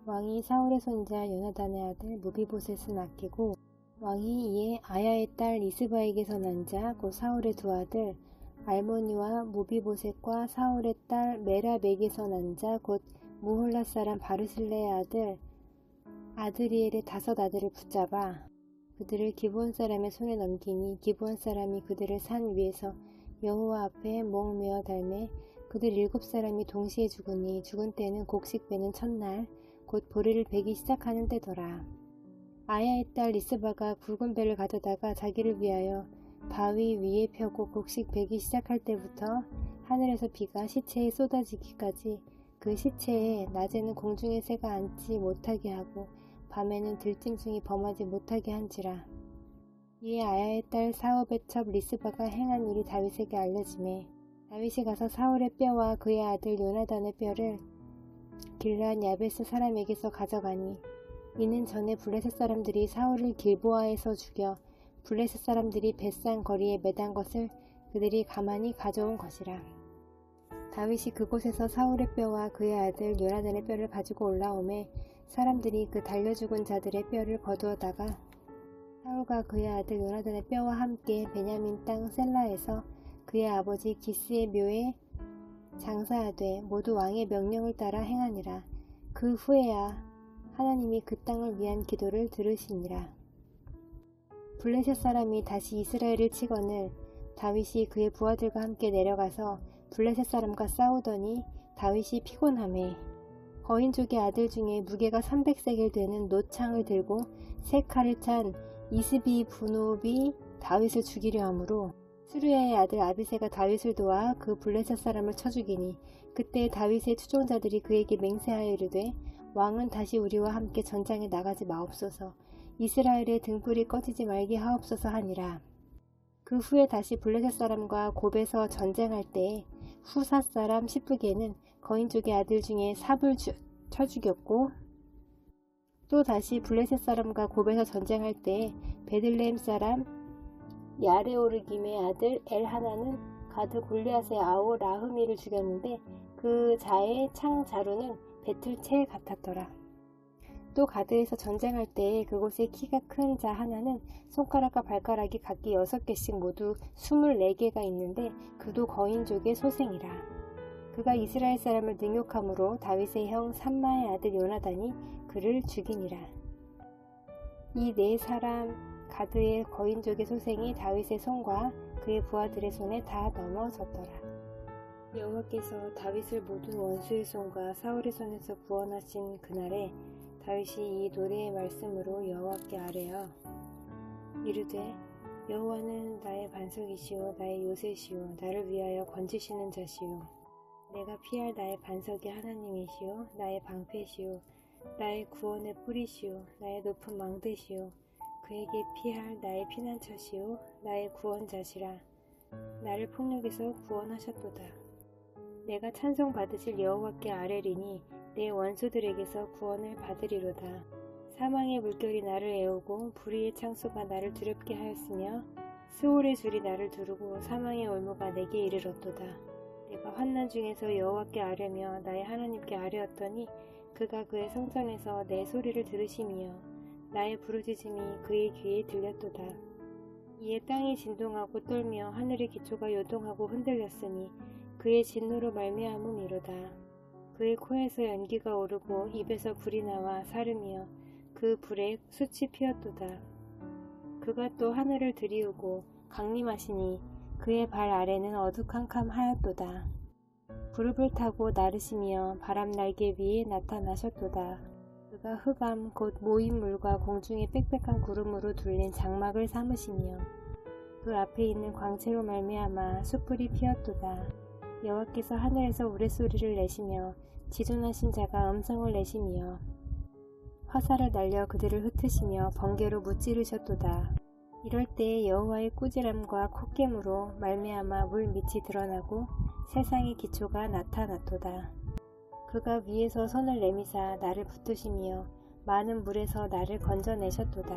A: 왕이 사울의 손자 요나단의 아들 무비보셋을 아끼고 왕이 이에 아야의 딸 리스바에게서 난 자 곧 사울의 두 아들 알모니와 무비보셋과 사울의 딸 메랍에게서 난 자 곧 무홀랏 사람 바르실레의 아들 아드리엘의 5 아들을 붙잡아 그들을 기브온 사람의 손에 넘기니 기브온 사람이 그들을 산 위에서 여호와 앞에 목매어 달매 그들 7사람이 동시에 죽으니 죽은 때는 곡식 베는 첫날 곧 보리를 베기 시작하는 때더라. 아야의 딸 리스바가 굵은 배를 가져다가 자기를 위하여 바위 위에 펴고 곡식 베기 시작할 때부터 하늘에서 비가 시체에 쏟아지기까지 그 시체에 낮에는 공중의 새가 앉지 못하게 하고 밤에는 들짐승이 범하지 못하게 한지라. 이에 아야의 딸 사업의 첩 리스바가 행한 일이 다윗에게 알려지매 다윗이 가서 사울의 뼈와 그의 아들 요나단의 뼈를 길르앗 야베스 사람에게서 가져가니 이는 전에 블레셋 사람들이 사울을 길보아에서 죽여 블레셋 사람들이 벳산 거리에 매단 것을 그들이 가만히 가져온 것이라. 다윗이 그곳에서 사울의 뼈와 그의 아들 요나단의 뼈를 가지고 올라오매 사람들이 그 달려 죽은 자들의 뼈를 거두어다가 사울과 그의 아들 요나단의 뼈와 함께 베냐민 땅 셀라에서 그의 아버지 기스의 묘에 장사하되 모두 왕의 명령을 따라 행하니라. 그 후에야 하나님이 그 땅을 위한 기도를 들으시니라. 블레셋 사람이 다시 이스라엘을 치거늘 다윗이 그의 부하들과 함께 내려가서 블레셋 사람과 싸우더니 다윗이 피곤하매 거인족의 아들 중에 무게가 300세겔 되는 노창을 들고 3칼을 찬 이스비 분옵이 다윗을 죽이려 하므로 스루야의 아들 아비새가 다윗을 도와 그 블레셋 사람을 쳐 죽이니 그때 다윗의 추종자들이 그에게 맹세하여 이르되 왕은 다시 우리와 함께 전장에 나가지 마옵소서 이스라엘의 등불이 꺼지지 말게 하옵소서 하니라. 그 후에 다시 블레셋 사람과 곱에서 전쟁할 때에 후사 사람 시프게는 거인족의 아들 중에 삽을 쳐 죽였고 또 다시 블레셋 사람과 곱에서 전쟁할 때에 베들레헴 사람 야레오르김의 아들 엘하나는 가드 골리앗의 아우 라흐미를 죽였는데 그 자의 창 자루는 배틀채 같았더라. 또 가드에서 전쟁할 때에 그곳에 키가 큰 자 하나는 손가락과 발가락이 각기 6개씩 모두 24개가 있는데 그도 거인족의 소생이라. 그가 이스라엘 사람을 능욕함으로 다윗의 형 삼마의 아들 요나단이 그를 죽이니라. 이 4사람 가드의 거인족의 소생이 다윗의 손과 그의 부하들의 손에 다 넘어졌더라. 여호와께서 다윗을 모든 원수의 손과 사울의 손에서 구원하신 그날에 다윗이 이 노래의 말씀으로 여호와께 아뢰어 이르되 여호와는 나의 반석이시오 나의 요새시오 나를 위하여 건지시는 자시오 내가 피할 나의 반석의 하나님이시오 나의 방패시오 나의 구원의 뿌리시오 나의 높은 망대시오 그에게 피할 나의 피난처시오 나의 구원자시라 나를 폭력에서 구원하셨도다. 내가 찬송 받으실 여호와께 아뢰리니 내 원수들에게서 구원을 받으리로다. 사망의 물결이 나를 애우고 불의의 창수가 나를 두렵게 하였으며 스올의 줄이 나를 두르고 사망의 올무가 내게 이르렀도다. 내가 환난 중에서 여호와께 아뢰며 나의 하나님께 아뢰었더니 그가 그의 성전에서 내 소리를 들으시며 나의 부르짖음이 그의 귀에 들렸도다. 이에 땅이 진동하고 떨며 하늘의 기초가 요동하고 흔들렸으니 그의 진노로 말미암음이로다. 그의 코에서 연기가 오르고 입에서 불이 나와 사르며 그 불에 숯이 피었도다. 그가 또 하늘을 들이우고 강림하시니 그의 발 아래는 어두캄캄하였도다. 부릅을 타고 나르시며 바람 날개 위에 나타나셨도다. 그가 흑암 곧 모인 물과 공중의 빽빽한 구름으로 둘린 장막을 삼으시며 그 앞에 있는 광채로 말미암아 숯불이 피었도다. 여호와께서 하늘에서 우레소리를 내시며 지존하신 자가 음성을 내시며 화살을 날려 그들을 흩으시며 번개로 무찌르셨도다. 이럴 때에 여호와의 꾸지람과 콧김으로 말미암아 물 밑이 드러나고 세상의 기초가 나타났도다. 그가 위에서 손을 내미사 나를 붙드시며 많은 물에서 나를 건져내셨도다.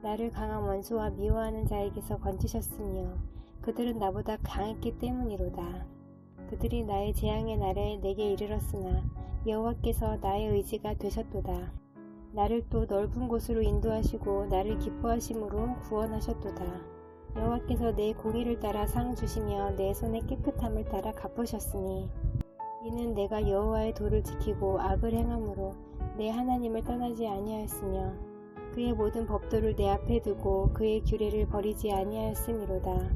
A: 나를 강한 원수와 미워하는 자에게서 건지셨으며 그들은 나보다 강했기 때문이로다. 그들이 나의 재앙의 날에 내게 이르렀으나 여호와께서 나의 의지가 되셨도다. 나를 또 넓은 곳으로 인도하시고 나를 기뻐하심으로 구원하셨도다. 여호와께서 내 공의를 따라 상 주시며 내 손의 깨끗함을 따라 갚으셨으니 이는 내가 여호와의 도를 지키고 악을 행함으로 내 하나님을 떠나지 아니하였으며 그의 모든 법도를 내 앞에 두고 그의 규례를 버리지 아니하였음이로다.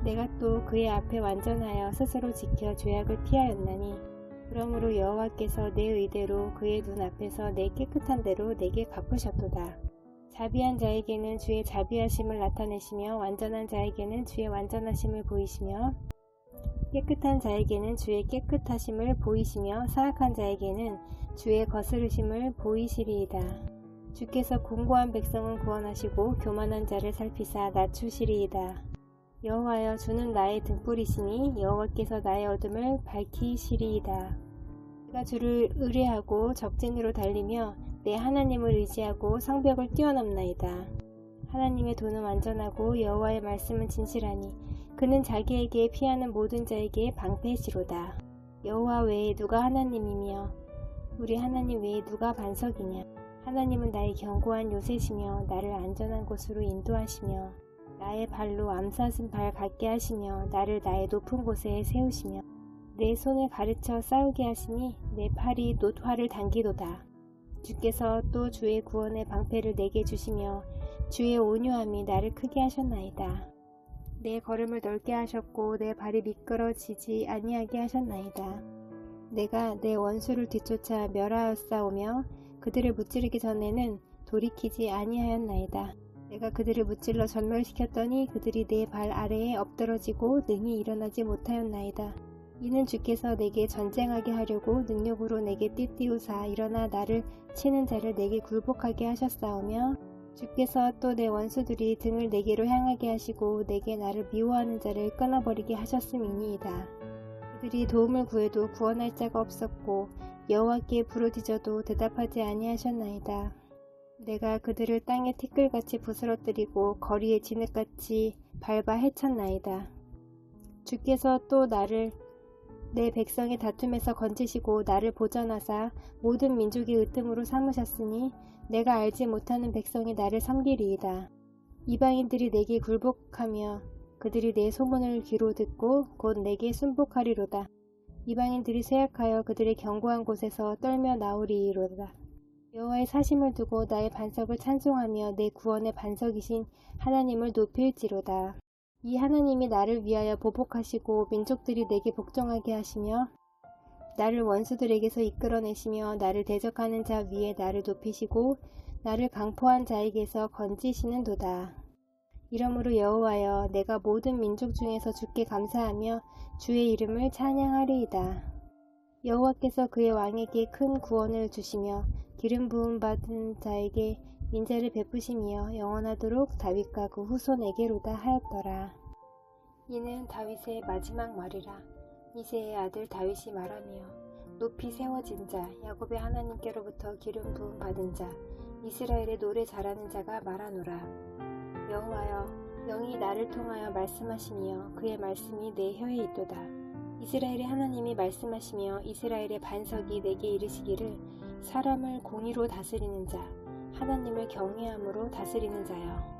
A: 내가 또 그의 앞에 완전하여 스스로 지켜 죄악을 피하였나니 그러므로 여호와께서 내 의대로 그의 눈 앞에서 내 깨끗한 대로 내게 갚으셨도다. 자비한 자에게는 주의 자비하심을 나타내시며 완전한 자에게는 주의 완전하심을 보이시며 깨끗한 자에게는 주의 깨끗하심을 보이시며 사악한 자에게는 주의 거스르심을 보이시리이다. 주께서 공고한 백성은 구원하시고 교만한 자를 살피사 낮추시리이다. 여호와여, 주는 나의 등불이시니 여호와께서 나의 어둠을 밝히시리이다. 내가 주를 의뢰하고 적진으로 달리며 내 하나님을 의지하고 성벽을 뛰어넘나이다. 하나님의 도는 완전하고 여호와의 말씀은 진실하니 그는 자기에게 피하는 모든 자에게 방패시로다. 여호와 외에 누가 하나님이며 우리 하나님 외에 누가 반석이냐. 하나님은 나의 견고한 요새시며 나를 안전한 곳으로 인도하시며 나의 발로 암사슴 발 같게 하시며 나를 나의 높은 곳에 세우시며 내 손을 가르쳐 싸우게 하시니 내 팔이 놋화를 당기도다. 주께서 또 주의 구원의 방패를 내게 주시며 주의 온유함이 나를 크게 하셨나이다. 내 걸음을 넓게 하셨고 내 발이 미끄러지지 아니하게 하셨나이다. 내가 내 원수를 뒤쫓아 멸하였사오며 그들을 무찌르기 전에는 돌이키지 아니하였나이다. 내가 그들을 무찔러 전멸시켰더니 그들이 내 발 아래에 엎드러지고 능히 일어나지 못하였나이다. 이는 주께서 내게 전쟁하게 하려고 능력으로 내게 띠띠우사 일어나 나를 치는 자를 내게 굴복하게 하셨사오며 주께서 또 내 원수들이 등을 내게로 향하게 하시고 내게 나를 미워하는 자를 끊어버리게 하셨음이니이다. 그들이 도움을 구해도 구원할 자가 없었고 여호와께 부르짖어도 대답하지 아니하셨나이다. 내가 그들을 땅의 티끌같이 부스러뜨리고 거리의 진흙같이 밟아 헤쳤나이다. 주께서 또 나를 내 백성의 다툼에서 건지시고 나를 보전하사 모든 민족의 으뜸으로 삼으셨으니 내가 알지 못하는 백성이 나를 섬기리이다. 이방인들이 내게 굴복하며 그들이 내 소문을 귀로 듣고 곧 내게 순복하리로다. 이방인들이 쇠약하여 그들의 견고한 곳에서 떨며 나오리이로다. 여호와의 사심을 두고 나의 반석을 찬송하며 내 구원의 반석이신 하나님을 높일지로다. 이 하나님이 나를 위하여 보복하시고 민족들이 내게 복종하게 하시며 나를 원수들에게서 이끌어내시며 나를 대적하는 자 위에 나를 높이시고 나를 강포한 자에게서 건지시는도다. 이러므로 여호와여, 내가 모든 민족 중에서 주께 감사하며 주의 이름을 찬양하리이다. 여호와께서 그의 왕에게 큰 구원을 주시며 기름 부음 받은 자에게 인자를 베푸시며 영원하도록 다윗과 그 후손에게로다 하였더라. 이는 다윗의 마지막 말이라. 이새의 아들 다윗이 말하며 높이 세워진 자, 야곱의 하나님께로부터 기름 부음 받은 자, 이스라엘의 노래 잘하는 자가 말하노라. 여호와여, 영이 나를 통하여 말씀하시며 그의 말씀이 내 혀에 있도다. 이스라엘의 하나님이 말씀하시며 이스라엘의 반석이 내게 이르시기를 사람을 공의로 다스리는 자, 하나님을 경외함으로 다스리는 자여.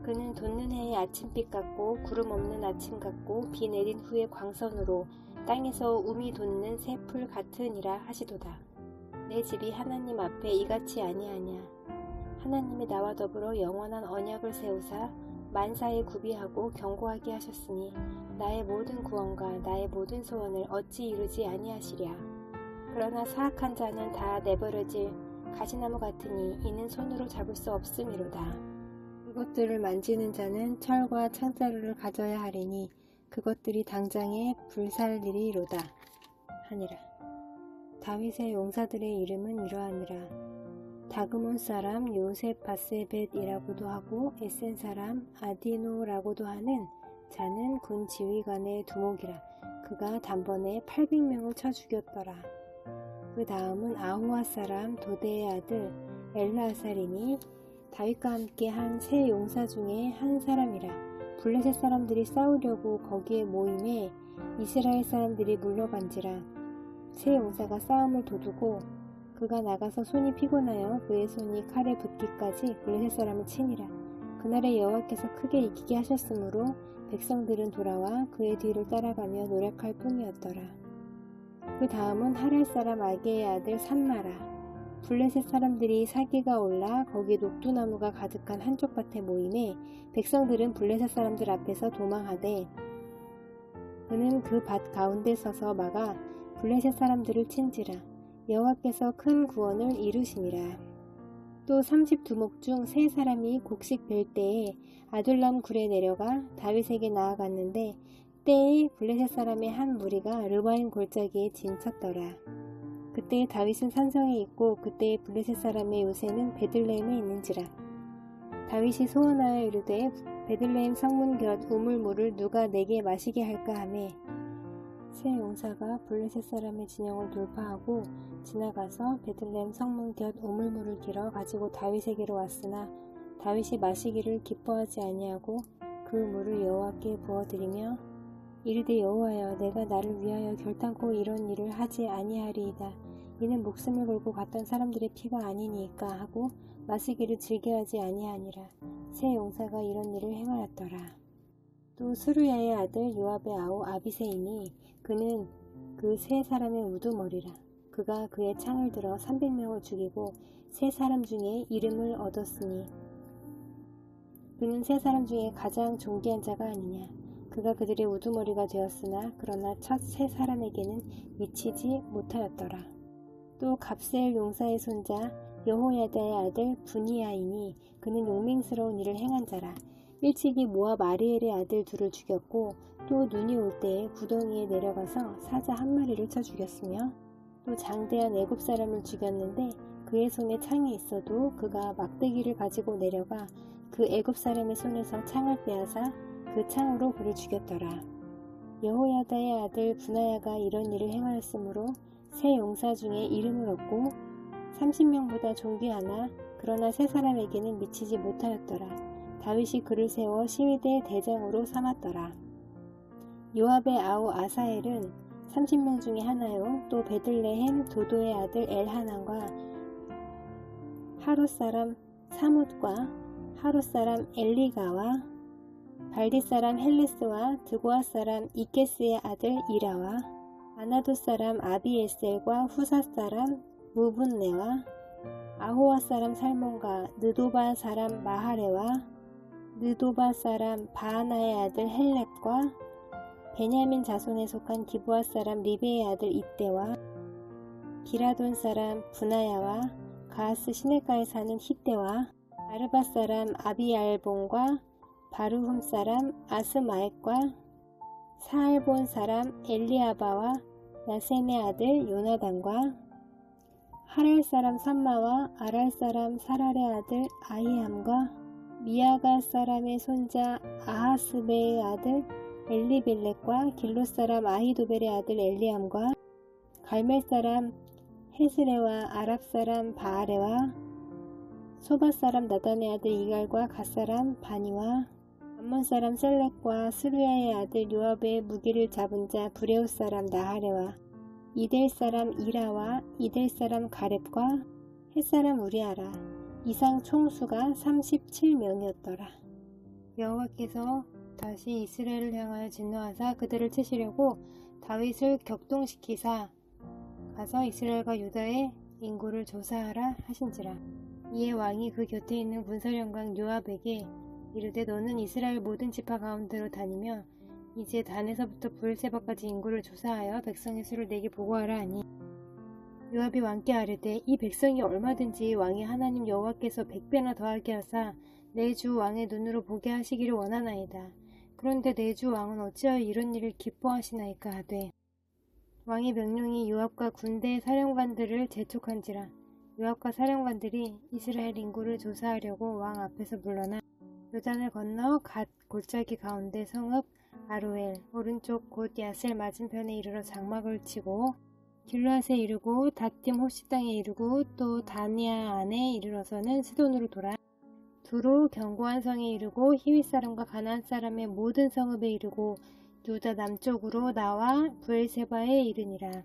A: 그는 돋는 해의 아침빛 같고 구름 없는 아침 같고 비 내린 후의 광선으로 땅에서 움이 돋는 새 풀 같으니라 하시도다. 내 집이 하나님 앞에 이같이 아니하냐. 하나님이 나와 더불어 영원한 언약을 세우사 만사에 구비하고 견고하게 하셨으니 나의 모든 구원과 나의 모든 소원을 어찌 이루지 아니하시랴. 그러나 사악한 자는 다 내버려질 가시나무 같으니 이는 손으로 잡을 수 없음이로다. 그것들을 만지는 자는 철과 창자루를 가져야 하리니 그것들이 당장에 불살리리로다 하니라. 다윗의 용사들의 이름은 이러하니라. 다그몬 사람 요셉 바세벳이라고도 하고 에센 사람 아디노라고도 하는 자는 군 지휘관의 두목이라. 그가 단번에 800명을 쳐 죽였더라. 그 다음은 아호와 사람 도대의 아들 엘르아살이니 다윗과 함께 한 세 용사 중에 한 사람이라. 블레셋 사람들이 싸우려고 거기에 모임에 이스라엘 사람들이 물러간지라. 세 용사가 싸움을 도두고 그가 나가서 손이 피곤하여 그의 손이 칼에 붙기까지 블레셋 사람을 치니라. 그날에 여호와께서 크게 이기게 하셨으므로 백성들은 돌아와 그의 뒤를 따라가며 노력할 뿐이었더라. 그 다음은 하랄 사람 아게의 아들 삼마라. 블레셋 사람들이 사기가 올라 거기 녹두나무가 가득한 한쪽 밭에 모임에 백성들은 블레셋 사람들 앞에서 도망하되 그는 그 밭 가운데 서서 막아 블레셋 사람들을 친지라. 여호와께서 큰 구원을 이루시니라. 또 32목 중 세 사람이 곡식 벨 때에 아둘람 굴에 내려가 다윗에게 나아갔는데 때에 블레셋 사람의 한 무리가 르바임 골짜기에 진쳤더라. 그때 다윗은 산성에 있고 그때 블레셋 사람의 요새는 베들레헴에 있는지라. 다윗이 소원하여 이르되 베들레헴 성문 곁 우물물을 누가 내게 마시게 할까 하매 세 용사가 블레셋 사람의 진영을 돌파하고 지나가서 베들레헴 성문 곁 우물물을 길어 가지고 다윗에게로 왔으나 다윗이 마시기를 기뻐하지 아니하고 그 물을 여호와께 부어드리며 이르되 여호와여 내가 나를 위하여 결단코 이런 일을 하지 아니하리이다. 이는 목숨을 걸고 갔던 사람들의 피가 아니니까 하고 마시기를 즐겨하지 아니하니라. 세 용사가 이런 일을 행하였더라. 또 스루야의 아들 요압의 아우 아비새이니 그는 그 세 사람의 우두머리라. 그가 그의 창을 들어 300명을 죽이고 세 사람 중에 이름을 얻었으니 그는 세 사람 중에 가장 존귀한 자가 아니냐. 그가 그들의 우두머리가 되었으나 그러나 첫 세 사람에게는 미치지 못하였더라. 또 갑세엘 용사의 손자 여호야다의 아들 분이야이니 그는 용맹스러운 일을 행한 자라. 일찍이 모압 아리엘의 아들 둘을 죽였고 또 눈이 올 때에 구덩이에 내려가서 사자 한 마리를 쳐 죽였으며 또 장대한 애굽 사람을 죽였는데 그의 손에 창이 있어도 그가 막대기를 가지고 내려가 그 애굽 사람의 손에서 창을 빼앗아 그 창으로 그를 죽였더라. 여호야다의 아들 분하야가 이런 일을 행하였으므로 세 용사 중에 이름을 얻고 30명보다 존귀하나 그러나 세 사람에게는 미치지 못하였더라. 다윗이 그를 세워 시위대 대장으로 삼았더라. 요압의 아우 아사엘은 30명 중에 하나요. 또 베들레헴 도도의 아들 엘하난과 하롯 사람 사뭇과 하롯 사람 엘리가와 발디 사람 헬레스와 드고아 사람 이케스의 아들 이라와 아나도 사람 아비에셀과 후사 사람 무분네와 아호와 사람 살몬과 느도바 사람 마하레와 느도바 사람 바하나의 아들 헬렙과 베냐민 자손에 속한 기브아 사람 리베의 아들 이때와 기라돈 사람 분하야와 가하스 시내가에 사는 히때와 아르바 사람 아비알본과 바르훔 사람 아스마액과 사알본 사람 엘리아바와 야센의 아들 요나단과 하랄 사람 삼마와 아랄 사람 사랄의 아들 아히함과 미아가 사람의 손자 아하스베의 아들 엘리벨렉과 길롯 사람 아히도벨의 아들 엘리암과 갈멜 사람 헤스레와 아랍 사람 바아레와 소바 사람 나단의 아들 이갈과 갓 사람 바니와 암몬 사람 셀렉과 스루야의 아들 요압의 무기를 잡은 자 브레우 사람 나하레와 이델 사람 이라와 이델 사람 가렙과 헷 사람 우리아라. 이상 총수가 37명이었더라. 여호와께서 다시 이스라엘을 향하여 진노하사 그들을 치시려고 다윗을 격동시키사 가서 이스라엘과 유다의 인구를 조사하라 하신지라. 이에 왕이 그 곁에 있는 군사령관 요압에게 이르되 너는 이스라엘 모든 지파 가운데로 다니며 이제 단에서부터 브엘세바까지 인구를 조사하여 백성의 수를 내게 보고하라 하니 요압이 왕께 아뢰되 이 백성이 얼마든지 왕이 하나님 여호와께서 100배나 더하게 하사 내 주 왕의 눈으로 보게 하시기를 원하나이다. 그런데 내 주 왕은 어찌하여 이런 일을 기뻐하시나이까 하되 왕의 명령이 요압과 군대 사령관들을 재촉한지라. 요압과 사령관들이 이스라엘 인구를 조사하려고 왕 앞에서 물러나 요단을 건너 갓 골짜기 가운데 성읍 아로엘 오른쪽 곧 야셀 맞은편에 이르러 장막을 치고 길르앗에 이르고 다딤 호시 땅에 이르고 또 다니아 안에 이르러서는 스돈으로 돌아 두로 견고한 성에 이르고 히윗 사람과 가나안 사람의 모든 성읍에 이르고 유다 남쪽으로 나와 브엘세바에 이르니라.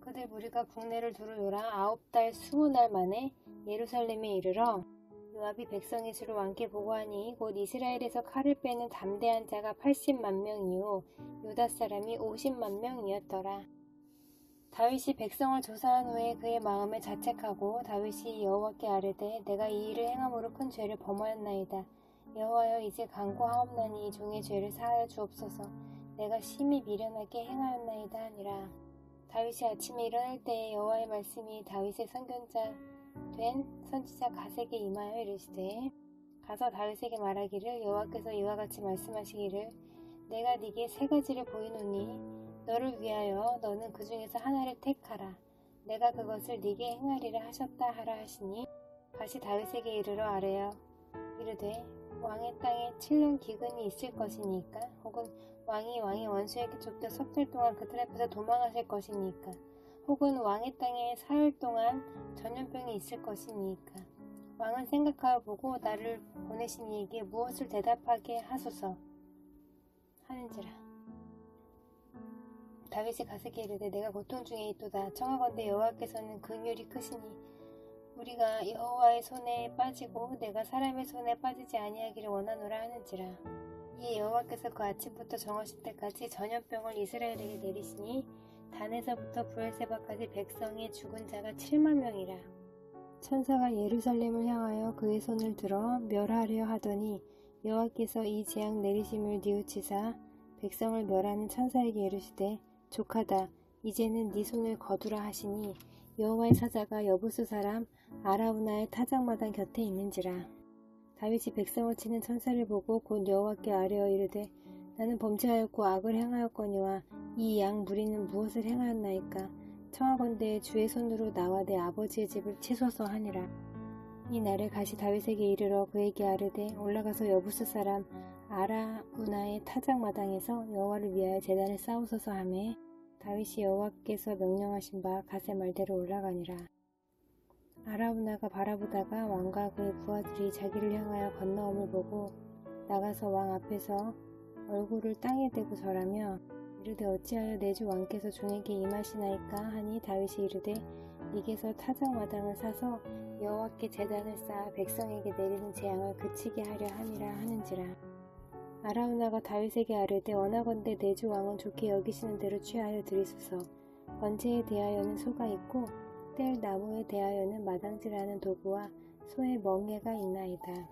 A: 그들 무리가 국내를 두루 돌아 9달 20날 만에 예루살렘에 이르러 요압이 백성의 수를 왕께 보고하니 곧 이스라엘에서 칼을 빼는 담대한 자가 80만 명이요 유다 사람이 50만 명이었더라. 다윗이 백성을 조사한 후에 그의 마음에 자책하고 다윗이 여호와께 아뢰되 내가 이 일을 행함으로 큰 죄를 범하였나이다. 여호와여 이제 간구하옵나니 이 종의 죄를 사하여 주옵소서. 내가 심히 미련하게 행하였나이다 하니라. 다윗이 아침에 일어날 때에 여호와의 말씀이 다윗의 선견자 된 선지자 갓에게 임하여 이르시되 가서 다윗에게 말하기를 여호와께서 이와 같이 말씀하시기를 내가 네게 세 가지를 보이노니 너를 위하여 너는 그 중에서 하나를 택하라. 내가 그것을 네게 행하리라 하셨다 하라 하시니 다시 다윗에게 이르러 아뢰어 이르되 왕의 땅에 7년 기근이 있을 것이니까 혹은 왕이 왕의 원수에게 쫓겨 석 달 동안 그들 앞에서 도망하실 것이니까 혹은 왕의 땅에 사흘 동안 전염병이 있을 것이니까 왕은 생각하여 보고 나를 보내신 이에게 무엇을 대답하게 하소서 하는지라. 다윗이 갓에게 이르되 내가 고통 중에 있도다. 청하건대 여호와께서는 긍휼이 크시니 우리가 여호와의 손에 빠지고 내가 사람의 손에 빠지지 아니하기를 원하노라 하는지라. 이에 여호와께서 그 아침부터 정하실 때까지 전염병을 이스라엘에게 내리시니 단에서부터 브엘세바까지 백성의 죽은 자가 7만 명이라. 천사가 예루살렘을 향하여 그의 손을 들어 멸하려 하더니 여호와께서 이 재앙 내리심을 뉘우치사 백성을 멸하는 천사에게 이르시되 족하다. 이제는 네 손을 거두라 하시니 여호와의 사자가 여부스 사람 아라우나의 타작마당 곁에 있는지라. 다윗이 백성을 치는 천사를 보고 곧 여호와께 아뢰어 이르되 나는 범죄하였고 악을 행하였거니와 이 양 무리는 무엇을 행하였나이까. 청하건대 주의 손으로 나와 내 아버지의 집을 치소서 하니라. 이 날에 갓이 다윗에게 이르러 그에게 아뢰되 올라가서 여부스 사람 아라우나의 타작마당에서 여호와를 위하여 제단을 쌓으소서 하매 다윗이 여호와께서 명령하신 바 갓의 말대로 올라가니라. 아라우나가 바라보다가 왕과 그의 부하들이 자기를 향하여 건너옴을 보고 나가서 왕 앞에서 얼굴을 땅에 대고 절하며 이르되 어찌하여 내 주 왕께서 종에게 임하시나이까 하니 다윗이 이르되 네게서 타작마당을 사서 여호와께 제단을 쌓아 백성에게 내리는 재앙을 그치게 하려 함이라 하는지라. 아라우나가 다윗에게 아뢰되 원하건대 내 주 왕은 좋게 여기시는 대로 취하여 드리소서. 번제에 대하여는 소가 있고 뗄 나무에 대하여는 마당질하는 도구와 소의 멍에가 있나이다.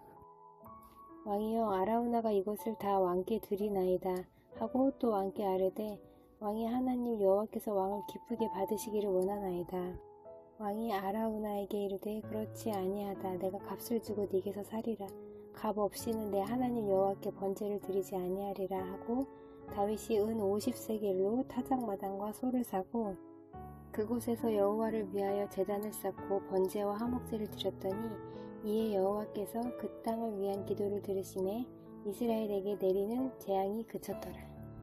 A: 왕이여 아라우나가 이것을 다 왕께 드리나이다 하고 또 왕께 아뢰되 왕이 하나님 여호와께서 왕을 기쁘게 받으시기를 원하나이다. 왕이 아라우나에게 이르되 그렇지 아니하다. 내가 값을 주고 네게서 사리라. 값 없이는 내 하나님 여호와께 번제를 드리지 아니하리라 하고 다윗이 은 50세겔로 타작마당과 소를 사고 그곳에서 여호와를 위하여 제단을 쌓고 번제와 화목제를 드렸더니 이에 여호와께서 그 땅을 위한 기도를 들으시매 이스라엘에게 내리는 재앙이 그쳤더라.